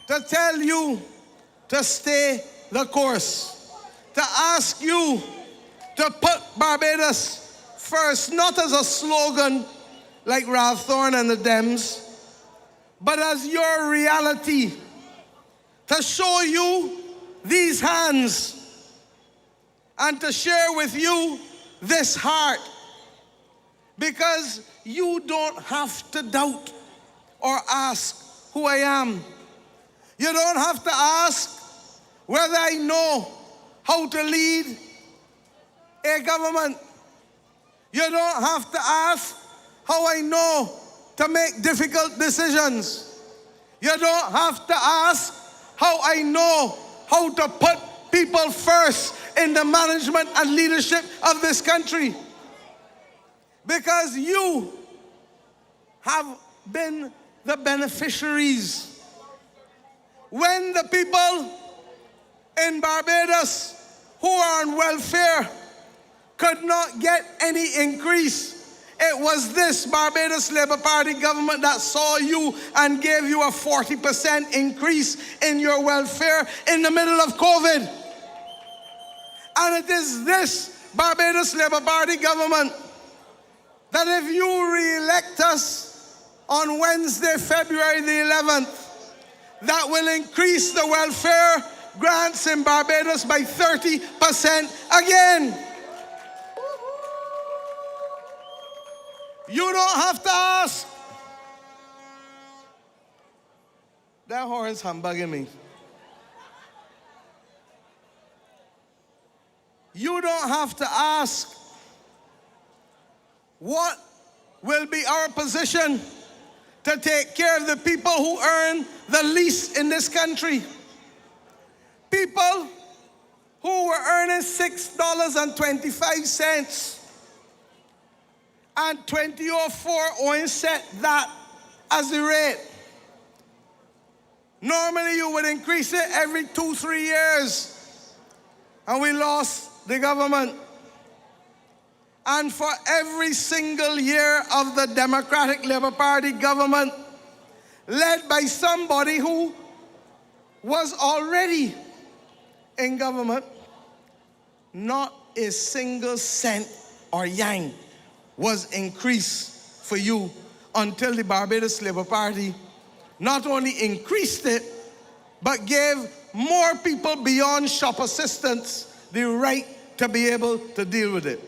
to tell you to stay the course, to ask you to put Barbados first, not as a slogan like Ralph Thorne and the Dems, but as your reality, to show you these hands and to share with you this heart, because you don't have to doubt or ask who I am. You don't have to ask whether I know how to lead a government. You don't have to ask how I know to make difficult decisions. You don't have to ask how I know how to put people first in the management and leadership of this country. Because you have been the beneficiaries. When the people in Barbados who are on welfare could not get any increase, it was this Barbados Labour Party government that saw you and gave you a 40% increase in your welfare in the middle of COVID. And it is this Barbados Labour Party government that if you re-elect us on Wednesday, February the 11th, that will increase the welfare grants in Barbados by 30% again. You don't have to ask. That horn's humbugging me. You don't have to ask what will be our position to take care of the people who earn the least in this country. People who were earning $6.25 and 2004 Owen set that as the rate. Normally you would increase it every 2-3 years, and we lost the government. And for every single year of the Democratic Labour Party government, led by somebody who was already in government, not a single cent or yang was increased for you until the Barbados Labour Party not only increased it, but gave more people beyond shop assistance the right to be able to deal with it.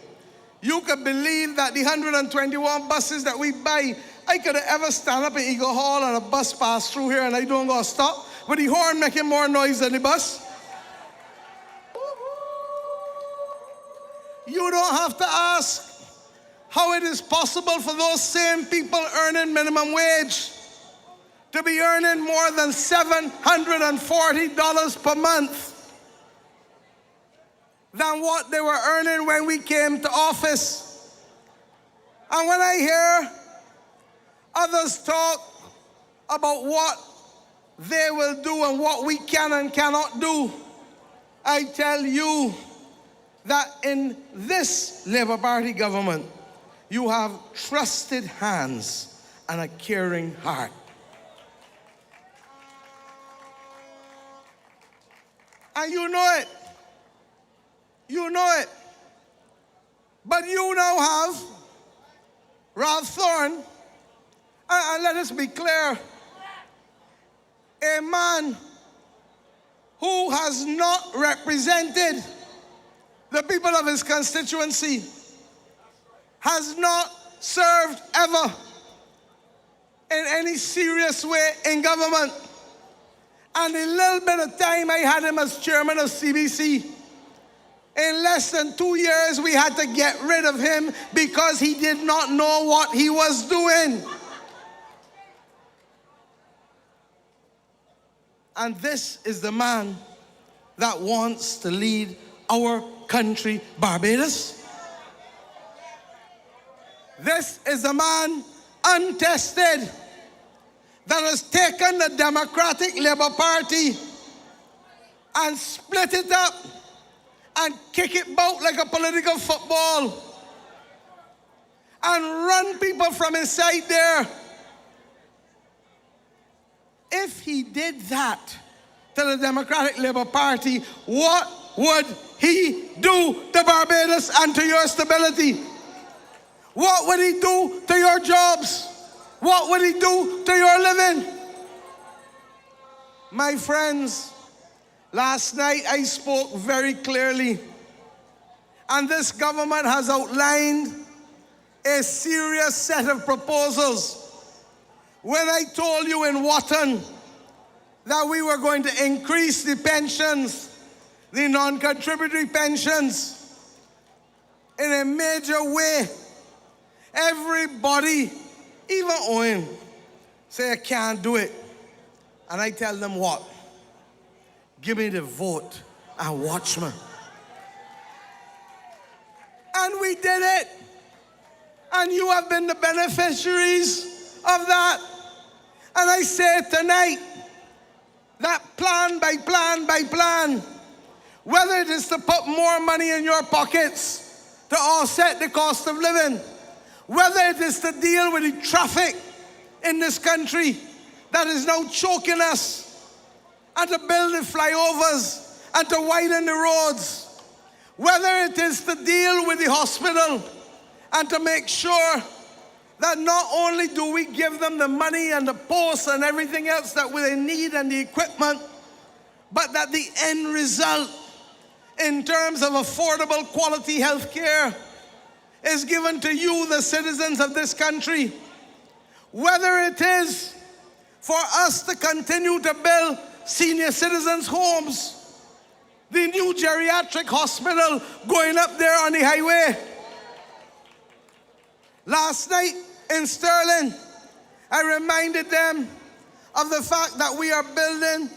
You could believe that the 121 buses that we buy, I could have ever stand up in Eagle Hall and a bus pass through here and I don't go stop with the horn making more noise than the bus. You don't have to ask how it is possible for those same people earning minimum wage to be earning more than $740 per month than what they were earning when we came to office. And when I hear others talk about what they will do and what we can and cannot do, I tell you that in this Labour Party government, you have trusted hands and a caring heart. And you know it. You know it. But you now have Ralph Thorne, and let us be clear, a man who has not represented the people of his constituency, has not served ever in any serious way in government. And the little bit of time I had him as chairman of CBC, in less than 2 years, we had to get rid of him because he did not know what he was doing. And this is the man that wants to lead our country, Barbados. This is a man untested that has taken the Democratic Labour Party and split it up and kick it about like a political football and run people from inside there. If he did that to the Democratic Labour Party, what would he do to Barbados and to your stability? What would he do to your jobs? What would he do to your living? My friends, last night I spoke very clearly, and this government has outlined a serious set of proposals. When I told you in Wotton that we were going to increase the pensions, the non-contributory pensions, in a major way, everybody, even Owen, say I can't do it. And I tell them what? Give me the vote and watch me. And we did it. And you have been the beneficiaries of that. And I say tonight that plan by plan by plan, whether it is to put more money in your pockets to offset the cost of living, whether it is to deal with the traffic in this country that is now choking us, and to build the flyovers and to widen the roads, whether it is to deal with the hospital and to make sure that not only do we give them the money and the posts and everything else that they need and the equipment, but that the end result in terms of affordable quality health care is given to you, the citizens of this country. Whether it is for us to continue to build senior citizens' homes, the new geriatric hospital going up there on the highway. Last night in Sterling, I reminded them of the fact that we are building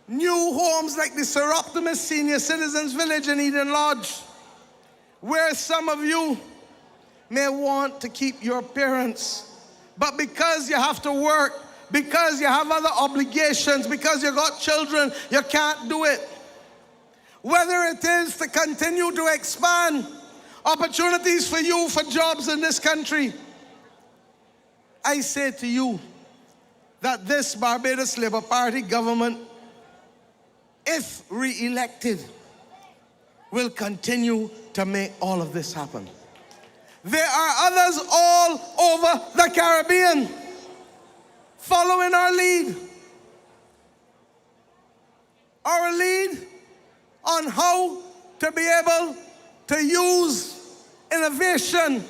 new homes like the Sir Optimus Senior Citizens Village in Eden Lodge, where some of you may want to keep your parents, but because you have to work, because you have other obligations, because you got children, you can't do it. Whether it is to continue to expand opportunities for you for jobs in this country, I say to you that this Barbados Labour Party government, if re-elected, will continue to make all of this happen. There are others all over the Caribbean following our lead. Our lead on how to be able to use innovation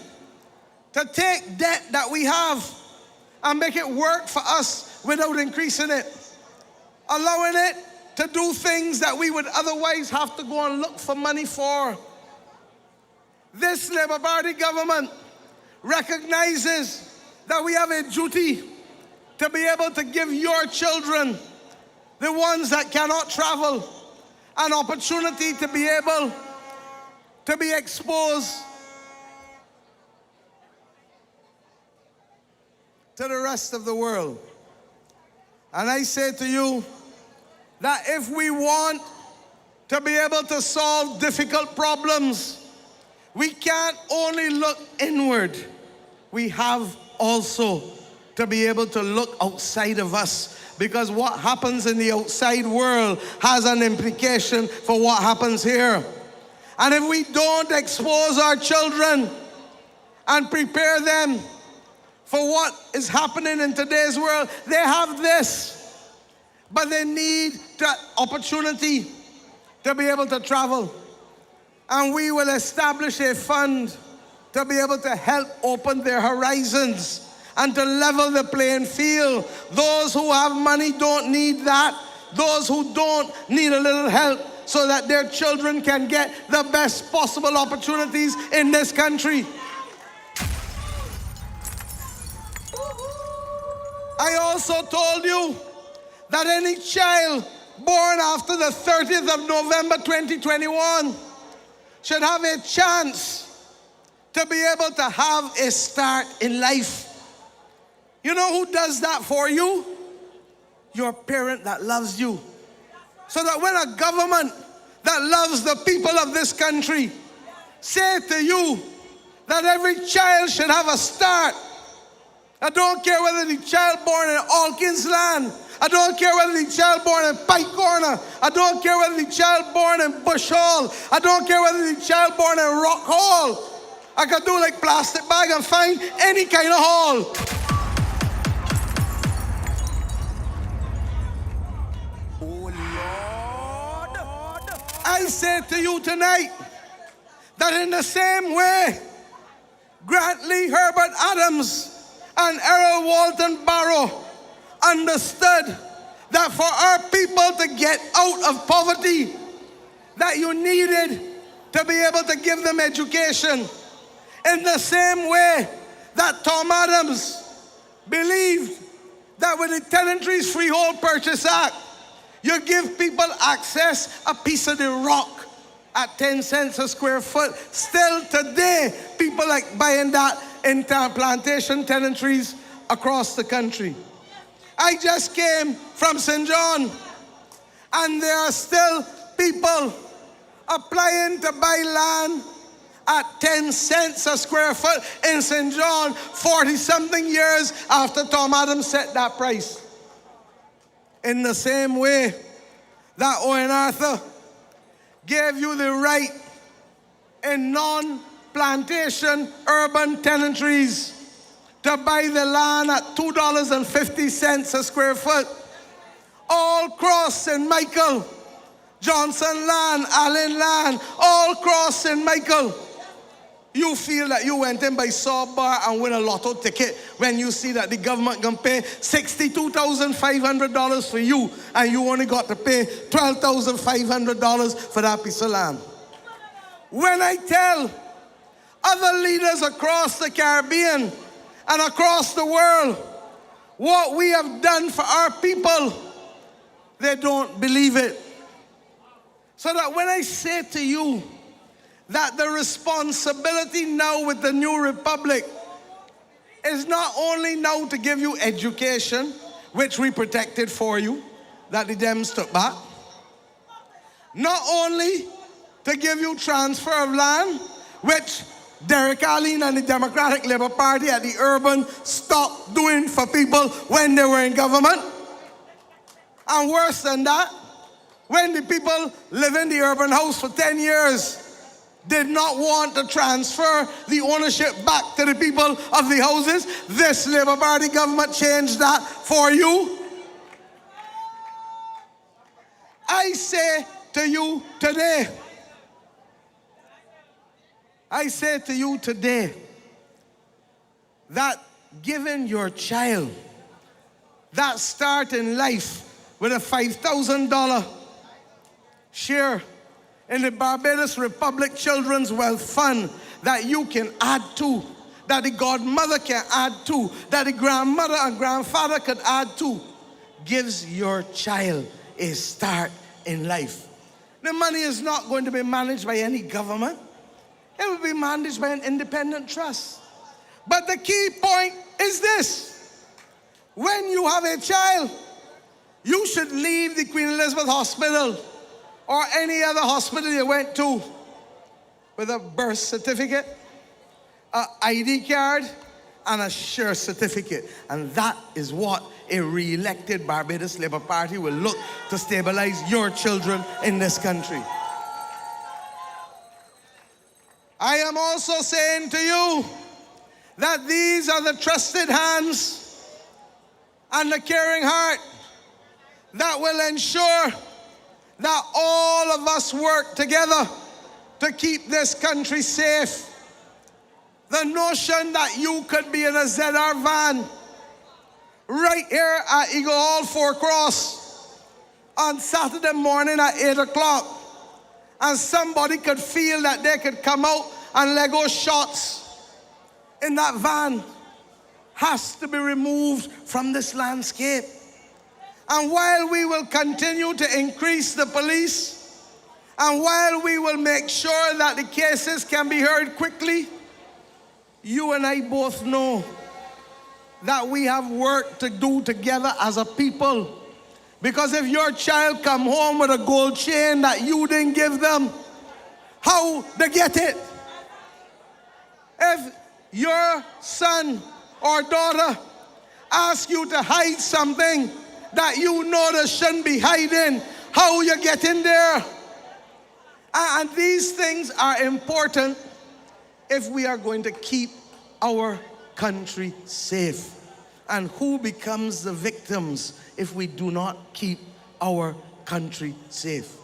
to take debt that we have and make it work for us without increasing it. Allowing it to do things that we would otherwise have to go and look for money for. This Labour Party government recognizes that we have a duty to be able to give your children, the ones that cannot travel, an opportunity to be able to be exposed to the rest of the world. And I say to you that if we want to be able to solve difficult problems, we can't only look inward. We have also to be able to look outside of us, because what happens in the outside world has an implication for what happens here. And if we don't expose our children and prepare them for what is happening in today's world, they have this, but they need that opportunity to be able to travel. And we will establish a fund to be able to help open their horizons and to level the playing field. Those who have money don't need that. Those who don't need a little help, so that their children can get the best possible opportunities in this country. I also told you that any child born after the 30th of November 2021 should have a chance to be able to have a start in life. You know who does that for you? Your parent that loves you. So that when a government that loves the people of this country say to you that every child should have a start, I don't care whether the child born in Alkins Land, I don't care whether the child born in Pike Corner, I don't care whether the child born in Bush Hall, I don't care whether the child born in Rock Hall. I can do like plastic bag and find any kind of hall. I say to you tonight that in the same way Grant Lee Herbert Adams and Errol Walton Barrow understood that for our people to get out of poverty, that you needed to be able to give them education. In the same way that Tom Adams believed that with the Tenantries Freehold Purchase Act, you give people access a piece of the rock at 10 cents a square foot. Still today, people like buying that in plantation tenantries across the country. I just came from St. John, and there are still people applying to buy land at 10 cents a square foot in St. John 40-something years after Tom Adams set that price. In the same way that Owen Arthur gave you the right in non-plantation urban tenantries to buy the land at $2.50 a square foot, all across St. Michael, Johnson Land, Allen Land, all across St. Michael. You feel that you went in by saw bar and win a lotto ticket when you see that the government can pay $62,500 for you, and you only got to pay $12,500 for that piece of land. When I tell other leaders across the Caribbean and across the world what we have done for our people, they don't believe it. So that when I say to you that the responsibility now with the new republic is not only now to give you education, which we protected for you, that the Dems took back, not only to give you transfer of land, which Derek Arlene and the Democratic Labour Party at the urban stopped doing for people when they were in government, and worse than that, when the people live in the urban house for 10 years, did not want to transfer the ownership back to the people of the houses. This Labour Party government changed that for you. I say to you today, that giving your child that start in life with a $5,000 share in the Barbados Republic Children's Wealth Fund that you can add to, that the godmother can add to, that the grandmother and grandfather could add to, gives your child a start in life. The money is not going to be managed by any government. It will be managed by an independent trust. But the key point is this. When you have a child, you should leave the Queen Elizabeth Hospital or any other hospital you went to with a birth certificate, an ID card, and a share certificate. And that is what a re-elected Barbados Labour Party will look to stabilize your children in this country. I am also saying to you that these are the trusted hands and the caring heart that will ensure that all of us work together to keep this country safe. The notion that you could be in a ZR van right here at Eagle Hall 4 Cross on Saturday morning at 8 o'clock, and somebody could feel that they could come out and let go shots in that van has to be removed from this landscape. And while we will continue to increase the police, and while we will make sure that the cases can be heard quickly, you and I both know that we have work to do together as a people. Because if your child come home with a gold chain that you didn't give them, how they get it? If your son or daughter asks you to hide something that you know they shouldn't be hiding, how you get in there? And these things are important if we are going to keep our country safe. And who becomes the victims if we do not keep our country safe?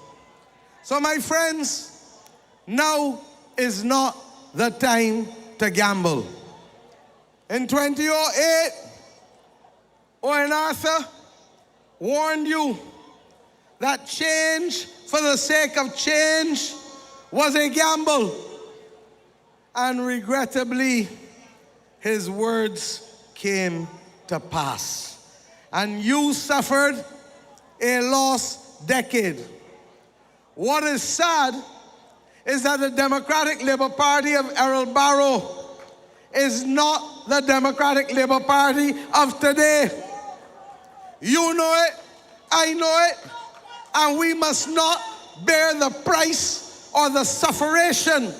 So my friends, now is not the time to gamble. In 2008, Owen Arthur warned you that change for the sake of change was a gamble. And regrettably, his words came to pass. And you suffered a lost decade. What is sad is that the Democratic Labour Party of Errol Barrow is not the Democratic Labour Party of today. You know it, I know it, and we must not bear the price or the sufferation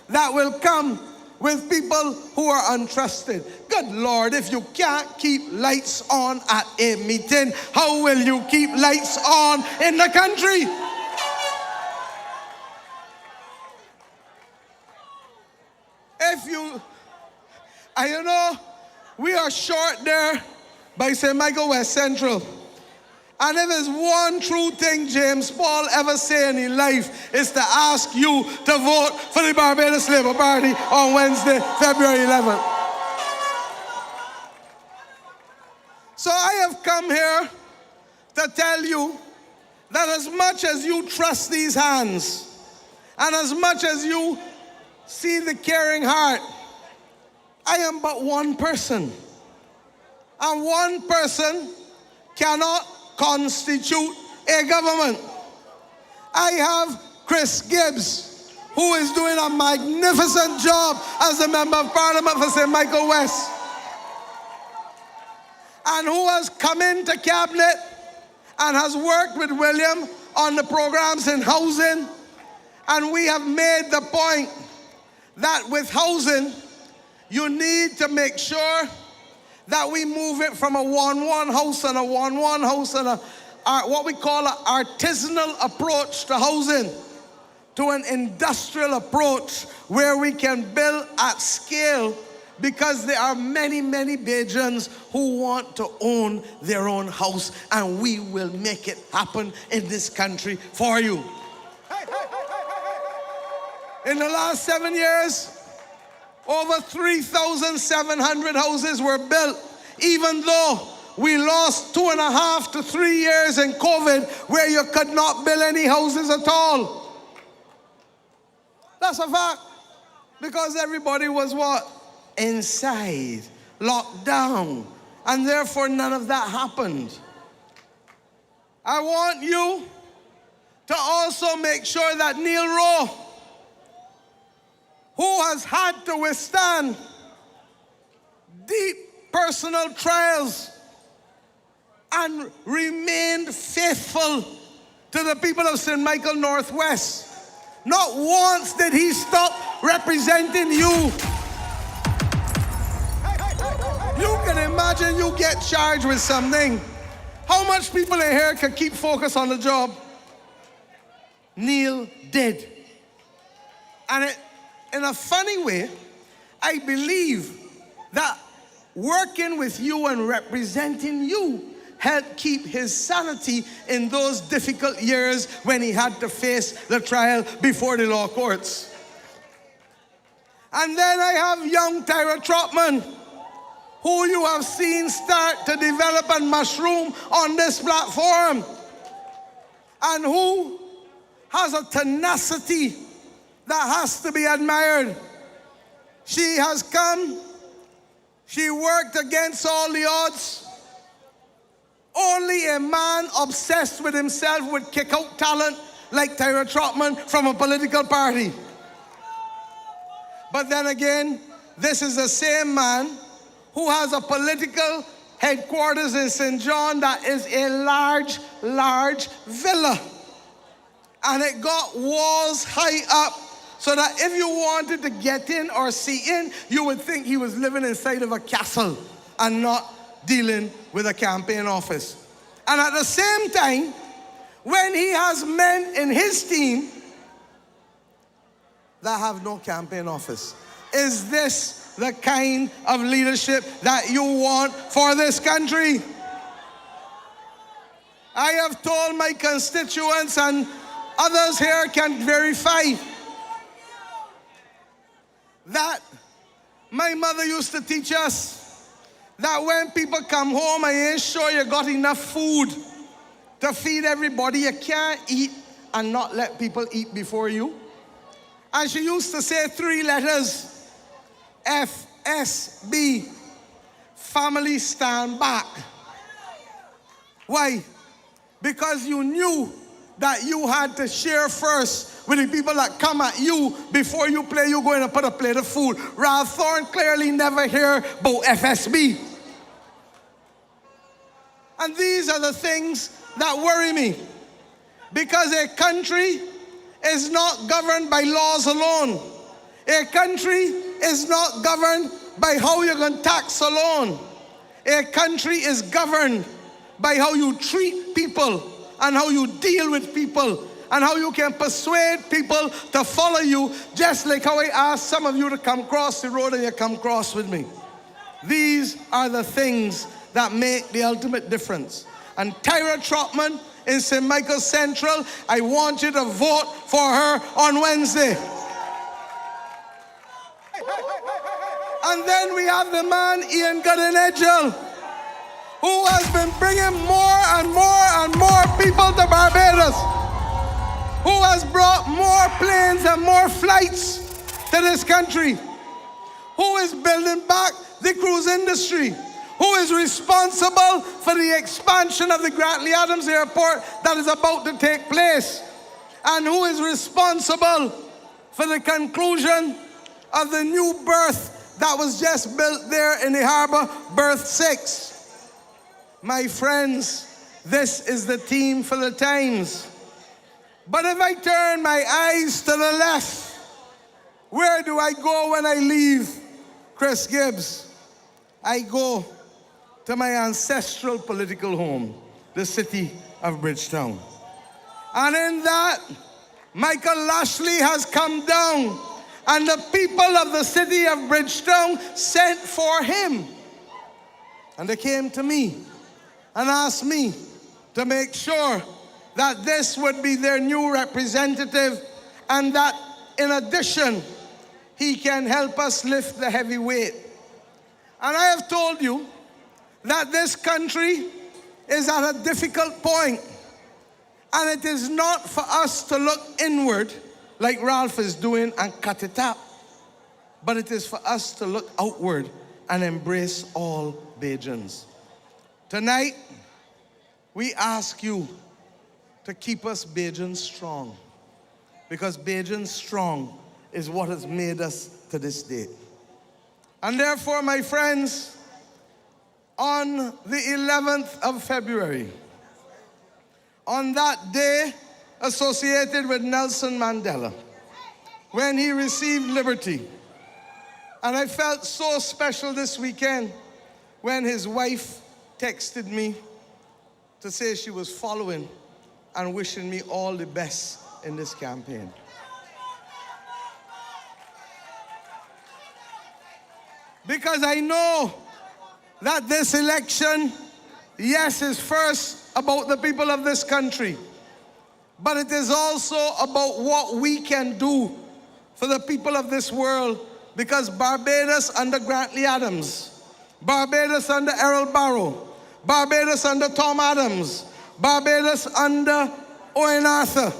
that will come with people who are untrusted. Good Lord, if you can't keep lights on at a meeting, how will you keep lights on in the country? You know, we are short there by St. Michael West Central. And if there's one true thing James Paul ever said in his life, is to ask you to vote for the Barbados Labour Party on Wednesday, February 11th. So I have come here to tell you that as much as you trust these hands, and as much as you see the caring heart, I am but one person. And one person cannot constitute a government. I have Chris Gibbs, who is doing a magnificent job as a member of Parliament for St. Michael West, and who has come into cabinet and has worked with William on the programs in housing. And we have made the point that with housing, you need to make sure that we move it from a 1-1 house and a 1-1 house and what we call an artisanal approach to housing, to an industrial approach where we can build at scale, because there are many, many Bajans who want to own their own house, and we will make it happen in this country for you. In the last 7 years, over 3,700 houses were built, even though we lost 2.5 to 3 years in COVID where you could not build any houses at all. That's a fact. Because everybody was what? Inside, locked down. And therefore none of that happened. I want you to also make sure that Neil Rowe, who has had to withstand deep personal trials and remained faithful to the people of St. Michael Northwest. Not once did he stop representing you. You can imagine you get charged with something. How much people in here can keep focus on the job? Neil did. And in a funny way, I believe that working with you and representing you helped keep his sanity in those difficult years when he had to face the trial before the law courts. And then I have young Tyra Trotman, who you have seen start to develop and mushroom on this platform, and who has a tenacity that has to be admired. She has come, she worked against all the odds. Only a man obsessed with himself would kick out talent like Tyra Trotman from a political party. But then again, this is the same man who has a political headquarters in St. John that is a large, large villa. And it got walls high up, so that if you wanted to get in or see in, you would think he was living inside of a castle and not dealing with a campaign office. And at the same time, when he has men in his team that have no campaign office, is this the kind of leadership that you want for this country? I have told my constituents, and others here can verify, that my mother used to teach us that when people come home and you ain't sure you got enough food to feed everybody, you can't eat and not let people eat before you. And she used to say 3 letters, FSB, family stand back. Why? Because you knew that you had to share first with the people that come at you before you play. You going to put a plate of food. Ralph Thorne clearly never hear about FSB. And these are the things that worry me, because a country is not governed by laws alone. A country is not governed by how you can tax alone. A country is governed by how you treat people and how you deal with people and how you can persuade people to follow you, just like how I asked some of you to come across the road and you come across with me. These are the things that make the ultimate difference. And Tyra Trotman in St. Michael Central, I want you to vote for her on Wednesday. And then we have the man, Ian Gooding-Edgell, who has been bringing more and more and more people to Barbados, who has brought more planes and more flights to this country, who is building back the cruise industry, who is responsible for the expansion of the Grantley Adams Airport that is about to take place, and who is responsible for the conclusion of the new berth that was just built there in the harbor, berth 6. My friends, this is the team for the times. But if I turn my eyes to the left, where do I go when I leave Chris Gibbs? I go to my ancestral political home, the city of Bridgetown. And in that, Michael Lashley has come down, and the people of the city of Bridgetown sent for him. And they came to me and asked me to make sure that this would be their new representative, and that in addition, he can help us lift the heavy weight. And I have told you that this country is at a difficult point. And it is not for us to look inward like Ralph is doing and cut it up. But it is for us to look outward and embrace all Bajans. Tonight, we ask you to keep us Bajans strong. Because Bajans strong is what has made us to this day. And therefore, my friends, on the 11th of February, on that day associated with Nelson Mandela, when he received liberty. And I felt so special this weekend when his wife texted me to say she was following and wishing me all the best in this campaign. Because I know that this election, yes, is first about the people of this country, but it is also about what we can do for the people of this world, because Barbados under Grantley Adams, Barbados under Errol Barrow, Barbados under Tom Adams, Barbados under Owen Arthur,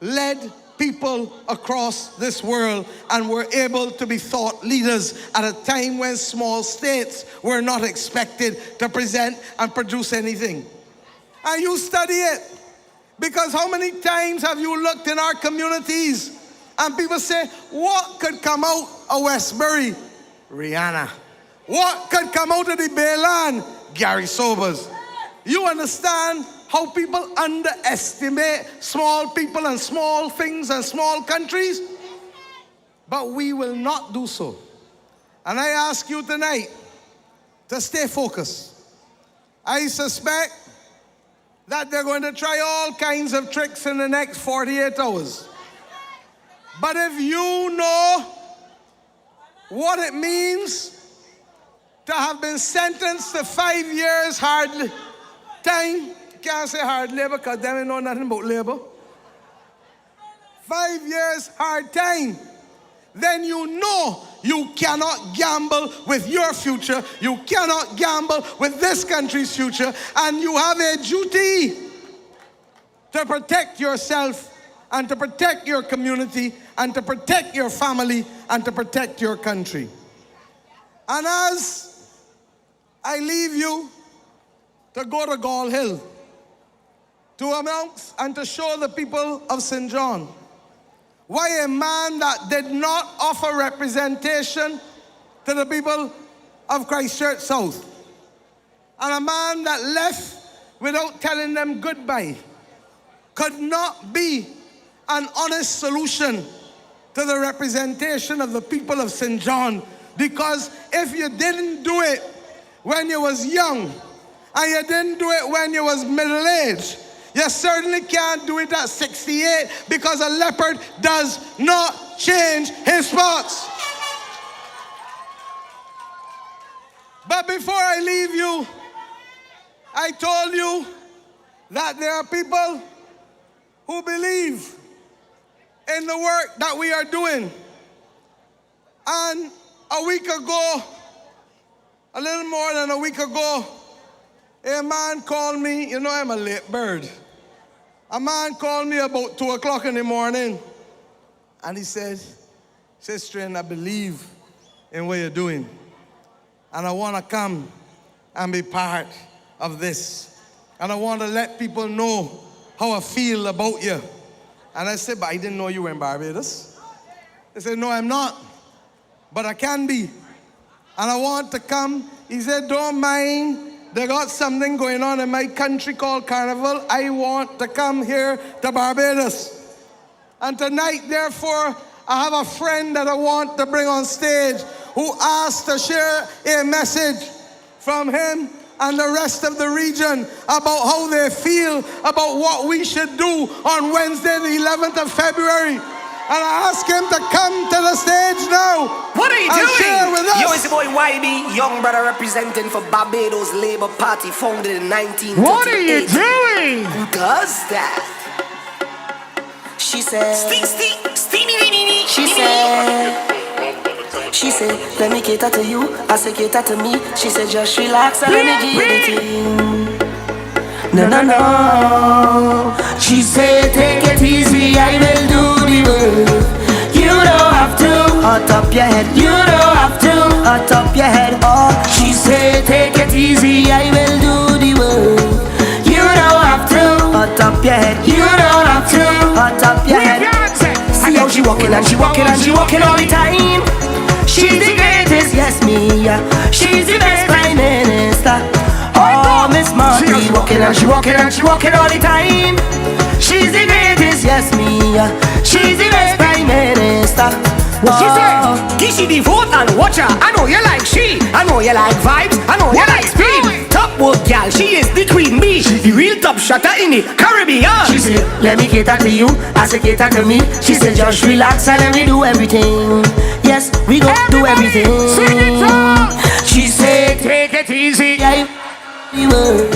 led people across this world and were able to be thought leaders at a time when small states were not expected to present and produce anything. And you study it, because how many times have you looked in our communities and people say, what could come out of Westbury? Rihanna. What could come out of the Bayland? Gary Sobers. You understand how people underestimate small people and small things and small countries? But we will not do so. And I ask you tonight to stay focused. I suspect that they're going to try all kinds of tricks in the next 48 hours. But if you know what it means to have been sentenced to 5 years hard time, can't say hard labor because they don't know nothing about labor. 5 years hard time, then you know you cannot gamble with your future. You cannot gamble with this country's future. And you have a duty to protect yourself and to protect your community and to protect your family and to protect your country. And as I leave you to go to Gall Hill, to announce and to show the people of St. John why a man that did not offer representation to the people of Christchurch South, and a man that left without telling them goodbye, could not be an honest solution to the representation of the people of St. John. Because if you didn't do it when you was young, and you didn't do it when you was middle-aged, you certainly can't do it at 68, because a leopard does not change his spots. But before I leave you, I told you that there are people who believe in the work that we are doing. And a week ago, a little more than a week ago, a man called me. You know I'm a late bird. A man called me about 2 o'clock in the morning, and he said, Sister, I believe in what you're doing, and I want to come and be part of this, and I want to let people know how I feel about you. And I said, but I didn't know you were in Barbados. He said, no, I'm not, but I can be, and I want to come. He said, don't mind. They got something going on in my country called Carnival. I want to come here to Barbados. And tonight, therefore, I have a friend that I want to bring on stage who asked to share a message from him and the rest of the region about how they feel about what we should do on Wednesday, the 11th of February. And I ask him to come to the stage now. What are you and doing? Share with us. Yo, it's your boy YB, young brother representing for Barbados Labour Party, founded in 1938. What are you doing? Who does that? She said, she said, let me cater to you. I say cater to me. She said, just relax and let me give you the thing. No, no, no. She said, take it easy, I will do the work. You don't have to hot up your head. You don't have to hot up your head. Oh, she said, take it easy, I will do the work. You don't have to hot up your head. You don't have to hot up your head. See how she walking and she walking and she walking all the time. She's the greatest, yes me. She's the best prime minister. Oh, Miss Marty, walking and she walking and she walking all the time. She's the greatest, yes me. She's the best prime minister. What she said? Give she the vote and watch her. I know you like she. I know you like vibes. I know you like speed. Top work gal, she is the queen bee. The real top shotter in the Caribbean. She said, let me cater to you. I said, cater to me. She said, just relax and let me do everything. Yes, we gon' do everything. Sing it out. She said, take it easy. You don't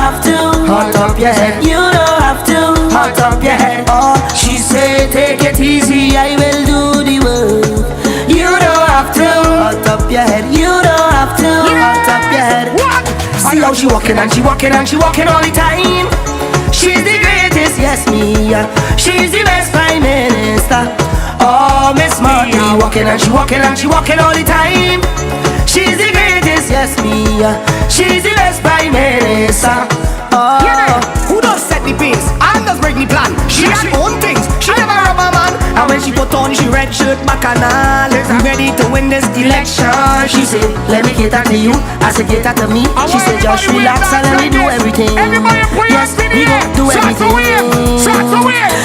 have to hot up your head. You don't have to hot up your head. Oh, she said, take it easy, I will do the work. You don't have to hot up your head. You don't have to hot up your head. What? See how she walking and she walking and she walking all the time. She's the greatest, yes me. She's the best prime minister. Oh, Miss Marty, walking and she walking and she walking all the time. She's the greatest, yes me. She's the best prime minister. Oh, who does set the pace and does break the plan? She has her own things. She never rub a man. And when she put on she red shirt bacchanal, ready to win this election. She said, let me cater to you. I said, cater to me. She said, just relax and let me do everything. Yes, we gon' do everything.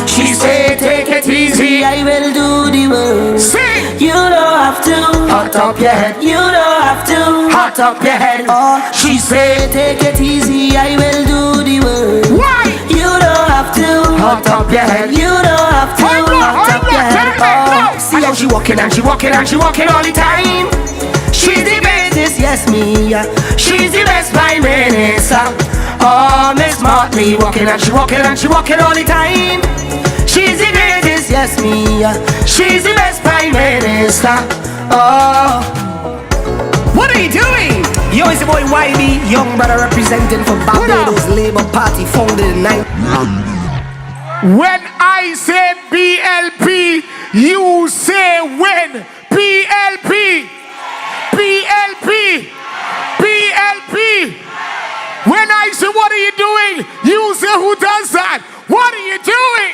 She said, take it easy, I will do the work. You don't have to hot up your head. You don't have to hot up your head. Oh, she said, take it easy, I will do the work. Why? You don't have to hot up your head. You don't have to hot up your head. Oh, see how she walking and she walking and she walking all the time. She's the greatest, yes me. She's the best prime minister. Oh, Miss Martley, walking and she walking and she walking all the time. She's the greatest, yes me. She's the best prime minister. Oh, what are you doing? Yo, it's the boy YB, young brother representing for Barbados Labour Party, founded in 19. When I say BLP, you say when. BLP, BLP, BLP. When I say what are you doing, you say who does that. What are you doing?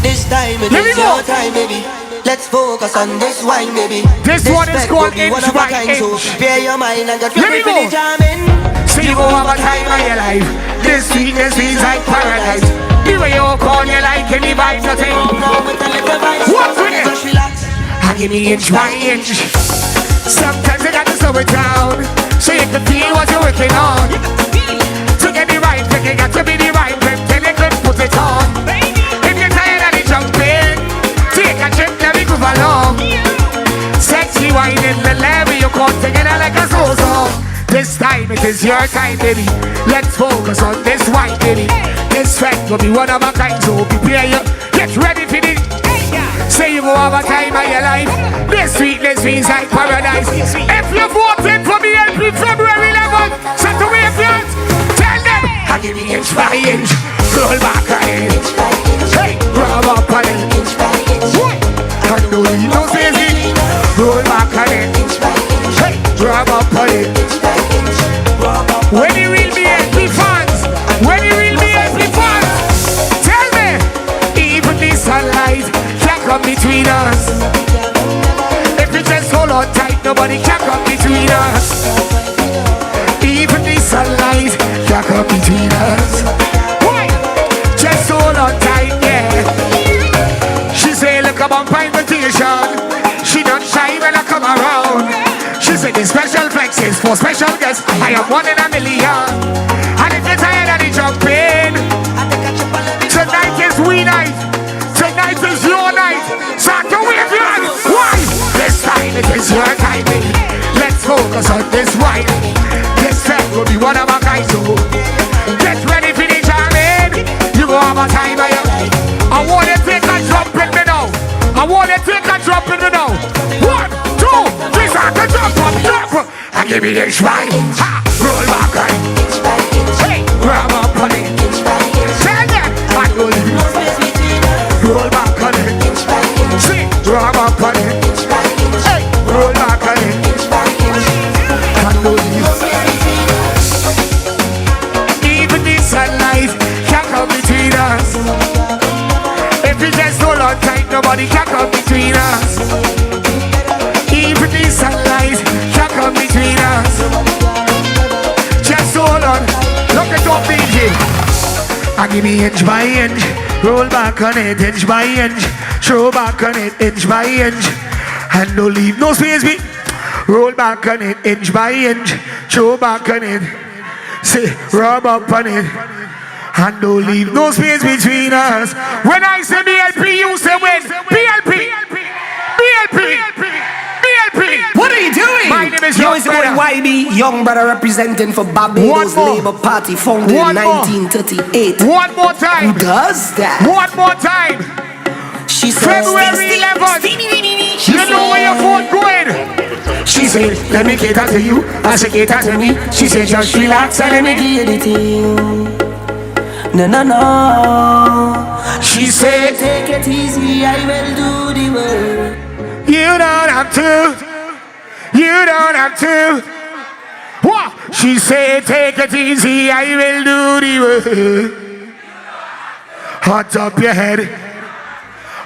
This time it is your time, baby. Let's focus on this wine, baby. This one is called Inch by Inch. So prepare your mind and get ready for the jamming. So you go have a time of your life. This sweetness is like paradise. The way you call you like any vibe, nothing. What's with it? Just relax. I give me inch by inch. Sometimes you got to slow it down, so you can feel what you're working on. To get the right pick, you got to be the right pick, till you can put it on. If you're tired of the jumping, take a trip, let me move along. Sexy wine in the levy, you caught together like a so-so. This time it is your time, baby. Let's focus on this wine, baby. This sweat will be one of a kind, so prepare you. Get ready for this. Say you go have a time of your life. This sweetness feels like paradise. If you're voting for BLP February 11th, set away your hands. Tell them, I give you inch by inch. Roll back on it. Hey, rub up on it. I know you know easy. Roll back on it. Hey, rub up on it. When you real BLP fans, when you real BLP fans, tell me, even the sunlight can't come between us. If you just hold on tight, nobody can come between us. Even the sunlight can't come between us. Why? Just hold on tight, yeah. She say, look, I'm on invitation. She don't shy when I come around. She She said the special flex is for special guests. I am one in a million. And if you're tired of the jumping, tonight is we night. Tonight is your night. Start to wave your hand. Why? This time it is your timing. Let's focus on this wine. This time will be one of our guys. So get ready for the jamming. You go have a time of your life. I want you to take a jump in me now. I want you to take a jump in me now. 1, 2, 3, start to jump up, jump up. And give me this right. Ha! Roll back right. Hey, grab up on it. Say that. And roll it. Roll back on it. See, grab up on it. Hey, roll back on it. And roll it. Even the sunlight can't come between us. If we just hold on tight, nobody can come between us. Even the sunlight can't come between us. Just hold on, look at your DJ. And give me inch by inch, roll back on it, inch by inch, throw back on it, inch by inch, and don't leave no space, me. Roll back on it, inch by inch, throw back on it, say, rub up on it, and don't leave no space between us. When I say BLP, you say when? BLP, BLP, BLP. What are you doing? My name is Young Brother. YB, Young Brother representing for Barbados Labour Party, founded in 1938. One more time. Who does that? One more time. She said, February 11th. You know where your phone going. She said, let me cater to you. I said, cater to me. She said, just relax and let me give you the thing. No, no, no. She said, take it easy, I will do the work. You don't have to. You don't have to. What? She said, take it easy, I will do the work. Hot up your head.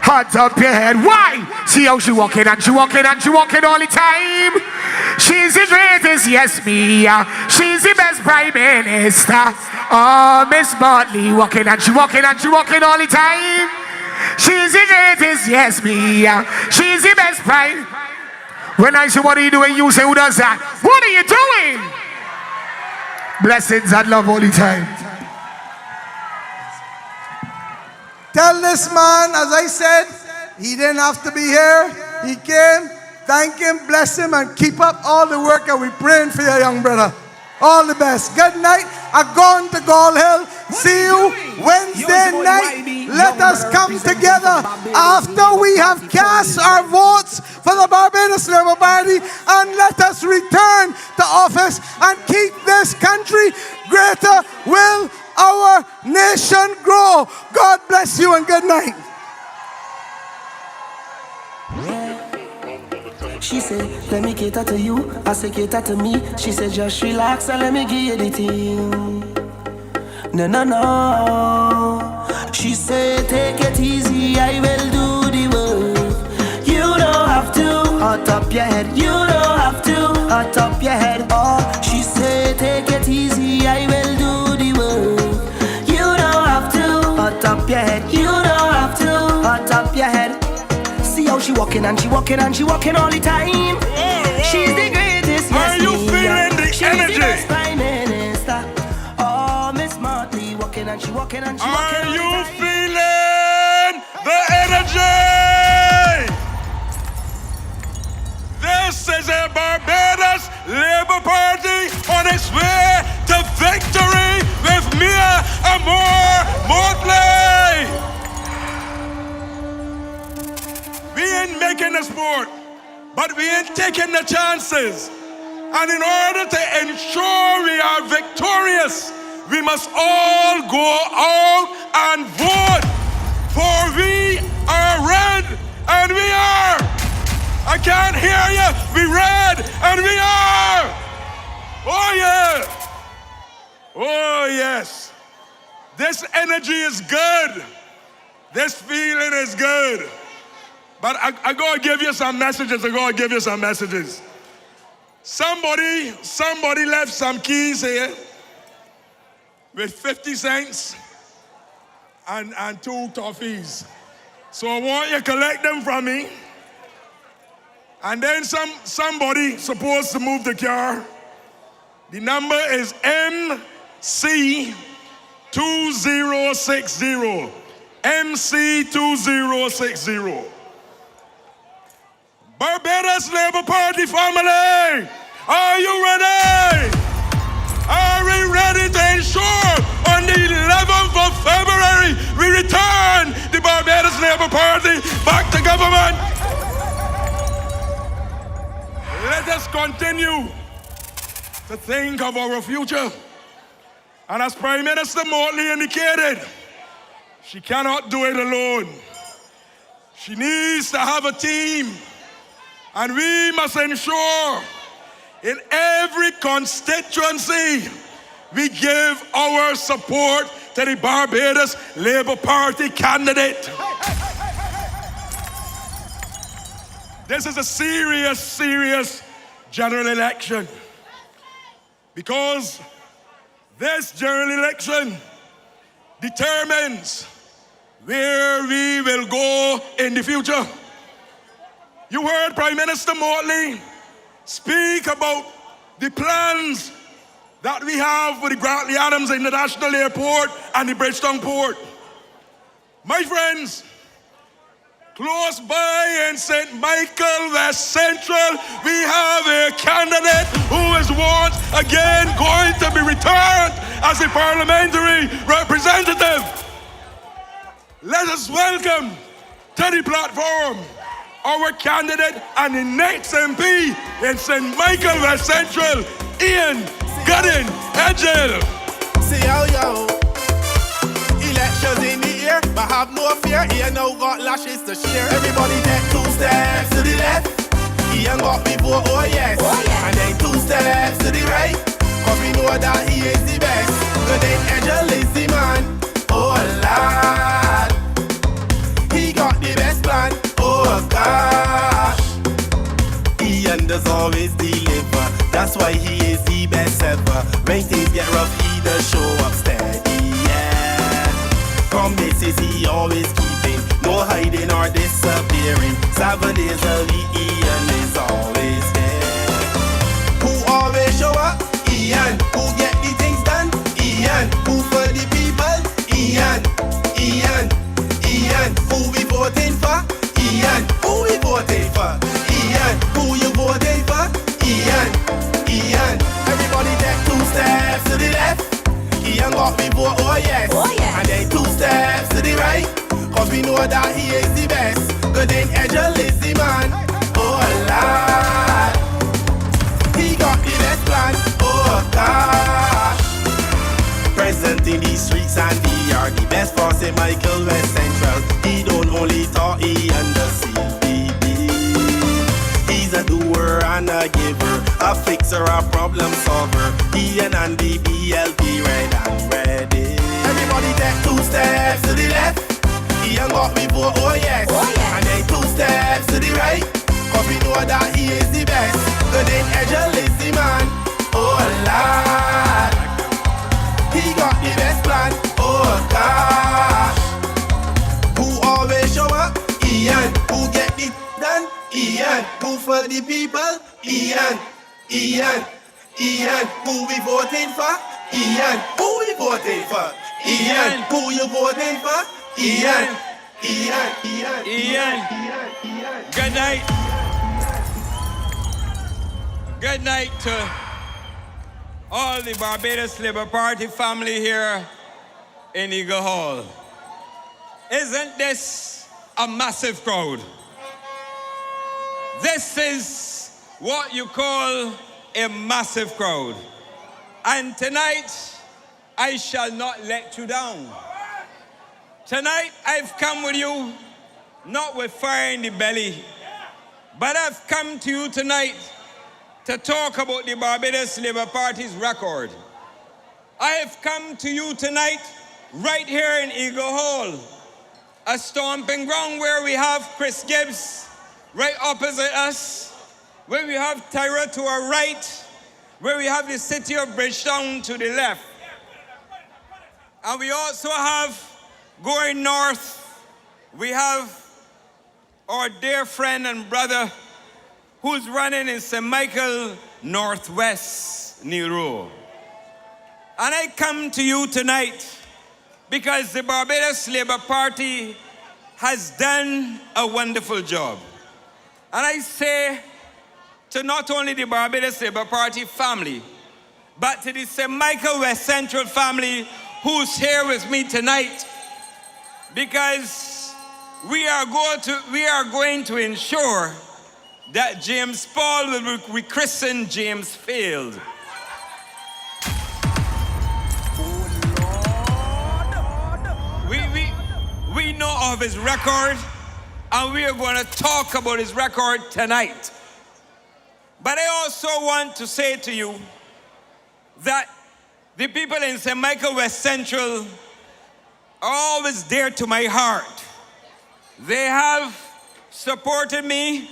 Hot up your head. Why? See how she walking and she walking and she walking all the time. She's the greatest, yes, me. She's the best prime minister. Oh, Miss Motley walking and she walking and she walking all the time. She's the greatest, yes, me. She's the best prime. When I say, what are you doing? You say, who does that? What are you doing? Blessings and love all the time. Tell this man, as I said, he didn't have to be here. He came. Thank him, bless him, and keep up all the work. And we're praying for your young brother. All the best. Good night. I'm going to Gall Hill. See you Wednesday night. Let us come together after we have cast our votes for the Barbados Labour Party, and let us return to office and keep this country greater. Will our nation grow? God bless you and good night. She said, let me cater to you. I said, cater to me. She said, just relax and let me give you the thing. No, no, no. She said, take it easy, I will do the work. You don't have to hot up your head. You don't have to hot up your head. Oh, she said, take it easy, I will do the work. You don't have to hot up your head. You don't have to hot up your head. See how she walking and she walking and she walking all the time. She's the greatest. Are you feeling the She's energy? the best prime minister. Oh, Miss Motley walking and she walking and she walking. Are you feeling the energy? This is a Barbados Labour Party on its way to victory with Mia Amor Motley. We ain't making the sport, but we ain't taking the chances. And in order to ensure we are victorious, we must all go out and vote. For we are red and we are. I can't hear you. We red and we are. Oh yeah. Oh yes. This energy is good. This feeling is good. But I gotta give you some messages. Somebody left some keys here with 50 cents and 2 toffees. So I want you to collect them from me. And then somebody supposed to move the car. The number is MC2060. MC2060. Barbados Labour Party family, are you ready? Are we ready to ensure on the 11th of February we return the Barbados Labour Party back to government? Let us continue to think of our future. And as Prime Minister Motley indicated, she cannot do it alone. She needs to have a team. And we must ensure in every constituency we give our support to the Barbados Labour Party candidate. This is a serious, serious general election, because this general election determines where we will go in the future. You heard Prime Minister Motley speak about the plans that we have for the Grantley Adams International Airport and the Bridgetown Port. My friends, close by in St. Michael, West Central, we have a candidate who is once again going to be returned as a parliamentary representative. Let us welcome to the platform our candidate and the next MP in St. Michael, West Central, Ian Gooding Edgell. See yo, elections in the air, but have no fear. Ian now got lashes to share. Everybody take 2 steps to the left. Ian got me vote, oh yes. And then 2 steps to the right, cause we know that he is the best. Gooding Edgell is the man, oh lad. He got the best plan. Oh gosh, Ian does always deliver. That's why he is the best ever. When things get rough, he does show up steady, yeah. Promises he always keeping, no hiding or disappearing. 7 days a week, Ian is always there. Who always show up? Ian. Who get the things done? Ian. Who for the people? Ian. Ian. Ian. Who we voting for? Ian, who we voting for? Ian, who you voting for? Ian, Ian. Everybody take 2 steps to the left. Ian got me vote, oh yes. And then 2 steps to the right, cause we know that he is the best. Gooding Edgell is the man, oh lad. He got the best plan, oh gosh. Present in the streets and we are the best for St. Michael West Central. He don't only talk, he understands. He's a doer and a giver, a fixer, a problem solver. Ian and the BLP red and ready. Everybody take 2 steps to the left. Ian got me vote, oh yes. And then 2 steps to the right, cause we know that he is the best. Gooding Edgell is the man, oh lad. He got the best plan, oh gosh. Who always show up? Ian. Who get it done? Ian. Who for the people? Ian. Ian. Ian. Who we voting for? Ian. Who we voting for? Ian. Who you voting for? Ian. Ian. Ian. Ian. Good night. Good night to all the Barbados Labour Party family here in Eagle Hall. Isn't this a massive crowd? This is what you call a massive crowd. And tonight, I shall not let you down. Tonight, I've come with you, not with fire in the belly, but I've come to you tonight to talk about the Barbados Labour Party's record. I have come to you tonight, right here in Eagle Hall, a stomping ground where we have Chris Gibbs right opposite us, where we have Tyra to our right, where we have the city of Bridgetown to the left. And we also have, going north, we have our dear friend and brother who's running in St. Michael, Northwest, New Road. And I come to you tonight because the Barbados Labour Party has done a wonderful job. And I say to not only the Barbados Labour Party family, but to the St. Michael West Central family who's here with me tonight, because we are going to ensure that James Paul will rechristen James Field. We know of his record, and we are going to talk about his record tonight. But I also want to say to you that the people in St. Michael West Central are always dear to my heart. They have supported me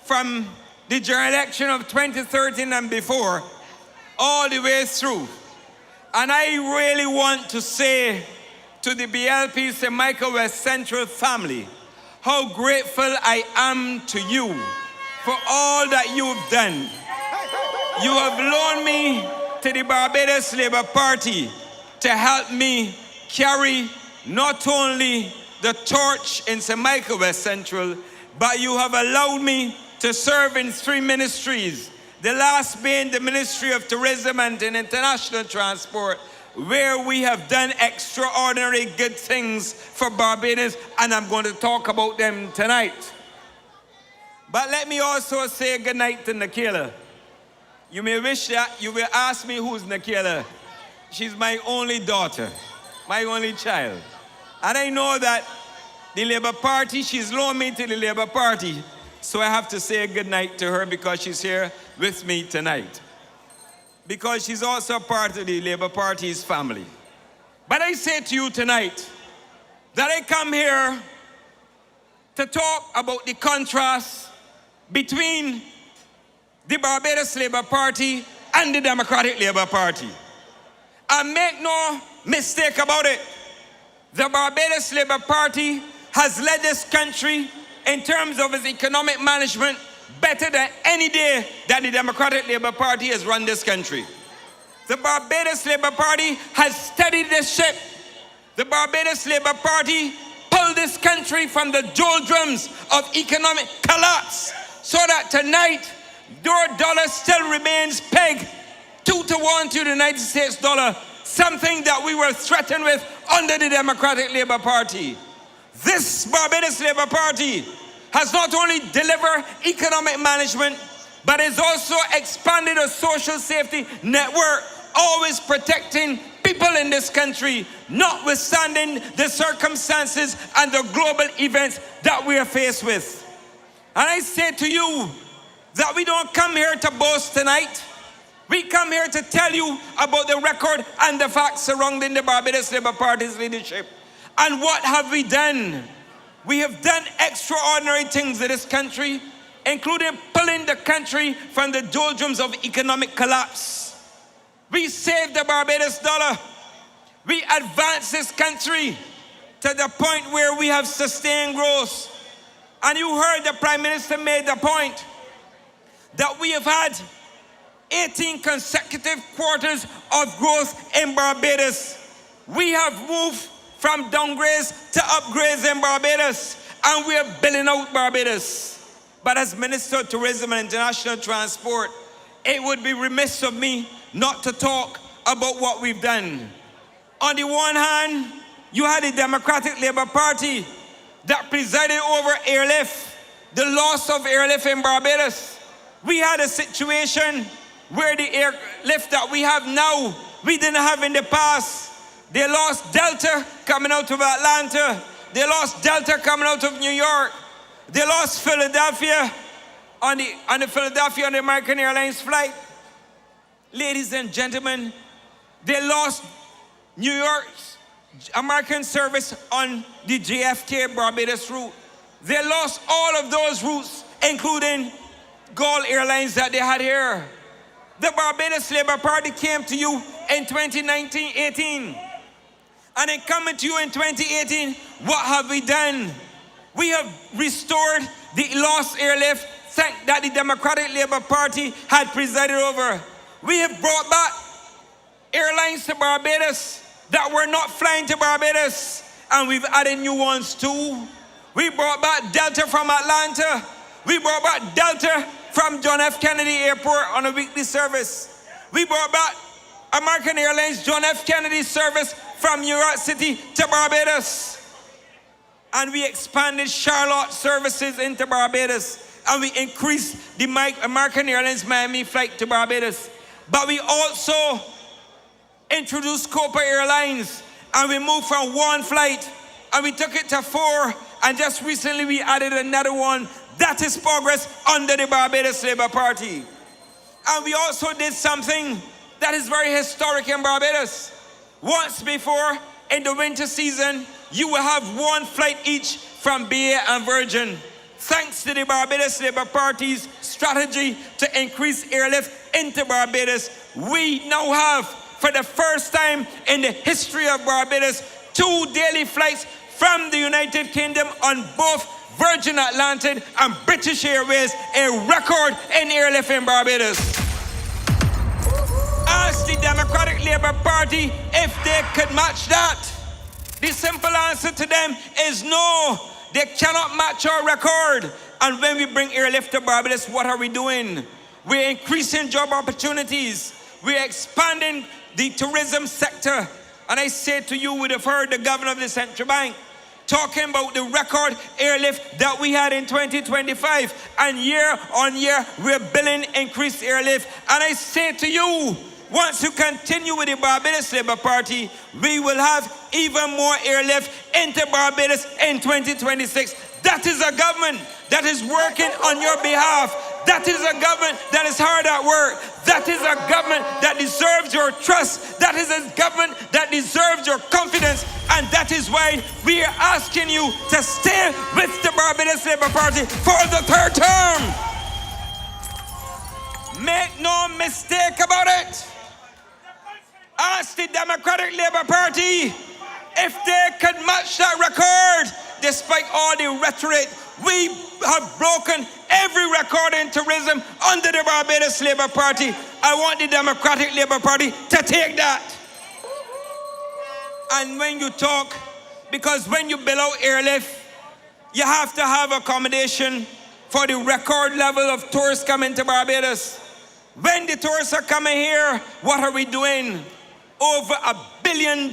from the general election of 2013 and before, all the way through. And I really want to say to the BLP St. Michael West Central family how grateful I am to you for all that you've done. You have loaned me to the Barbados Labour Party to help me carry not only the torch in St. Michael West Central, but you have allowed me to serve in 3 ministries, the last being the Ministry of Tourism and International Transport, where we have done extraordinary good things for Barbados, and I'm going to talk about them tonight. But let me also say good night to Nakela. You may wish that you will ask me who's Nakela. She's my only daughter, my only child. And I know that the Labour Party, she's loaned me to the Labour Party, so I have to say good night to her because she's here with me tonight. Because she's also part of the Labour Party's family. But I say to you tonight that I come here to talk about the contrast between the Barbados Labour Party and the Democratic Labour Party. And make no mistake about it, the Barbados Labour Party has led this country in terms of its economic management better than any day that the Democratic Labour Party has run this country. The Barbados Labour Party has steadied this ship. The Barbados Labour Party pulled this country from the doldrums of economic collapse so that tonight your dollar still remains pegged 2-to-1 to the United States dollar, something that we were threatened with under the Democratic Labour Party. This Barbados Labour Party has not only delivered economic management, but has also expanded a social safety network, always protecting people in this country, notwithstanding the circumstances and the global events that we are faced with. And I say to you that we don't come here to boast tonight. We come here to tell you about the record and the facts surrounding the Barbados Labour Party's leadership. And what have we done? We have done extraordinary things in this country, including pulling the country from the doldrums of economic collapse. We saved the Barbados dollar. We advanced this country to the point where we have sustained growth. And you heard the Prime Minister made the point that we have had 18 consecutive quarters of growth in Barbados. We have moved from downgrades to upgrades in Barbados, and we are building out Barbados. But as Minister of Tourism and International Transport, it would be remiss of me not to talk about what we've done. On the one hand, you had the Democratic Labour Party that presided over airlift, the loss of airlift in Barbados. We had a situation where the airlift that we have now, we didn't have in the past. They lost Delta coming out of Atlanta. They lost Delta coming out of New York. They lost Philadelphia on the Philadelphia on the American Airlines flight. Ladies and gentlemen, they lost New York's American service on the JFK Barbados route. They lost all of those routes, including Gulf Airlines that they had here. The Barbados Labour Party came to you in 2019-18. And in coming to you in 2018, what have we done? We have restored the lost airlift that the Democratic Labour Party had presided over. We have brought back airlines to Barbados that were not flying to Barbados, and we've added new ones too. We brought back Delta from Atlanta. We brought back Delta from John F. Kennedy Airport on a weekly service. We brought back American Airlines John F. Kennedy service from New York City to Barbados. And we expanded Charlotte services into Barbados. And we increased the American Airlines Miami flight to Barbados. But we also introduced Copa Airlines. And we moved from 1 flight and we took it to 4. And just recently we added another one. That is progress under the Barbados Labour Party. And we also did something that is very historic in Barbados. Once before, in the winter season, you will have 1 flight each from BA and Virgin. Thanks to the Barbados Labour Party's strategy to increase airlift into Barbados, we now have, for the first time in the history of Barbados, 2 daily flights from the United Kingdom on both Virgin Atlantic and British Airways, a record in airlift in Barbados. Ask the Democratic Labour Party if they could match that. The simple answer to them is no. They cannot match our record. And when we bring airlift to Barbados, what are we doing? We're increasing job opportunities. We're expanding the tourism sector. And I say to you, would have heard the governor of the Central Bank talking about the record airlift that we had in 2025. And year on year, we're billing increased airlift. And I say to you, once you continue with the Barbados Labour Party, we will have even more airlift into Barbados in 2026. That is a government that is working on your behalf. That is a government that is hard at work. That is a government that deserves your trust. That is a government that deserves your confidence. And that is why we are asking you to stay with the Barbados Labour Party for the 3rd term. Make no mistake about it. Ask the Democratic Labour Party if they could match that record. Despite all the rhetoric, we have broken every record in tourism under the Barbados Labour Party. I want the Democratic Labour Party to take that. And when you talk, because when you bill out airlift, you have to have accommodation for the record level of tourists coming to Barbados. When the tourists are coming here, what are we doing? Over $1 billion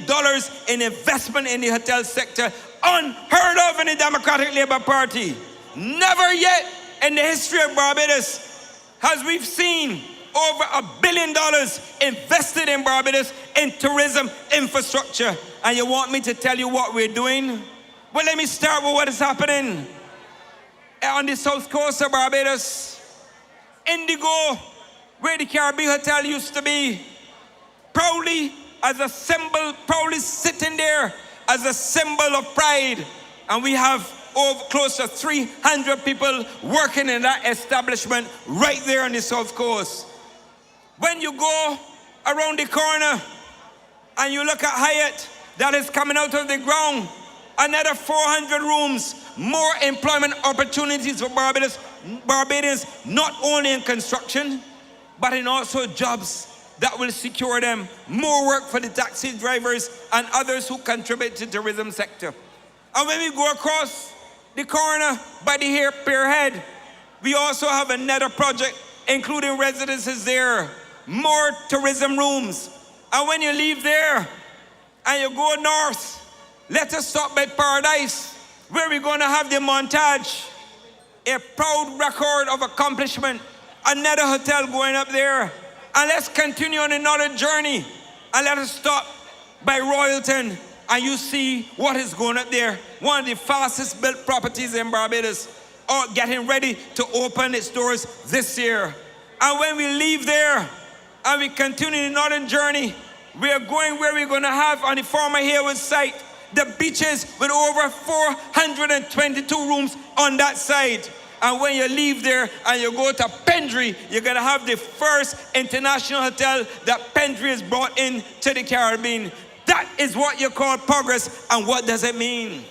in investment in the hotel sector, unheard of in the Democratic Labour Party. Never yet in the history of Barbados has we've seen over $1 billion invested in Barbados in tourism infrastructure. And you want me to tell you what we're doing? Well, let me start with what is happening on the south coast of Barbados. Indigo, where the Caribbean Hotel used to be, proudly as a symbol, proudly sitting there as a symbol of pride. And we have close to 300 people working in that establishment right there on the south coast. When you go around the corner and you look at Hyatt, that is coming out of the ground, another 400 rooms, more employment opportunities for Barbadians, not only in construction, but in also jobs that will secure them, more work for the taxi drivers and others who contribute to the tourism sector. And when we go across the corner by the Pierhead, we also have another project, including residences there, more tourism rooms. And when you leave there and you go north, let us stop by Paradise, where we're going to have the Montage, a proud record of accomplishment, another hotel going up there. And let's continue on another journey. And let us stop by Royalton. And you see what is going up there. One of the fastest built properties in Barbados. Getting ready to open its doors this year. And when we leave there and we continue the northern journey, we are going where we're going to have on the former Haywood site, the beaches with over 422 rooms on that side. And when you leave there and you go to Pendry, you're going to have the first international hotel that Pendry has brought in to the Caribbean. That is what you call progress. And what does it mean?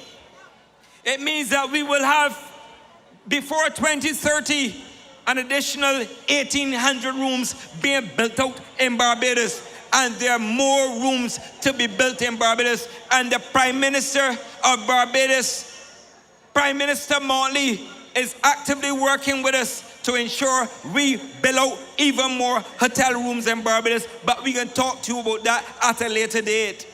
It means that we will have, before 2030, an additional 1,800 rooms being built out in Barbados. And there are more rooms to be built in Barbados. And the Prime Minister of Barbados, Prime Minister Motley, is actively working with us to ensure we build out even more hotel rooms in Barbados. But we can talk to you about that at a later date.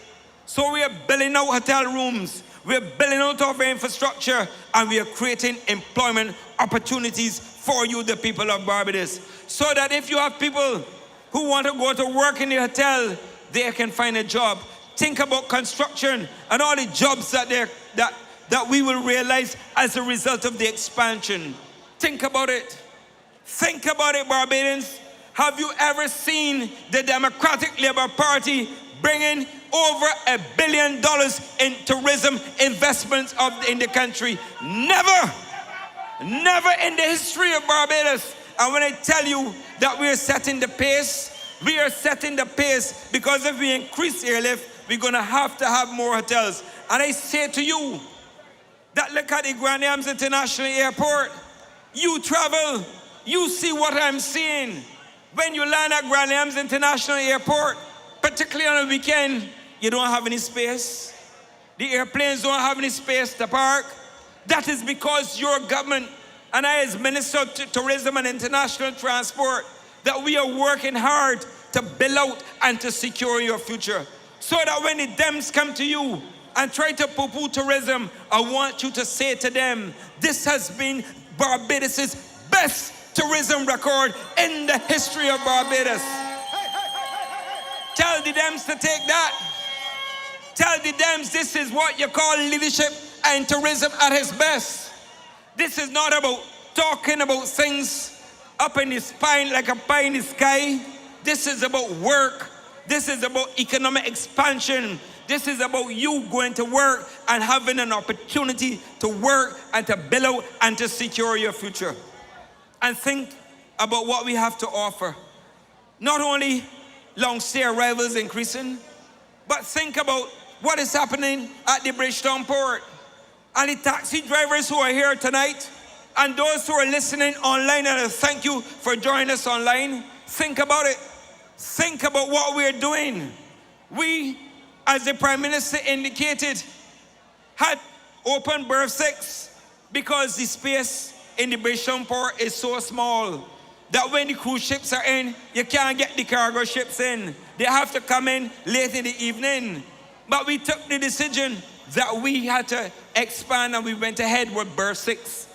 So we are building out hotel rooms. We're building out our infrastructure, and we are creating employment opportunities for you, the people of Barbados. So that if you have people who want to go to work in the hotel, they can find a job. Think about construction and all the jobs that we will realize as a result of the expansion. Think about it. Think about it, Barbadians. Have you ever seen the Democratic Labour Party bringing over $1 billion in tourism investments in the country? Never. Never in the history of Barbados. And when I tell you that we are setting the pace, we are setting the pace because if we increase airlift, we're going to have more hotels. And I say to you that look at the Grand Yams International Airport. You travel, you see what I'm seeing. When you land at Grand Yams International Airport, particularly on a weekend, you don't have any space. The airplanes don't have any space to park. That is because your government and I, as Minister of Tourism and International Transport, that we are working hard to build out and to secure your future. So that when the Dems come to you and try to poo-poo tourism, I want you to say to them, this has been Barbados' best tourism record in the history of Barbados. Tell the Dems to take that. Tell the Dems this is what you call leadership and tourism at its best. This is not about talking about things up in the spine like a pie in the sky. This is about work. This is about economic expansion. This is about you going to work and having an opportunity to work and to build out and to secure your future. And think about what we have to offer. Not only long stay arrivals increasing, but think about what is happening at the Bridgetown Port. And the taxi drivers who are here tonight, and those who are listening online, and I thank you for joining us online. Think about it. Think about what we're doing. We, as the Prime Minister indicated, had opened berth 6 because the space in the Bridgetown Port is so small that when the cruise ships are in, you can't get the cargo ships in. They have to come in late in the evening. But we took the decision that we had to expand, and we went ahead with berth 6.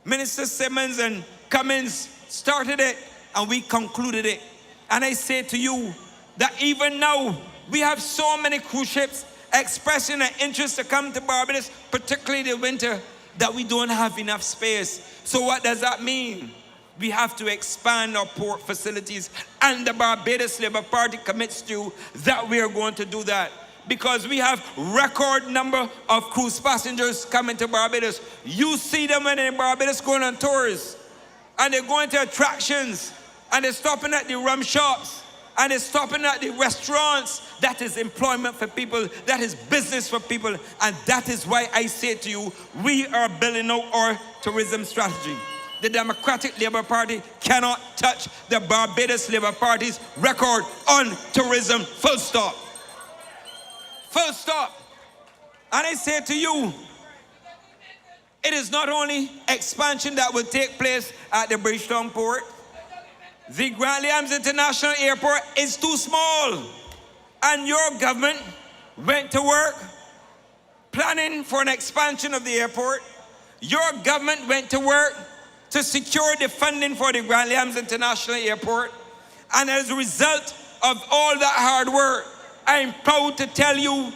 Minister Simmons and Cummins started it, and we concluded it. And I say to you that even now, we have so many cruise ships expressing an interest to come to Barbados, particularly the winter, that we don't have enough space. So what does that mean? We have to expand our port facilities, and the Barbados Labour Party commits to that we are going to do that. Because we have record number of cruise passengers coming to Barbados. You see them when they're in Barbados going on tours, and they're going to attractions, and they're stopping at the rum shops, and they're stopping at the restaurants. That is employment for people. That is business for people. And that is why I say to you, we are building out our tourism strategy. The Democratic Labour Party cannot touch the Barbados Labour Party's record on tourism, full stop. Full stop. And I say to you, it is not only expansion that will take place at the Bridgetown Port. The Grand Liams International Airport is too small. And your government went to work planning for an expansion of the airport. Your government went to work to secure the funding for the Grand Liams International Airport. And as a result of all that hard work, I'm proud to tell you,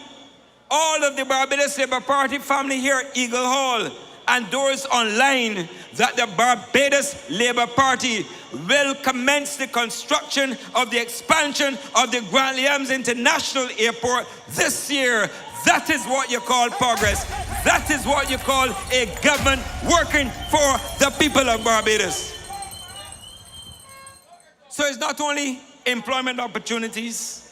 all of the Barbados Labour Party family here at Eagle Hall and those online, that the Barbados Labour Party will commence the construction of the expansion of the Grand Liams International Airport this year. That is what you call progress. That is what you call a government working for the people of Barbados. So it's not only employment opportunities.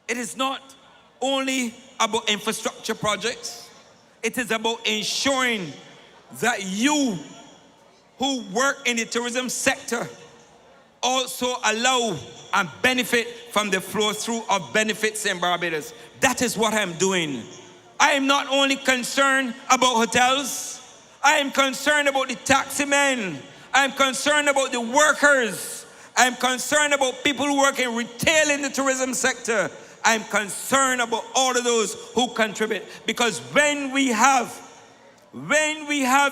It is not only about infrastructure projects. It is about ensuring that you who work in the tourism sector also allow and benefit from the flow through of benefits in Barbados. That is what I'm doing. I am not only concerned about hotels, I am concerned about the taxi men. I'm concerned about the workers. I'm concerned about people who work in retail in the tourism sector. I'm concerned about all of those who contribute. Because when we have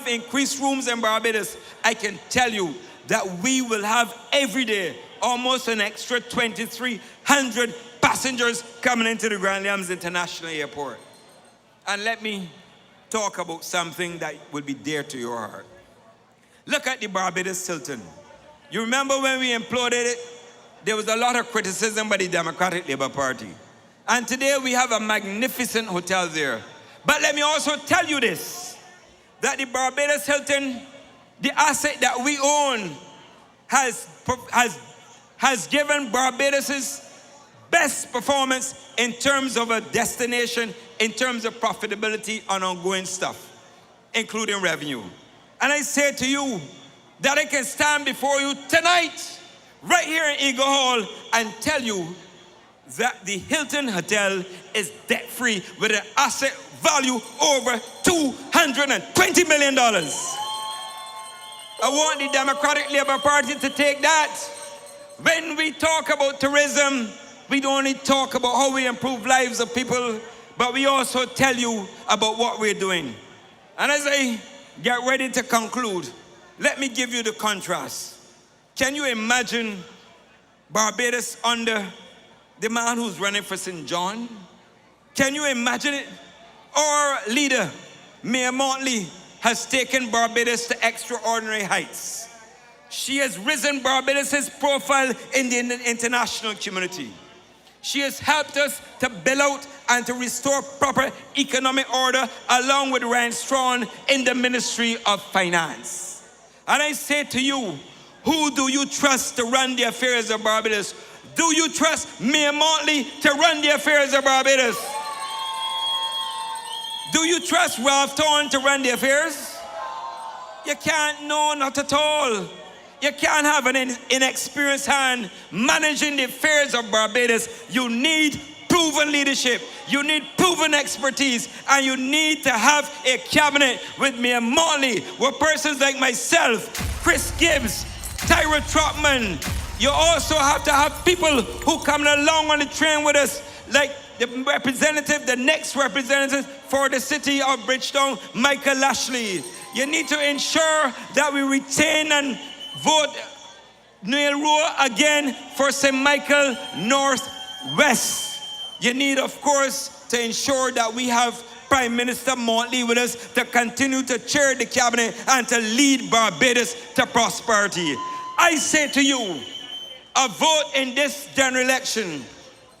increased rooms in Barbados, I can tell you that we will have every day almost an extra 2,300 passengers coming into the Grand Liams International Airport. And let me talk about something that will be dear to your heart. Look at the Barbados Hilton. You remember when we imploded it? There was a lot of criticism by the Democratic Labour Party. And today we have a magnificent hotel there. But let me also tell you this, that the Barbados Hilton, the asset that we own, has given Barbados' best performance in terms of a destination, in terms of profitability and ongoing stuff, including revenue. And I say to you that I can stand before you tonight, right here in Eagle Hall, and tell you that the Hilton Hotel is debt-free with an asset value over $220 million. I want the Democratic Labour Party to take that. When we talk about tourism, we don't only talk about how we improve lives of people, but we also tell you about what we're doing. And as I get ready to conclude, let me give you the contrast. Can you imagine Barbados under the man who's running for St. John? Can you imagine it? Our leader, Mayor Motley, has taken Barbados to extraordinary heights. She has risen Barbados' profile in the international community. She has helped us to build out and to restore proper economic order along with Ryan Strawn in the Ministry of Finance. And I say to you, who do you trust to run the affairs of Barbados? Do you trust Mayor Motley to run the affairs of Barbados? Do you trust Ralph Thorne to run the affairs? You can't, no, not at all. You can't have an inexperienced hand managing the affairs of Barbados. You need proven leadership. You need proven expertise. And you need to have a cabinet with Mayor Motley, with persons like myself, Chris Gibbs, Tyra Trotman. You also have to have people who come along on the train with us, like the representative, the next representative for the city of Bridgetown, Michael Lashley. You need to ensure that we retain and vote Neil Rowe again for St. Michael Northwest. You need, of course, to ensure that we have Prime Minister Motley with us to continue to chair the cabinet and to lead Barbados to prosperity. I say to you, a vote in this general election,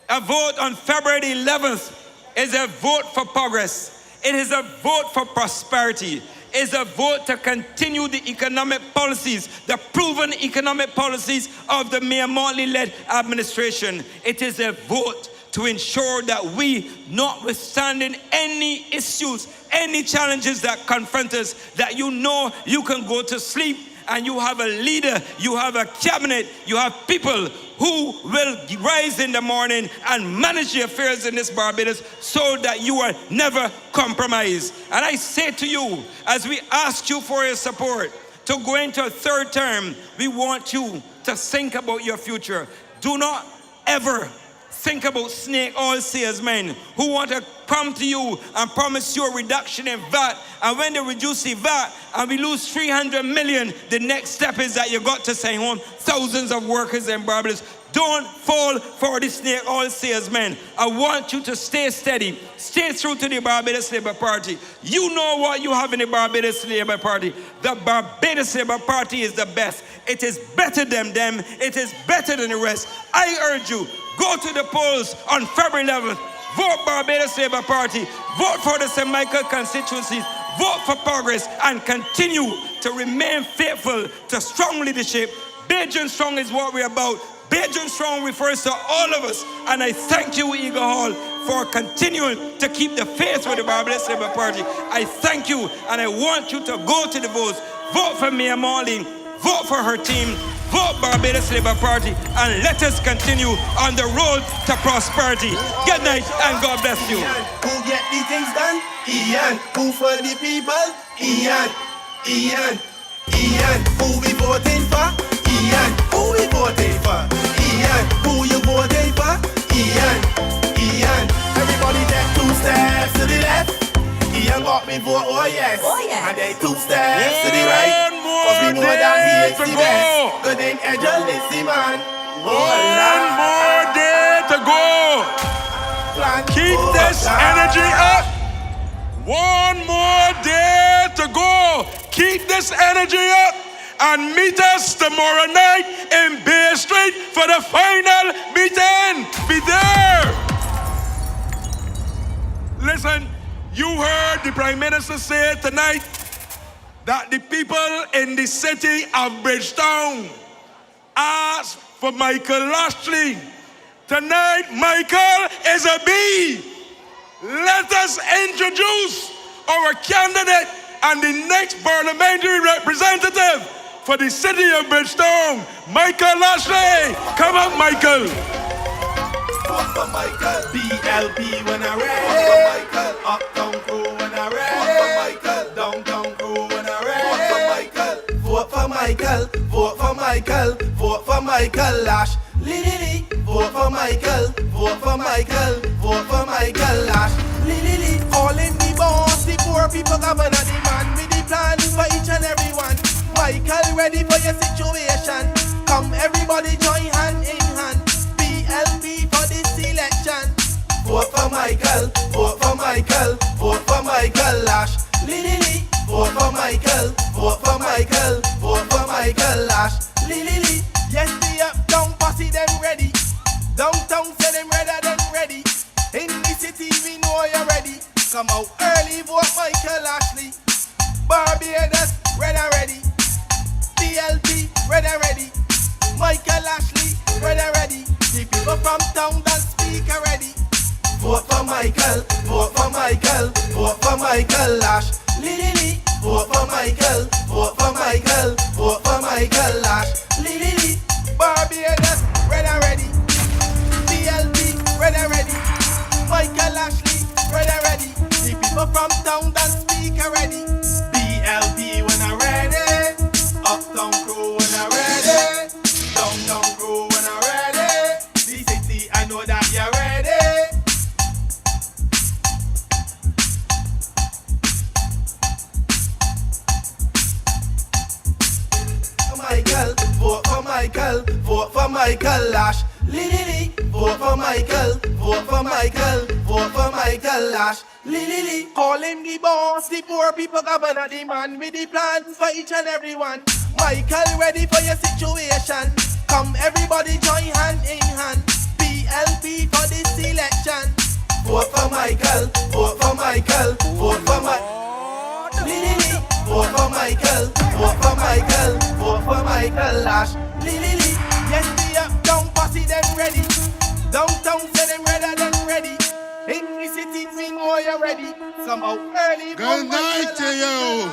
a vote on February 11th is a vote for progress. It is a vote for prosperity. Is a vote to continue the economic policies, the proven economic policies of the Mayor Motley-led administration. It is a vote to ensure that we, notwithstanding any issues, any challenges that confront us, that you know you can go to sleep and you have a leader, you have a cabinet, you have people who will rise in the morning and manage the affairs in this Barbados so that you are never compromised. And I say to you, as we ask you for your support to go into a third term, we want you to think about your future. Do not ever think about snake oil salesmen who want to come to you and promise you a reduction in VAT. And when they reduce the VAT and we lose 300 million, the next step is that you got to send home thousands of workers in Barbados. Don't fall for the snake oil salesmen. I want you to stay steady. Stay true to the Barbados Labour Party. You know what you have in the Barbados Labour Party. The Barbados Labour Party is the best. It is better than them. It is better than the rest. I urge you, go to the polls on February 11th. Vote Barbados Labour Party. Vote for the St. Michael constituencies. Vote for progress and continue to remain faithful to strong leadership. Bajan Strong is what we're about. Bajan Strong refers to all of us. And I thank you, Eagle Hall, for continuing to keep the faith with the Barbados Labour Party. I thank you and I want you to go to the votes. vote for Mayor Marlene, vote for her team, vote Barbados Labour Party, and let us continue on the road to prosperity. Good night and God bless you. Who get the things done? Ian. Who for the people? Ian. Ian. Ian. Who we voting for? Ian. Who we voting for? Ian. Who you voting for? Ian. Ian. Everybody take 2 steps to the left. Ian got me vote, oh yes. And then 2 steps to the right. Cause we know that he is the best. Good name Angel Lissy man. One more day to go. Keep this energy up. One more day to go. Keep this energy up. And meet us tomorrow night in Bay Street for the final meeting. Be there. Listen, you heard the Prime Minister say tonight that the people in the city of Bridgetown asked for Michael Lashley. Tonight, Michael is a B. Let us introduce our candidate and the next parliamentary representative for the city of Bridgetown, Michael Lashley. Come up, Michael. Vote for Michael. BLP when I ready. Vote for Michael. Uptown crew when I ready. Vote for Michael. Downtown crew when I ready. Vote for Michael. Vote for Michael. Vote for Michael. Vote for Michael Lash. Lily. Vote for Michael. Vote for Michael. Vote for Michael Lash. Lily. All in the boss, the poor people governor, the man with the plan for each and every one. Michael ready for your situation. Come everybody join hand in hand. BLP for this election. Vote for Michael. Vote for Michael. Vote for Michael Lash. Lily. Vote for Michael. Vote for Michael. Vote for Michael Lash. Lily. Yes, the uptown posse them ready. Downtown say them ready, them ready. In the city we know you're ready. Come out early, vote Michael Ashley. Barbados, ready. BLP, ready. Michael Ashley, ready. The people from town that speak already. Vote for Michael, vote for Michael, vote for Michael Lash. Lily, vote for Michael, vote for Michael, vote for Michael Lash. Lily, Barbados, ready. BLP, ready. Michael Ashley, ready. The people from town that speak already. BLP when I ready. Uptown crew when I ready. Downtown crew when I ready. The city I know that you're ready. Michael, vote for Michael, vote for Michael Lash. Lily, vote for Michael, vote for Michael, vote for Michael Lash. Lily, call him the boss, the poor people governor, the man with the plans for each and every one. Michael ready for your situation. Come everybody join hand in hand. BLP for this election. Vote for Michael, vote for Michael, vote for Michael. Lily, vote for Michael, vote for Michael, vote for Michael Lash. Lily, yes the uptown posse them ready. Downtown say them ready. In the city we know you're ready. Come out early. Good night to you.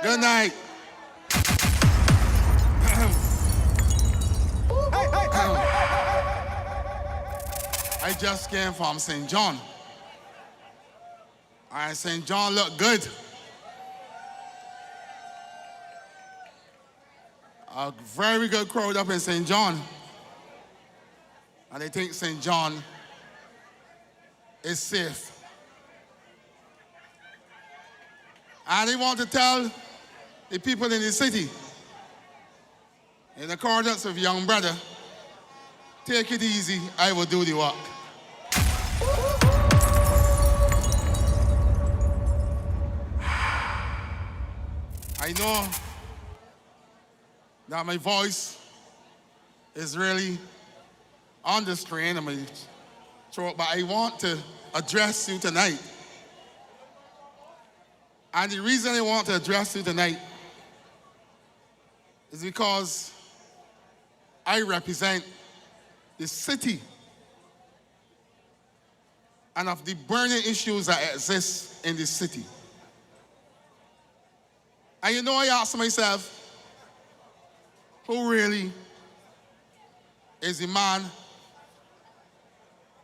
Good night. I just came from St. John. And St. John look good. A very good crowd up in St. John. And they think St. John is safe. And they want to tell the people in the city, in accordance with young brother, take it easy, I will do the work. I know that my voice is really on the strain of my throat, but I want to address you tonight. And the reason I want to address you tonight is because I represent the city and of the burning issues that exist in the city. And you know, I asked myself, who really is the man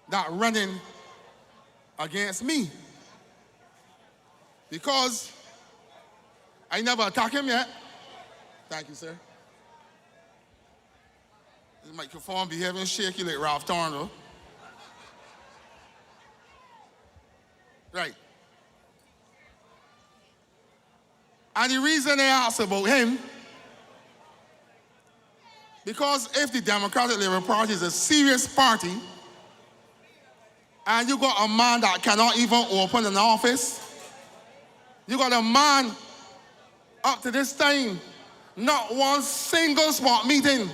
that running against me? Because I never attacked him yet. Thank you, sir. This microphone behaving shaky like Ralph Torno. Right. And the reason I asked about him, because if the Democratic Labour Party is a serious party, and you got a man that cannot even open an office, you got a man up to this time, not one single spot meeting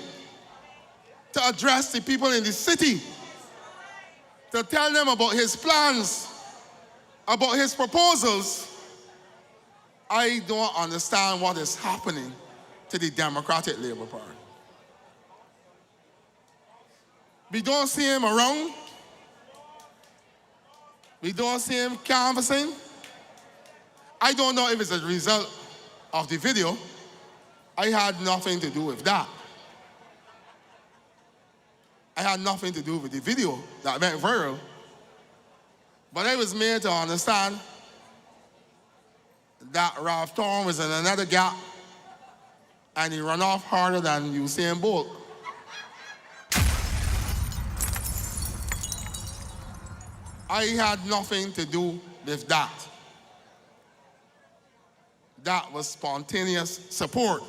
to address the people in the city, to tell them about his plans, about his proposals. I don't understand what is happening to the Democratic Labour Party. We don't see him around. We don't see him canvassing. I don't know if it's a result of the video. I had nothing to do with that. I had nothing to do with the video that went viral. But I was made to understand that Ralph Torn was in another gap and he ran off harder than Usain Bolt. I had nothing to do with that. That was spontaneous support.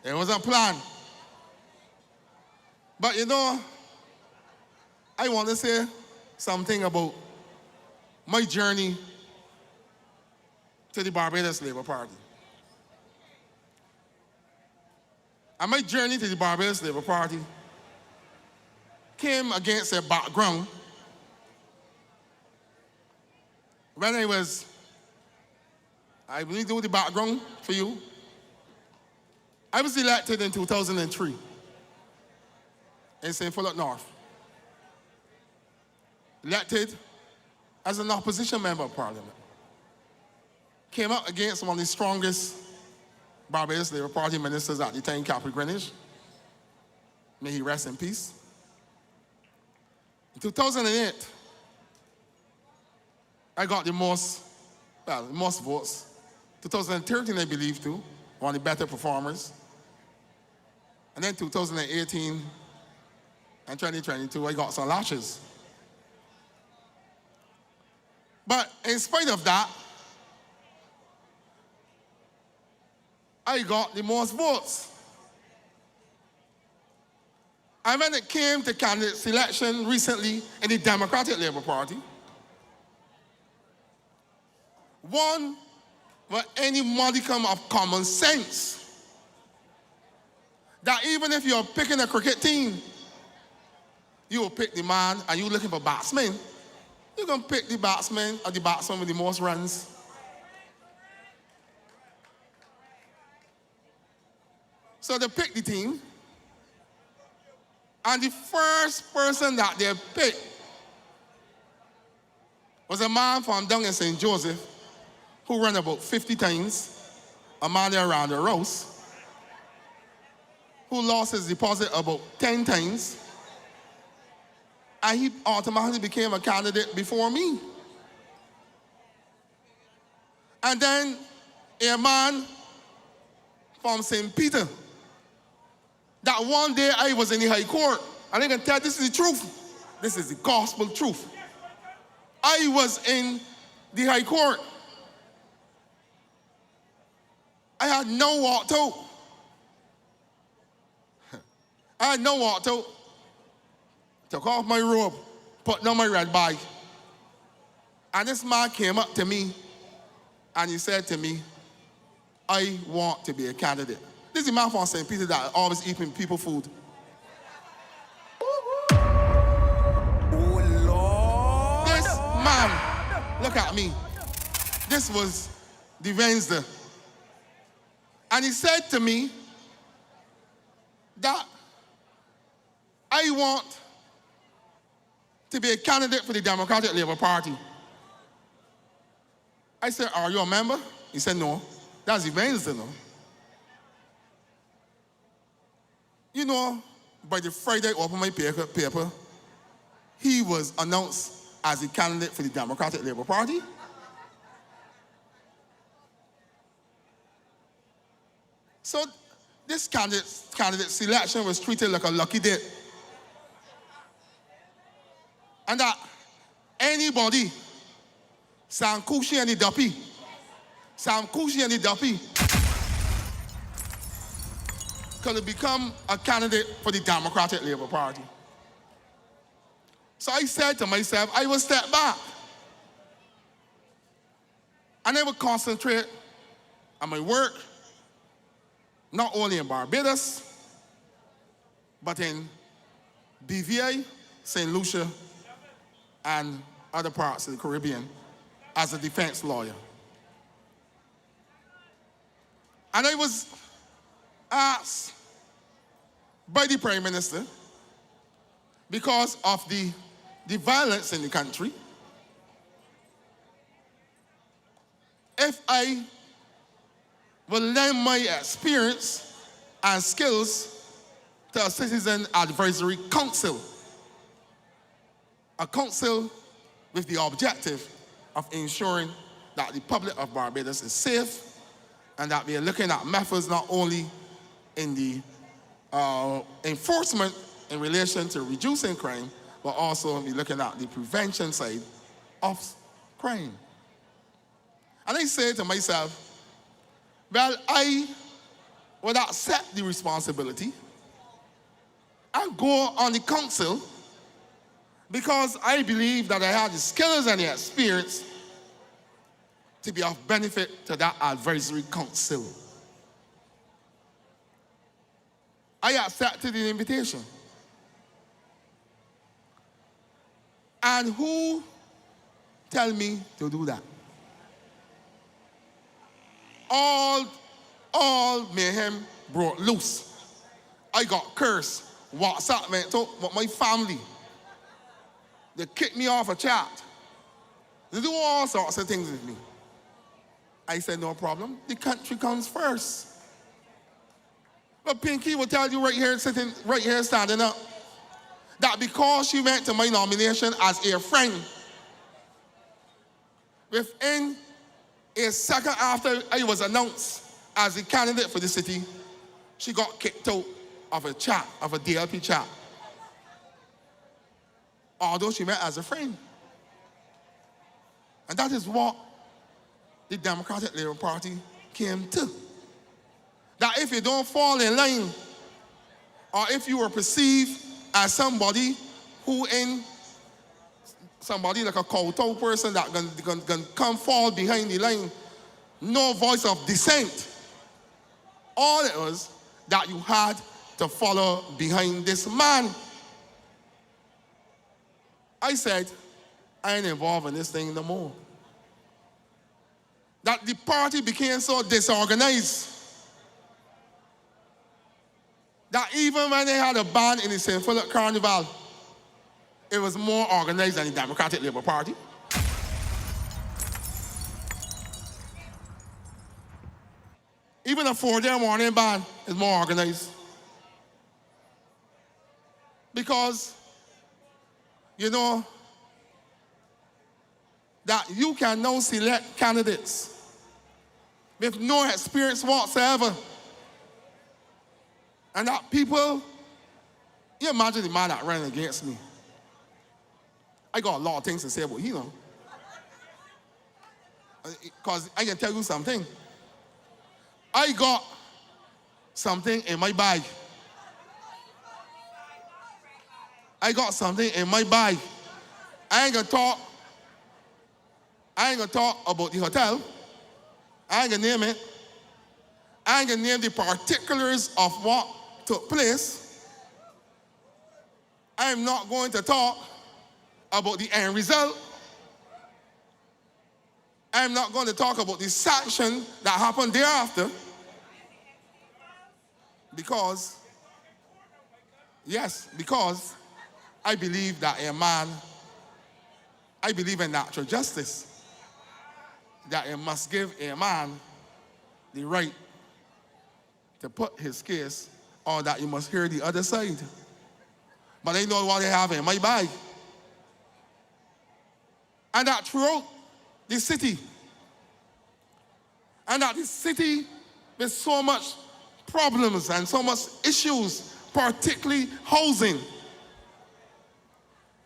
It wasn't planned. But you know, I want to say something about my journey to the Barbados Labour Party. And my journey to the Barbados Labour Party came against a background when I will do the background for you. I was elected in 2003 in St. Philip North. Elected as an opposition member of parliament. Came up against one of the strongest Barbados Labour Party ministers at the time, Capri Greenwich. May he rest in peace. In 2008, I got the most votes. 2013, I believe, too, one of the better performers. And then 2018 and 2022, I got some lashes. But in spite of that, I got the most votes. And when it came to candidate selection recently in the Democratic Labour Party, one with any modicum of common sense, that even if you're picking a cricket team, you will pick the man and you're looking for batsmen, you're going to pick the batsman or the batsman with the most runs. So they picked the team, and the first person that they picked was a man from down in St. Joseph who ran about 50 times, a man there around the Rouse, who lost his deposit about 10 times, and he automatically became a candidate before me. And then a man from St. Peter, that one day I was in the High Court, and I can tell this is the truth. This is the gospel truth. I was in the High Court. I had no walk out. I had no walk out. Took off my robe, put on my red bag. And this man came up to me and he said to me, I want to be a candidate. This is the man from St. Peter that always eating people food. Oh, Lord. This man, look at me. This was the Wednesday. And he said to me that I want to be a candidate for the Democratic Labour Party. I said, are you a member? He said, no. That's events, you know. You know, by the Friday I opened my paper, he was announced as a candidate for the Democratic Labour Party. So this candidate selection was treated like a lucky dip. And that anybody, Sam Kushi and the Duppy, could become a candidate for the Democratic Labour Party. So I said to myself, I will step back. And I will concentrate on my work, not only in Barbados, but in BVI, St. Lucia, and other parts of the Caribbean as a defense lawyer. And I was asked by the Prime Minister, because of the violence in the country, if I will lend my experience and skills to a citizen advisory council, a council with the objective of ensuring that the public of Barbados is safe and that we are looking at methods not only in the enforcement in relation to reducing crime, but also be looking at the prevention side of crime. And I say to myself, well, I would accept the responsibility and go on the council because I believe that I have the skills and the experience to be of benefit to that advisory council. I accepted the invitation. And who tell me to do that? All mayhem broke loose. I got cursed. WhatsApp went to my family. They kicked me off a chat. They do all sorts of things with me. I said, no problem. The country comes first. But Pinky will tell you right here, sitting right here, standing up, that because she went to my nomination as a friend, within a second after I was announced as a candidate for the city, she got kicked out of a chat, of a DLP chat. Although she went as a friend. And that is what the Democratic Labour Party came to. That if you don't fall in line, or if you were perceived as somebody who somebody like a kowtow person that can come fall behind the line, no voice of dissent. All it was that you had to follow behind this man. I said, I ain't involved in this thing no more. That the party became so disorganized that even when they had a band in the St. Philip Carnival, it was more organized than the Democratic Labour Party. Even a 4-day morning band is more organized. Because, you know, that you can now select candidates with no experience whatsoever. And that people, you imagine the man that ran against me. I got a lot of things to say about him. Because I can tell you something. I got something in my bag. I got something in my bag. I ain't gonna talk about the hotel. I ain't gonna name it. I ain't gonna name the particulars of what took place. I am not going to talk about the end result. I am not going to talk about the sanction that happened thereafter. Because I believe that I believe in natural justice. That it must give a man the right to put his case, or that you must hear the other side. But I know what they have in my bag. And that throughout the city, and that the city with so much problems and so much issues, particularly housing,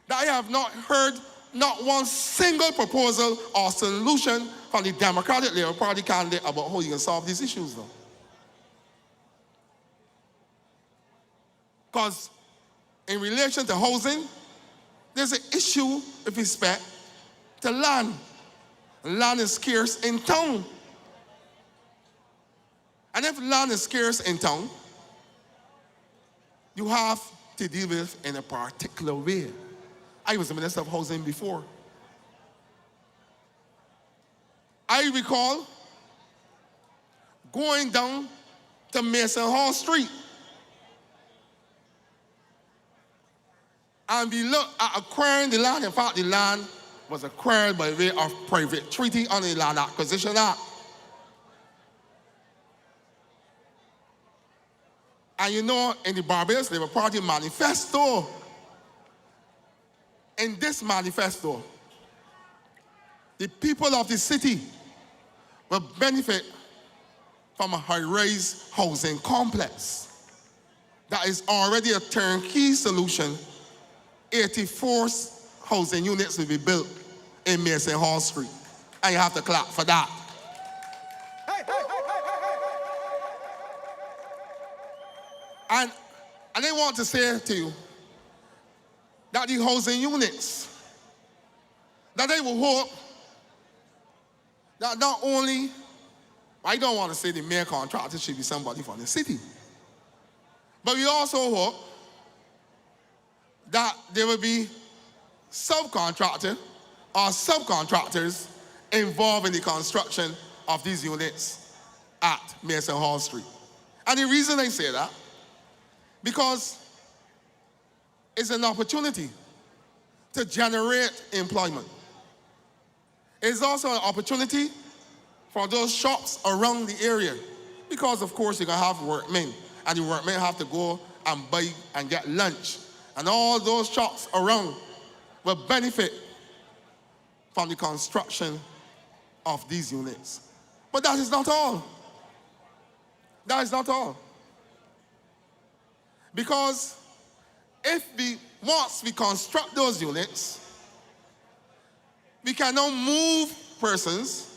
that I have not heard not one single proposal or solution from the Democratic Labour Party candidate about how you can solve these issues though. Because in relation to housing, there's an issue with respect to land. Land is scarce in town. And if land is scarce in town, you have to deal with it in a particular way. I was the Minister of Housing before. I recall going down to Mason Hall Street and we looked at acquiring the land. In fact, the land was acquired by way of private treaty under the Land Acquisition Act. And you know, in the Barbados Labour Party manifesto, in this manifesto, the people of the city will benefit from a high-rise housing complex that is already a turnkey solution. 84 housing units will be built in Mason Hall Street. And you have to clap for that. And I want to say to you that the housing units, that they will hope that not only, I don't want to say the main contractor should be somebody from the city, but we also hope that there will be subcontractor or subcontractors involved in the construction of these units at Mason Hall Street. And the reason I say that, because it's an opportunity to generate employment. It's also an opportunity for those shops around the area, because of course you're gonna have workmen, and the workmen have to go and buy and get lunch. And all those shops around will benefit from the construction of these units. But that is not all. That is not all. Because once we construct those units, we can now move persons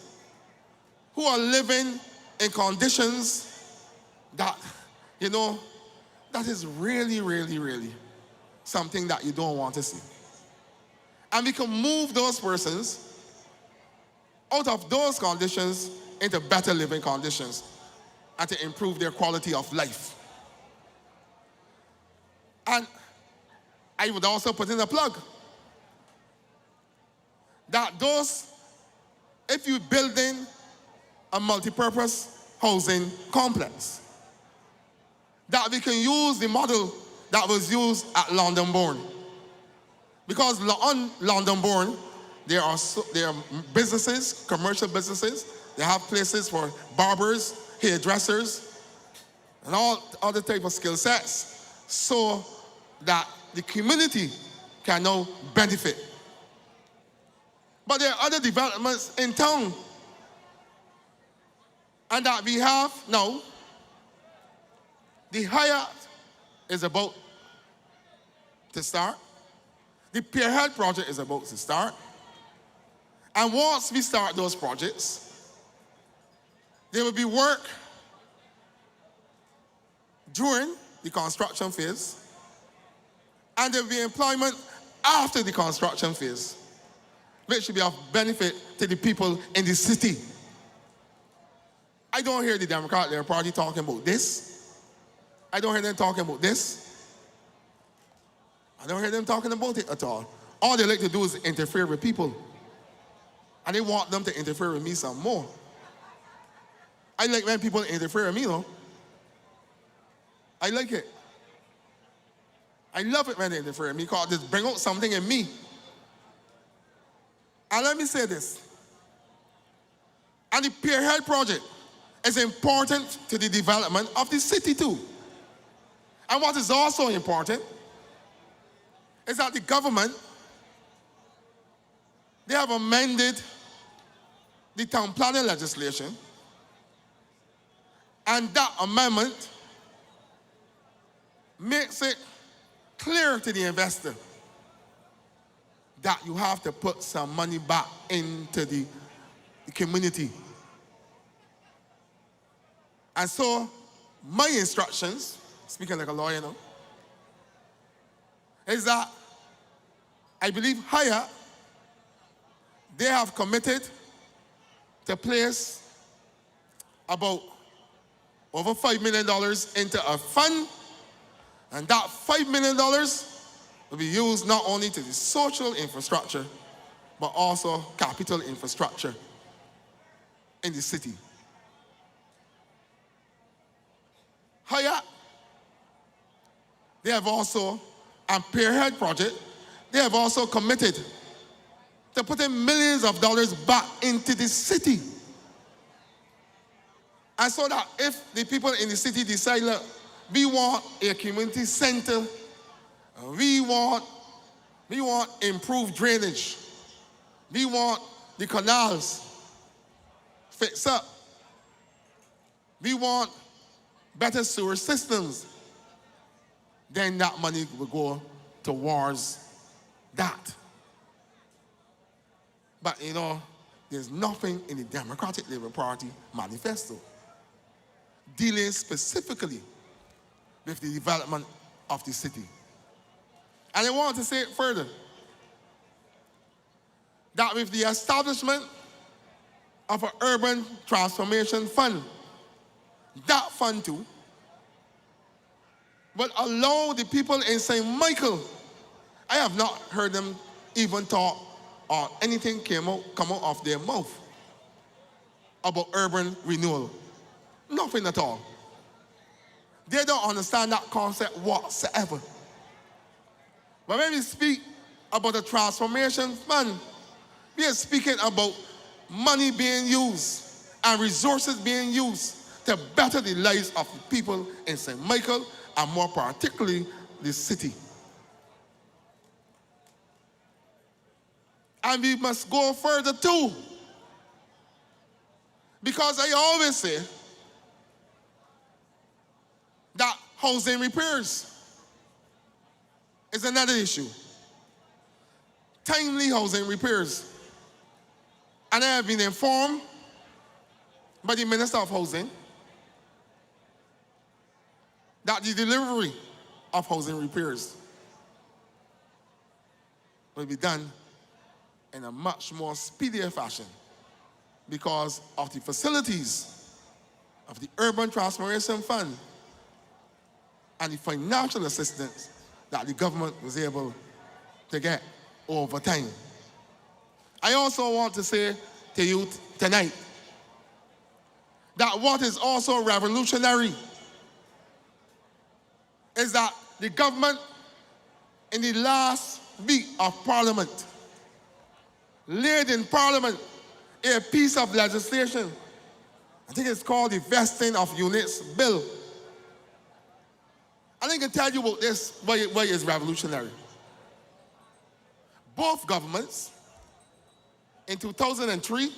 who are living in conditions that, that is really, really, really something that you don't want to see. And we can move those persons out of those conditions into better living conditions and to improve their quality of life. And I would also put in a plug that if you're building a multi-purpose housing complex, that we can use the model that was used at London-Bourne. Because on London-Bourne, there are businesses, commercial businesses. They have places for barbers, hairdressers, and all other type of skill sets, so that the community can now benefit. But there are other developments in town, and that we have now. The Hyatt is about to start. The Pierhead project is about to start. And once we start those projects, there will be work during the construction phase, and there will be employment after the construction phase, which should be of benefit to the people in the city. I don't hear the Democratic Labour Party talking about this. I don't hear them talking about this. I don't hear them talking about it at all. All they like to do is interfere with people. And they want them to interfere with me some more. I like when people interfere with me, though. I like it. I love it when they interfere with me, because they bring out something in me. And let me say this. And the Pierhead project is important to the development of the city too. And what is also important is that the government, they have amended the town planning legislation, and that amendment makes it clear to the investor that you have to put some money back into the community. And so, my instructions, speaking like a lawyer now, is that I believe Higher, they have committed to place about over $5 million into a fund, and that $5 million will be used not only to the social infrastructure, but also capital infrastructure in the city. Higher, they have also, and Pierhead Project, they have also committed to putting millions of dollars back into the city. And so that if the people in the city decide, look, we want a community center, we want improved drainage, we want the canals fixed up, we want better sewer systems, then that money will go towards that. But you know, there's nothing in the Democratic Labour Party manifesto dealing specifically with the development of the city. And I want to say it further, that with the establishment of an urban transformation fund, that fund too will allow the people in St. Michael, I have not heard them even talk or anything come out of their mouth about urban renewal. Nothing at all. They don't understand that concept whatsoever. But when we speak about the transformation fund, we are speaking about money being used and resources being used to better the lives of the people in St. Michael, and more particularly the city. And we must go further too. Because I always say that housing repairs is another issue. Timely housing repairs. And I have been informed by the Minister of Housing that the delivery of housing repairs will be done in a much more speedier fashion because of the facilities of the Urban Transformation Fund and the financial assistance that the government was able to get over time. I also want to say to you tonight that what is also revolutionary is that the government in the last week of Parliament laid in Parliament a piece of legislation. I think it's called the Vesting of Units Bill. And I can tell you about this, why it is revolutionary. Both governments, in 2003,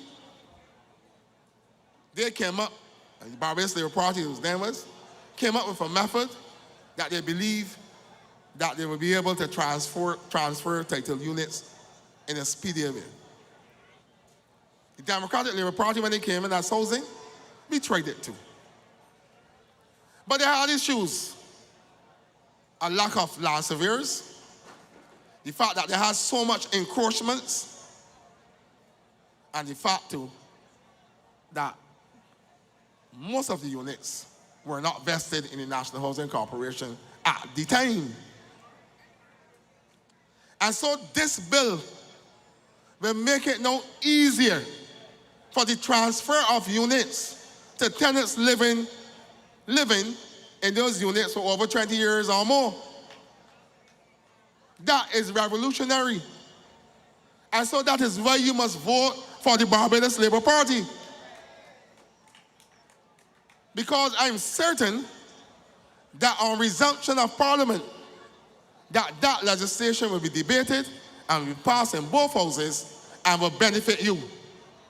they came up, and the Barbados Labour Party, whose name was, came up with a method that they believe that they will be able to transfer title units in a speedier way. The Democratic Labour Party, when they came in as housing, we tried it too. But they had issues. A lack of land surveyors, the fact that they had so much encroachments, and the fact too that most of the units were not vested in the National Housing Corporation at the time. And so this bill will make it now easier for the transfer of units to tenants living in those units for over 20 years or more. That is revolutionary. And so that is why you must vote for the Barbados Labour Party. because I'm certain that on resumption of Parliament, that legislation will be debated and will pass in both houses and will benefit you.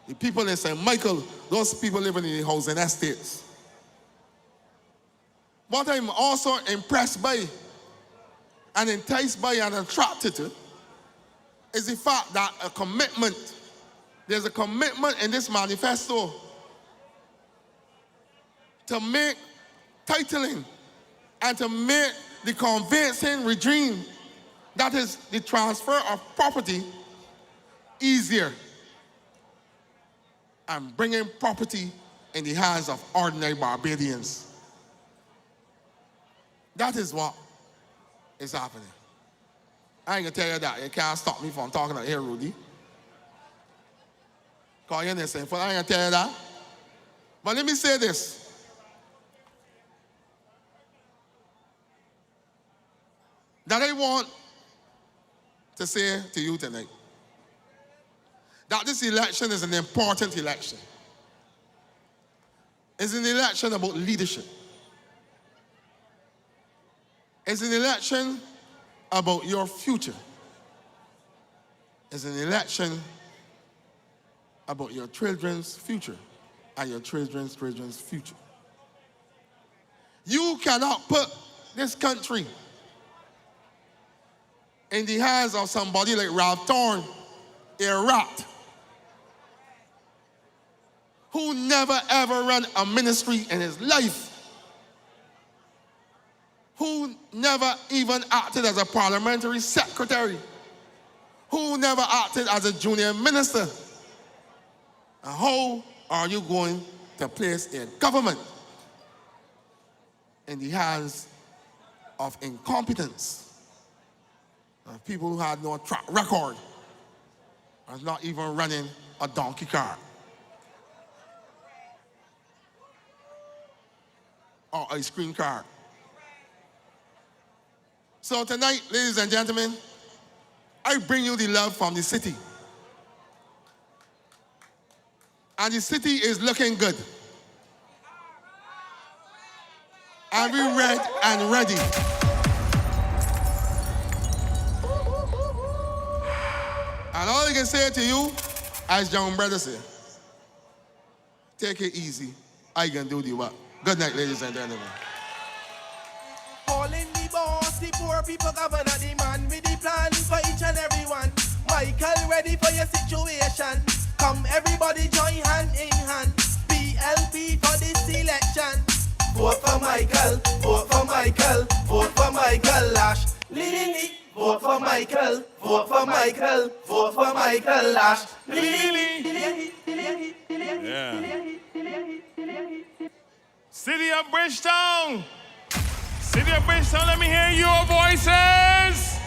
The people in St. Michael, those people living in the housing estates. What I'm also impressed by and enticed by and attracted to is the fact that there's a commitment in this manifesto to make titling and to make the conveyancing regime, that is the transfer of property, easier, and bringing property in the hands of ordinary Barbadians. That is what is happening. I ain't gonna tell you that. You can't stop me from talking out here, Rudy. Call you innocent, but I ain't gonna tell you that. But let me say this. That I want to say to you tonight, that this election is an important election. It's an election about leadership. It's an election about your future. It's an election about your children's future and your children's future. You cannot put this country in the hands of somebody like Ralph Thorne, a rat, who never ever ran a ministry in his life, who never even acted as a parliamentary secretary, who never acted as a junior minister. And how are you going to place a government in the hands of incompetence, of people who had no track record, and not even running a donkey cart or ice cream cart? So tonight, ladies and gentlemen, I bring you the love from the city. And the city is looking good. And we're red and ready. And all I can say to you, as John Brother said, take it easy. I can do the work. Good night, ladies and gentlemen. Calling the boss, the poor people governor, the man with the plan for each and every one. Michael, ready for your situation. Come everybody join hand in hand. PLP for this election. Vote for Michael, vote for Michael, vote for Michael Lash. Lily, vote for Michael, vote for Michael, vote for Michael Lash. Lily. Yeah. City of Bridgetown. City of Bridgetown, let me hear your voices.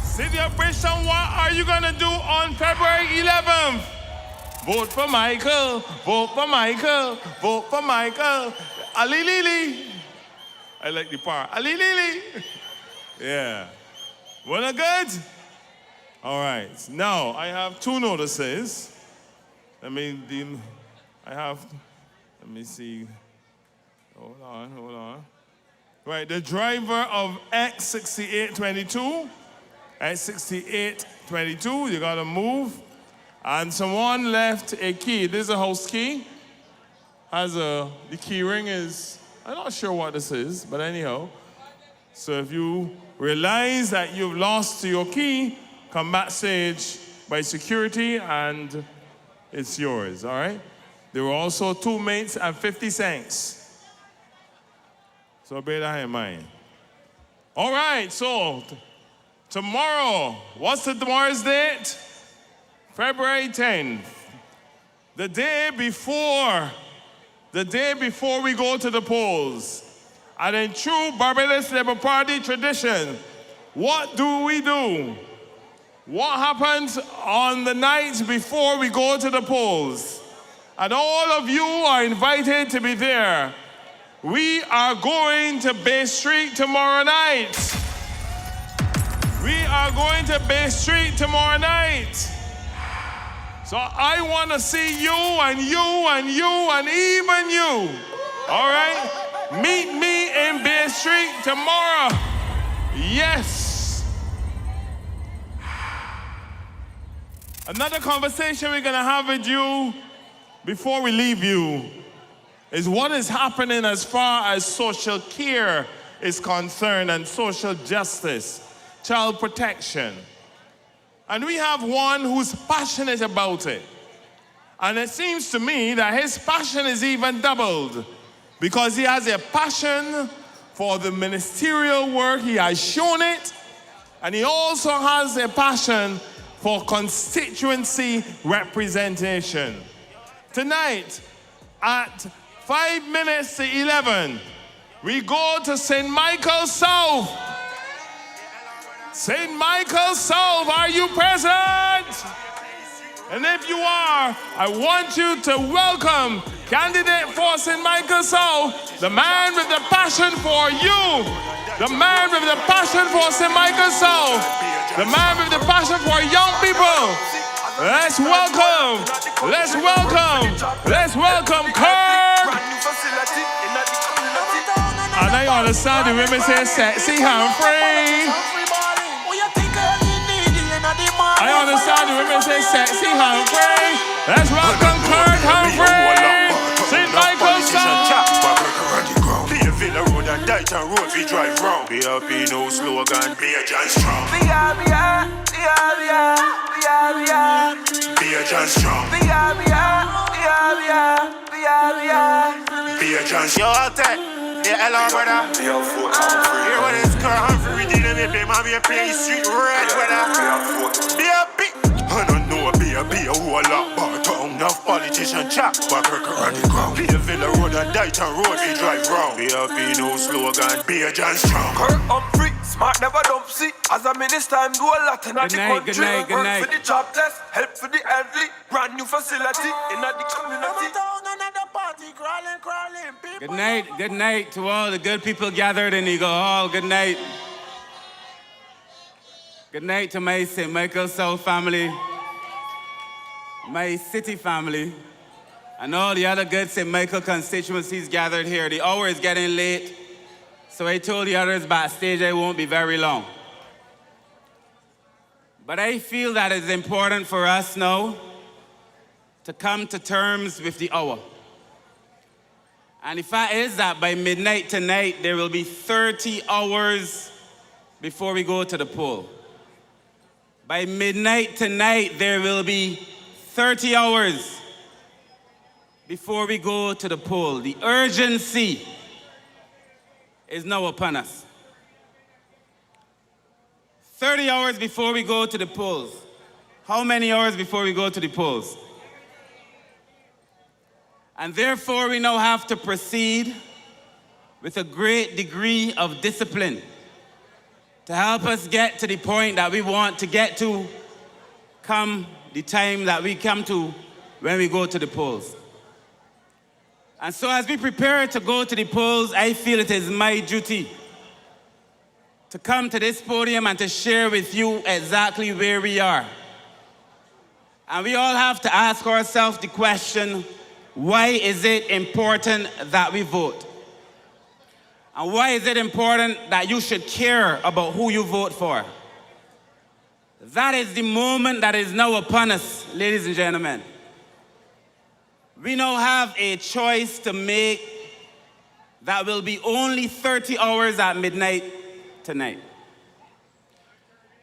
City of Bridgetown, what are you gonna do on February 11th? Vote for Michael, vote for Michael, vote for Michael. Ali Lili. I like the part. Ali Lili. Yeah. Wanna good? All right. Now, I have two notices. Let me see. Hold on. Right, the driver of X6822, X6822, you gotta move. And someone left a key. This is a house key. The key ring is, I'm not sure what this is, but anyhow. So if you realize that you've lost your key, come backstage by security and it's yours, all right? There were also 2 mates and 50 cents. So bear that in mind. All right, so tomorrow, what's tomorrow's date? February 10th. The day before we go to the polls. And in true Barbados Labour Party tradition, what do? What happens on the night before we go to the polls? And all of you are invited to be there. We are going to Bay Street tomorrow night. We are going to Bay Street tomorrow night. So I want to see you and you and you and even you. All right? Meet me in Bay Street tomorrow. Yes. Another conversation we're going to have with you before we leave you is what is happening as far as social care is concerned and social justice, child protection. And we have one who's passionate about it. And it seems to me that his passion is even doubled because he has a passion for the ministerial work, he has shown it, and he also has a passion for constituency representation. Tonight, at 5 minutes to 11, we go to St. Michael South. St. Michael South, are you present? And if you are, I want you to welcome candidate for St. Michael South, the man with the passion for you, the man with the passion for St. Michael South, the man with the passion for young people. Let's welcome Kurt. And I understand the women say sexy Humphrey. I understand the women say sexy Humphrey. Let's welcome Kurt Humphrey. St. Michael South. Be a Villa Road and Dighton Road, we drive round. BRP no slogan, be a John Strong. Be a John Strong. Be a John Strong. Yo, I'll take. Yeah, hello, brother. Here what is Kurt Humphrey, we didn't make them, be a play street red, brother. Be a big. I don't know, be a whole lot, but town enough politician chat, but Kirk on the ground. Be a Villa Road and Dighton Road, we drive round. BRP no slogan, be a John Strong. Kurt Humphrey, smart never dump see. As a minister, I'm do a lot in the country. Good night. For the jobless, help for the elderly, brand new facility in the community. Good night to all the good people gathered in Eagle Hall. Good night. Good night to my St. Michael South family, my city family, and all the other good St. Michael constituencies gathered here. The hour is getting late, so I told the others backstage I won't be very long. But I feel that it's important for us now to come to terms with the hour. And the fact is that by midnight tonight, there will be 30 hours before we go to the poll. By midnight tonight, there will be 30 hours before we go to the poll. The urgency is now upon us. 30 hours before we go to the polls. How many hours before we go to the polls? And therefore, we now have to proceed with a great degree of discipline to help us get to the point that we want to get to come the time that we come to when we go to the polls. And so as we prepare to go to the polls, I feel it is my duty to come to this podium and to share with you exactly where we are. And we all have to ask ourselves the question, why is it important that we vote? And why is it important that you should care about who you vote for? That is the moment that is now upon us, ladies and gentlemen. We now have a choice to make that will be only 30 hours at midnight tonight.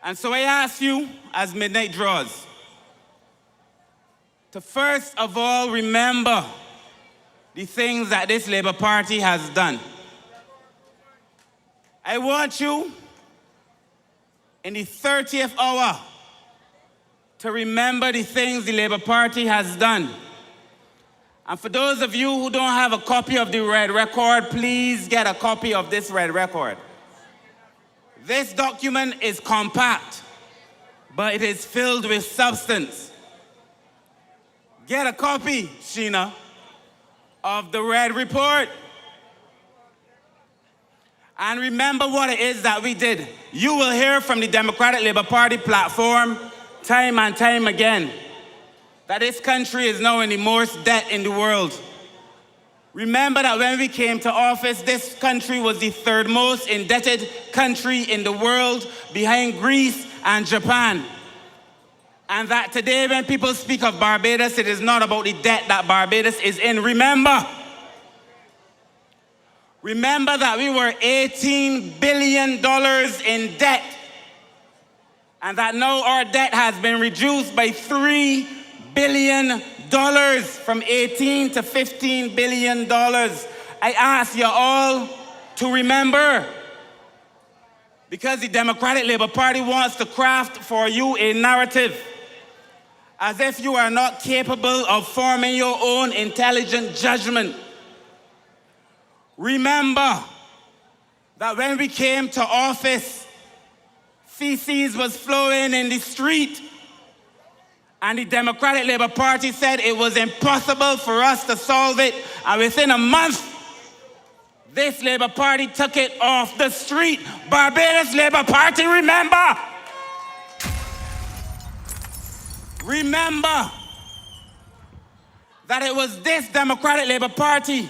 And so I ask you, as midnight draws, to first of all remember the things that this Labour Party has done. I want you, in the 30th hour, to remember the things the Labour Party has done. And for those of you who don't have a copy of the Red Record, please get a copy of this Red Record. This document is compact, but it is filled with substance. Get a copy, Sheena, of the Red Report. And remember what it is that we did. You will hear from the Democratic Labour Party platform time and time again that this country is now in the most debt in the world. Remember that when we came to office, this country was the third most indebted country in the world, behind Greece and Japan. And that today when people speak of Barbados, it is not about the debt that Barbados is in. Remember that we were $18 billion in debt, and that now our debt has been reduced by $3 billion from 18 to $15 billion. I ask you all to remember, because the Democratic Labour Party wants to craft for you a narrative as if you are not capable of forming your own intelligent judgment. Remember that when we came to office, feces was flowing in the street, and the Democratic Labour Party said it was impossible for us to solve it, and within a month, this Labour Party took it off the street. Barbados Labour Party, remember! Remember that it was this Democratic Labour Party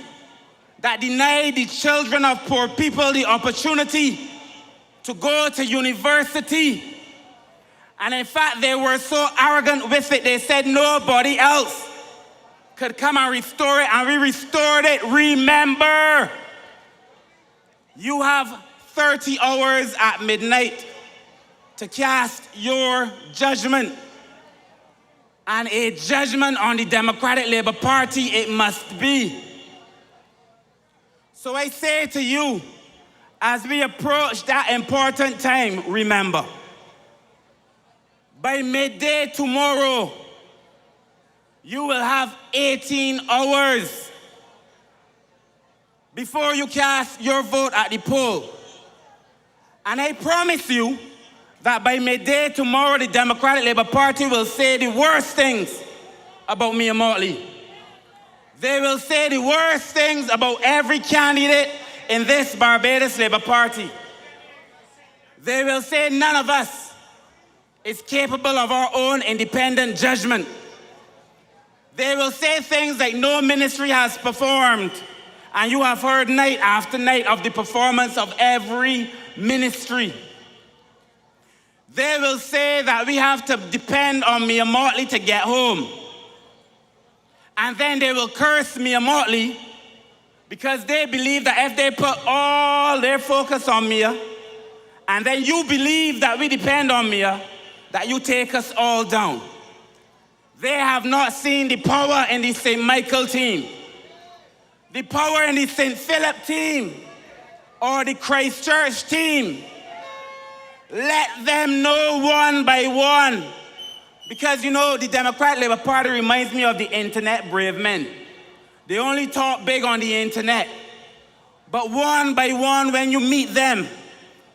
that denied the children of poor people the opportunity to go to university. And in fact, they were so arrogant with it, they said nobody else could come and restore it, and we restored it. Remember, you have 30 hours at midnight to cast your judgment. And a judgment on the Democratic Labour Party it must be. So I say to you, as we approach that important time, remember, by midday tomorrow, you will have 18 hours before you cast your vote at the poll. And I promise you that by midday tomorrow, the Democratic Labour Party will say the worst things about Mia Mottley. They will say the worst things about every candidate in this Barbados Labour Party. They will say none of us is capable of our own independent judgment. They will say things like no ministry has performed, and you have heard night after night of the performance of every ministry. They will say that we have to depend on Mia Mottley to get home. And then they will curse Mia Mottley because they believe that if they put all their focus on Mia, and then you believe that we depend on Mia, that you take us all down. They have not seen the power in the St. Michael team, the power in the St. Philip team, or the Christchurch team. Let them know one by one. Because, you know, the Democratic Labour Party reminds me of the internet brave men. They only talk big on the internet. But one by one, when you meet them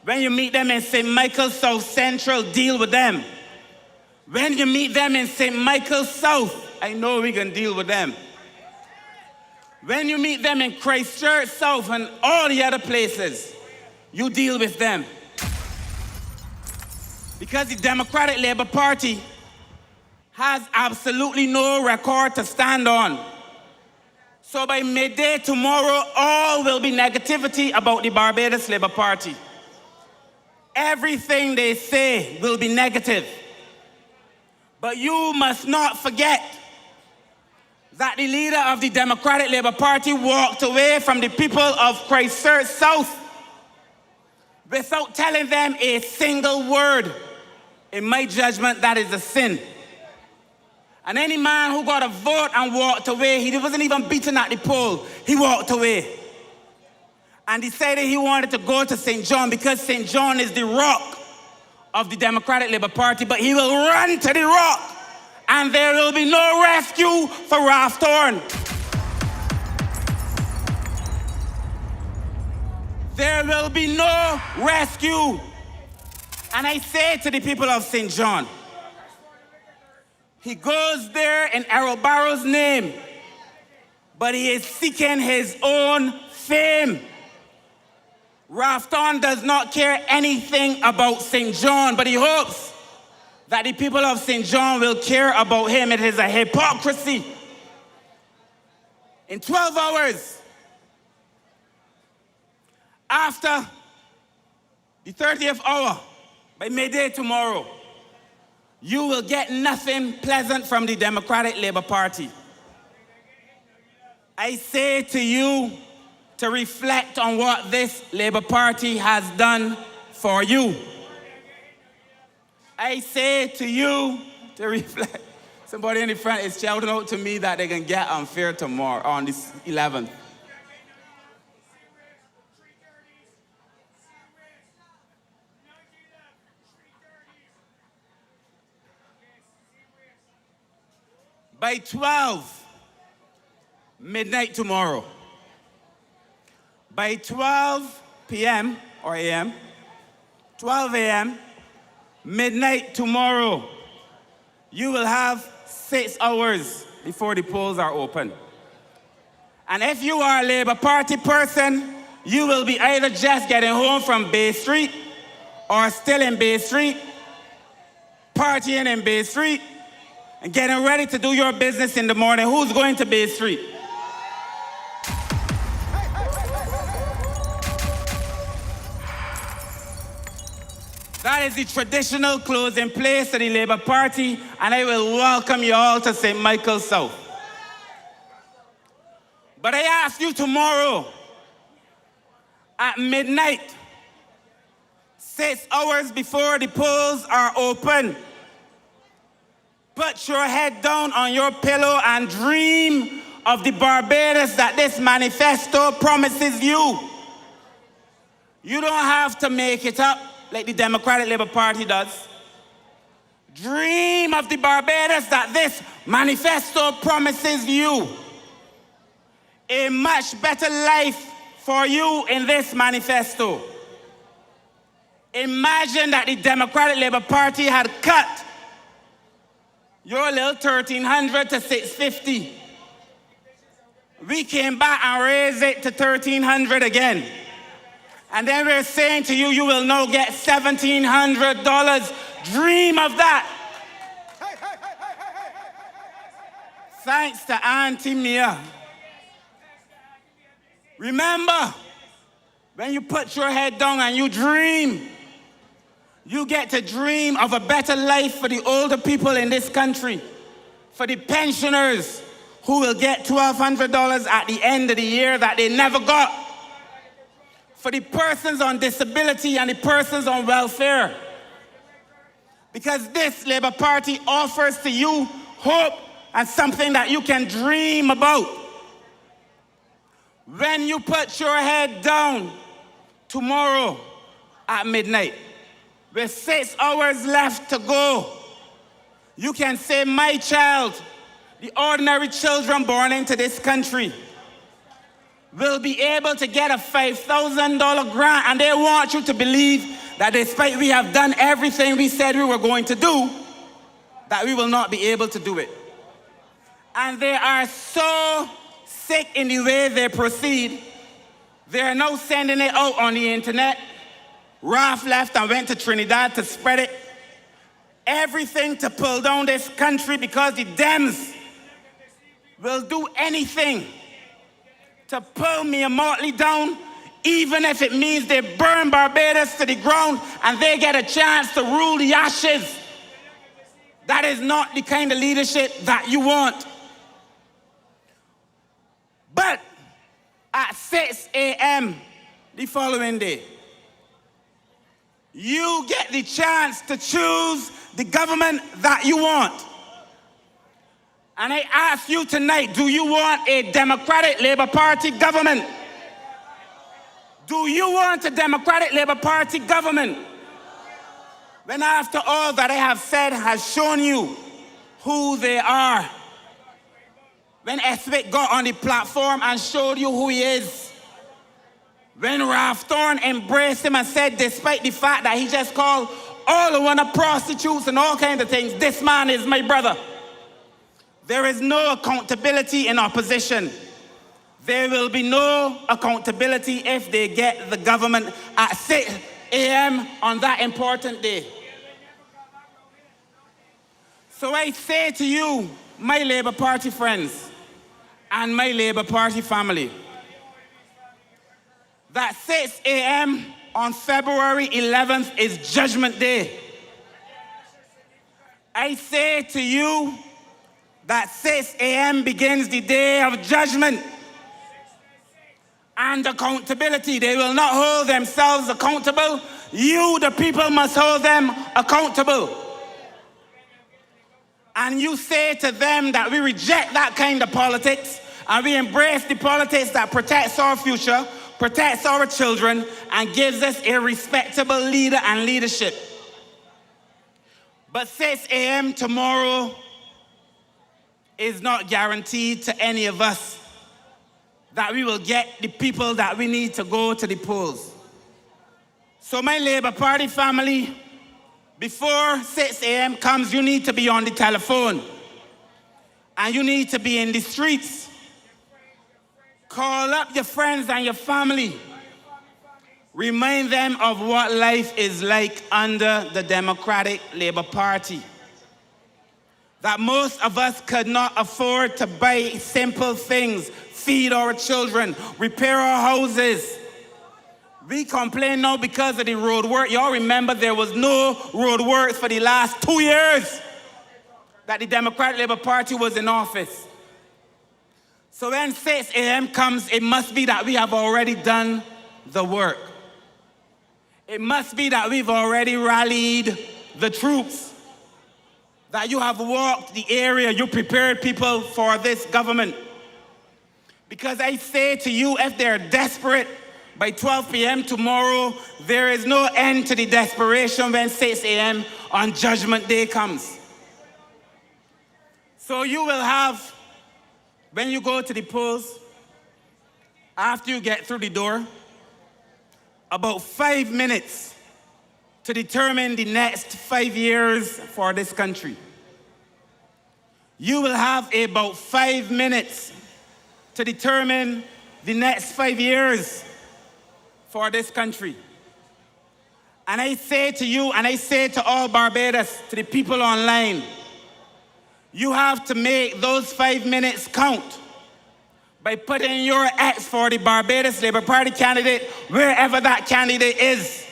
in St. Michael South Central, deal with them. When you meet them in St. Michael South, I know we can deal with them. When you meet them in Christchurch South and all the other places, you deal with them. Because the Democratic Labour Party has absolutely no record to stand on. So by midday tomorrow, all will be negativity about the Barbados Labour Party. Everything they say will be negative. But you must not forget that the leader of the Democratic Labour Party walked away from the people of Christchurch South without telling them a single word. In my judgment, that is a sin. And any man who got a vote and walked away, he wasn't even beaten at the poll, he walked away. And decided he wanted to go to St. John because St. John is the rock of the Democratic Labour Party, but he will run to the rock and there will be no rescue for Ralph Thorne. There will be no rescue. And I say to the people of St. John, he goes there in Errol Barrow's name, but he is seeking his own fame. Ralph Thorne does not care anything about St. John, but he hopes that the people of St. John will care about him. It is a hypocrisy. In 12 hours, after the 30th hour, by midday tomorrow, you will get nothing pleasant from the Democratic Labour Party. I say to you to reflect on what this Labour Party has done for you. I say to you to reflect. Somebody in the front is shouting out to me that they can get unfair tomorrow, on the 11th. By 12 midnight tomorrow, by 12 p.m. or a.m., 12 a.m., midnight tomorrow, you will have 6 hours before the polls are open. And if you are a Labour Party person, you will be either just getting home from Bay Street or still in Bay Street, partying in Bay Street, and getting ready to do your business in the morning. Who's going to Bay Street? That is the traditional closing place of the Labour Party, and I will welcome you all to St. Michael South. But I ask you tomorrow at midnight, 6 hours before the polls are open, put your head down on your pillow and dream of the Barbados that this manifesto promises you. You don't have to make it up like the Democratic Labour Party does. Dream of the Barbados that this manifesto promises you. A much better life for you in this manifesto. Imagine that the Democratic Labour Party had cut your little $1,300 to $650. We came back and raised it to $1,300 again. And then we're saying to you, you will now get $1,700. Dream of that. Thanks to Auntie Mia. Remember, when you put your head down and you dream, you get to dream of a better life for the older people in this country, for the pensioners who will get $1,200 at the end of the year that they never got, for the persons on disability and the persons on welfare. Because this Labour Party offers to you hope and something that you can dream about. When you put your head down tomorrow at midnight, with 6 hours left to go, you can say, my child, the ordinary children born into this country, will be able to get a $5,000 grant, and they want you to believe that despite we have done everything we said we were going to do, that we will not be able to do it. And they are so sick in the way they proceed, they are now sending it out on the internet. Ralph left and went to Trinidad to spread it. Everything to pull down this country, because the Dems will do anything to pull Mia Mottley down, even if it means they burn Barbados to the ground and they get a chance to rule the ashes. That is not the kind of leadership that you want. But at 6 a.m. the following day, you get the chance to choose the government that you want. And I ask you tonight, do you want a Democratic Labour Party government? Do you want a Democratic Labour Party government? When after all that I have said has shown you who they are. When Eswick got on the platform and showed you who he is. When Ralph Thorne embraced him and said, despite the fact that he just called all the one of prostitutes and all kinds of things, this man is my brother. There is no accountability in opposition. There will be no accountability if they get the government at 6 a.m. on that important day. So I say to you, my Labour Party friends and my Labour Party family, that 6 a.m. on February 11th is Judgment Day. I say to you that 6 a.m. begins the day of judgment and accountability. They will not hold themselves accountable. You, the people, must hold them accountable. And you say to them that we reject that kind of politics and we embrace the politics that protects our future, protects our children, and gives us a respectable leader and leadership. But 6 a.m. tomorrow is not guaranteed to any of us that we will get the people that we need to go to the polls. So my Labour Party family, before 6 a.m. comes, you need to be on the telephone. And you need to be in the streets. Call up your friends and your family. Remind them of what life is like under the Democratic Labour Party. That most of us could not afford to buy simple things, feed our children, repair our houses. We complain now because of the road work. Y'all remember there was no road works for the last 2 years that the Democratic Labour Party was in office. So when 6 a.m. comes, it must be that we have already done the work. It must be that we've already rallied the troops, that you have walked the area, you prepared people for this government. Because I say to you, if they're desperate, by 12 p.m. tomorrow, there is no end to the desperation when 6 a.m. on Judgment Day comes. So you will have, when you go to the polls, after you get through the door, about 5 minutes to determine the next 5 years for this country. You will have about 5 minutes to determine the next 5 years for this country. And I say to you, and I say to all Barbados, to the people online, you have to make those 5 minutes count by putting your X for the Barbados Labour Party candidate, wherever that candidate is.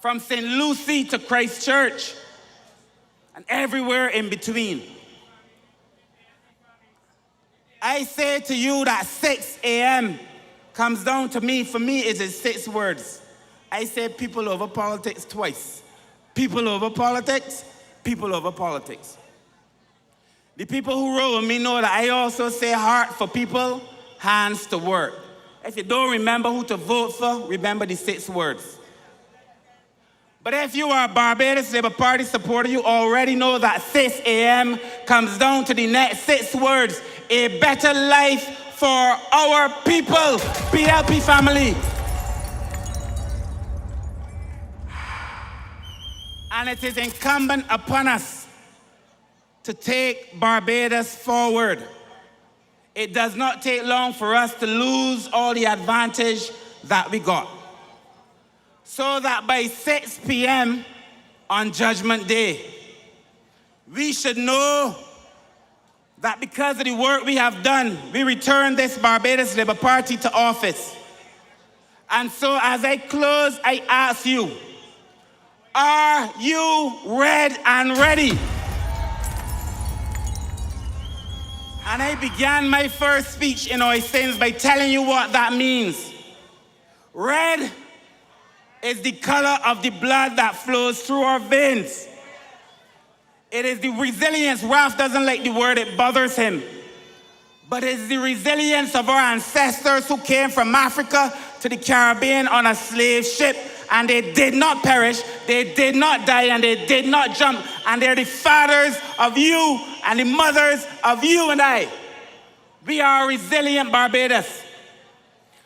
From St. Lucie to Christchurch, and everywhere in between. I say to you that 6 a.m. comes down to me, for me it is 6 words. I say people over politics twice. People over politics, people over politics. The people who roll with me know that I also say heart for people, hands to work. If you don't remember who to vote for, remember the 6 words. But if you are a Barbados Labour Party supporter, you already know that 6 a.m. comes down to the next 6 words. A better life for our people, PLP family. And it is incumbent upon us to take Barbados forward. It does not take long for us to lose all the advantage that we got. So that by 6 p.m. on Judgment Day, we should know that because of the work we have done, we return this Barbados Labour Party to office. And so as I close, I ask you, are you red and ready? And I began my first speech in Oistins by telling you what that means. Red is the color of the blood that flows through our veins. It is the resilience. Ralph doesn't like the word, it bothers him. But it's the resilience of our ancestors who came from Africa to the Caribbean on a slave ship, and they did not perish, they did not die, and they did not jump. And they're the fathers of you and the mothers of you and I. We are a resilient Barbados.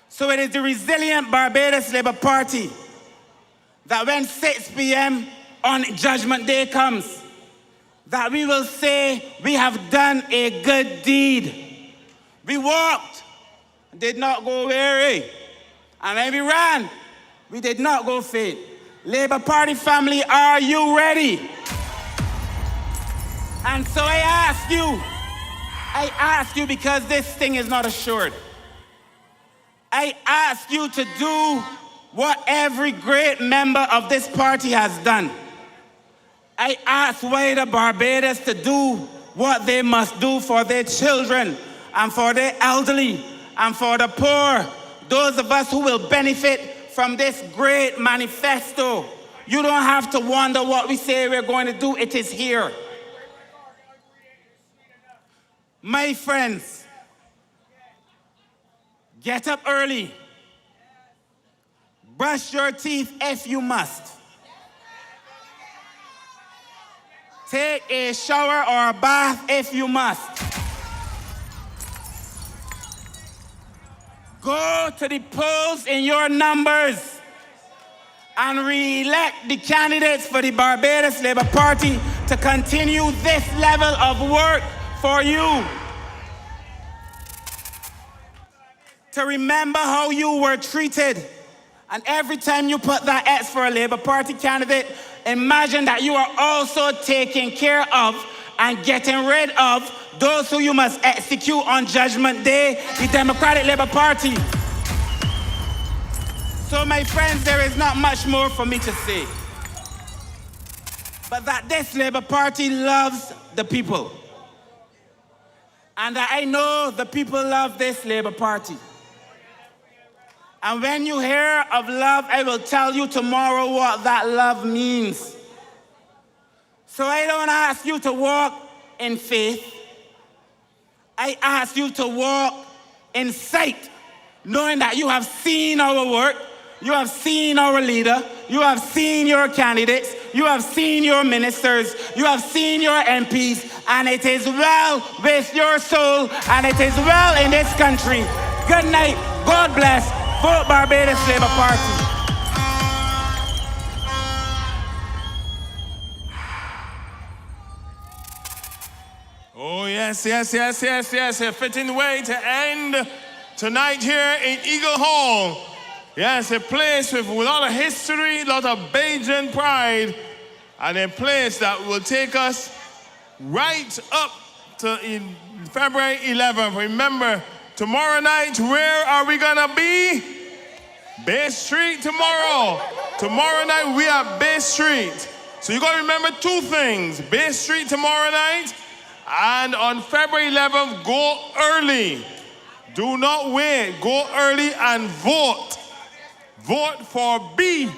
So it is the resilient Barbados Labour Party that when 6 p.m. on Judgment Day comes, that we will say we have done a good deed. We walked, did not go weary. And when we ran, we did not go faint. Labour Party family, are you ready? And so I ask you because this thing is not assured. I ask you to do what every great member of this party has done. I ask Wider Barbados to do what they must do for their children and for their elderly and for the poor, those of us who will benefit from this great manifesto. You don't have to wonder what we say we're going to do. It is here. My friends, get up early. Brush your teeth if you must. Take a shower or a bath if you must. Go to the polls in your numbers and re-elect the candidates for the Barbados Labour Party to continue this level of work for you. To remember how you were treated. And every time you put that X for a Labour Party candidate, imagine that you are also taking care of and getting rid of those who you must execute on Judgment Day, the Democratic Labour Party. So my friends, there is not much more for me to say, but that this Labour Party loves the people. And that I know the people love this Labour Party. And when you hear of love, I will tell you tomorrow what that love means. So I don't ask you to walk in faith. I ask you to walk in sight, knowing that you have seen our work, you have seen our leader, you have seen your candidates, you have seen your ministers, you have seen your MPs, and it is well with your soul, and it is well in this country. Good night, God bless. Vote Barbados Labour Party. Oh, yes. A fitting way to end tonight here in Eagle Hall. Yes, a place with a lot of history, a lot of Bajan pride, and a place that will take us right up to February 11th. Remember, tomorrow night, where are we gonna be? Bay Street tomorrow. Tomorrow night, we are Bay Street. So you gotta remember two things. Bay Street tomorrow night, and on February 11th, go early. Do not wait. Go early and vote. Vote for B,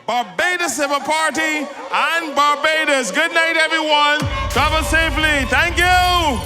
Barbados Labour Party and Barbados. Good night, everyone. Travel safely. Thank you.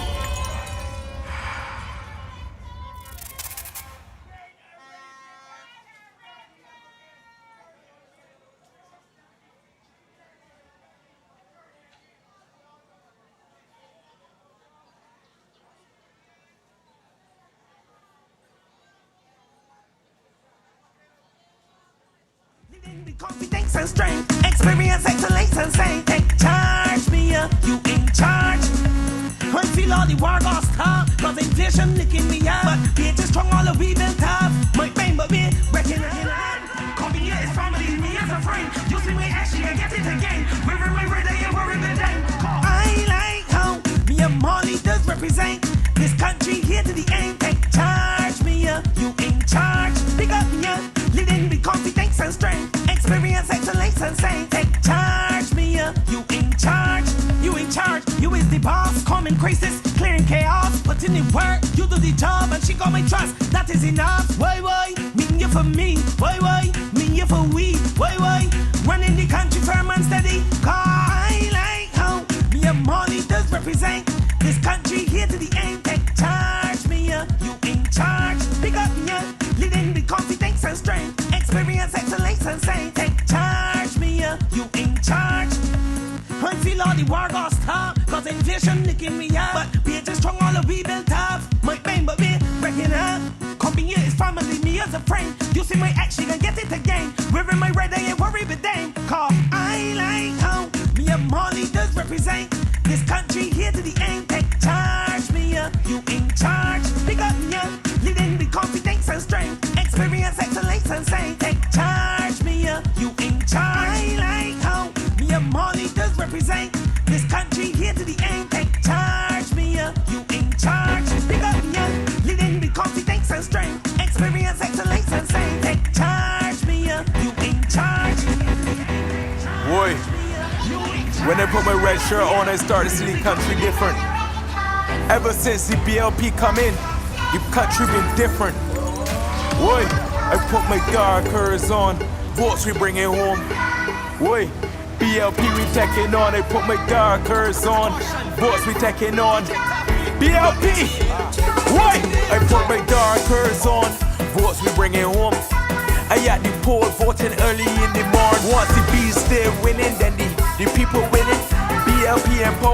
Confidence and strength, experience, excellence and say, take charge, me you in charge. When feel all the war got stop, cause inflation licking me up. But be just strong, all of we built up. My pain, but we breaking a hand. Coming here is family, me as a friend. You see me actually, I get it again. We're my red day and we're in the day. I like how me and Molly does represent this country here to the end. Take charge, me you in charge. Pick up me leading with confidence and strength. Experience, excellence, and say, take charge, me, you in charge. You in charge, you is the boss. Common crisis, clearing chaos. Put in the work, you do the job, and she got my trust. That is enough. Why, mean you for me? Why, mean you for we? Why, running the country firm and steady. Cause I like how me and money does represent this country here to the end. Take charge, me, you in charge. Pick up me, leading with confidence and strength. Experience, excellence, and say, take charge, me, you in charge. I feel all the war got stop, cause inflation licking me up. But we just strong, all of we built up. My pain, but we breaking up. Coming here is family, me as a friend. You see my action and get it again. We're in my red, I ain't worried with them. Cause I like how me and Molly does represent this country here to the end. Take charge, me, you in charge. Pick up me, leading with confidence and strength. Experience, excellence, and say, take charge, me, you in charge. I like how me and Molly does represent this country here to the end. Take Boy, when I put my red shirt on, I start to see the country different. Ever since the BLP come in, the country been different. Boy, I put my darkers on, votes we bring it home. Boy, BLP we taking on, I put my darkers on, votes we taking on. BLP, boy, I put my darkers on, votes we bring it home. I at the poll voting early in the morning. Once the bees still winning, then the people winning. BLP and poll.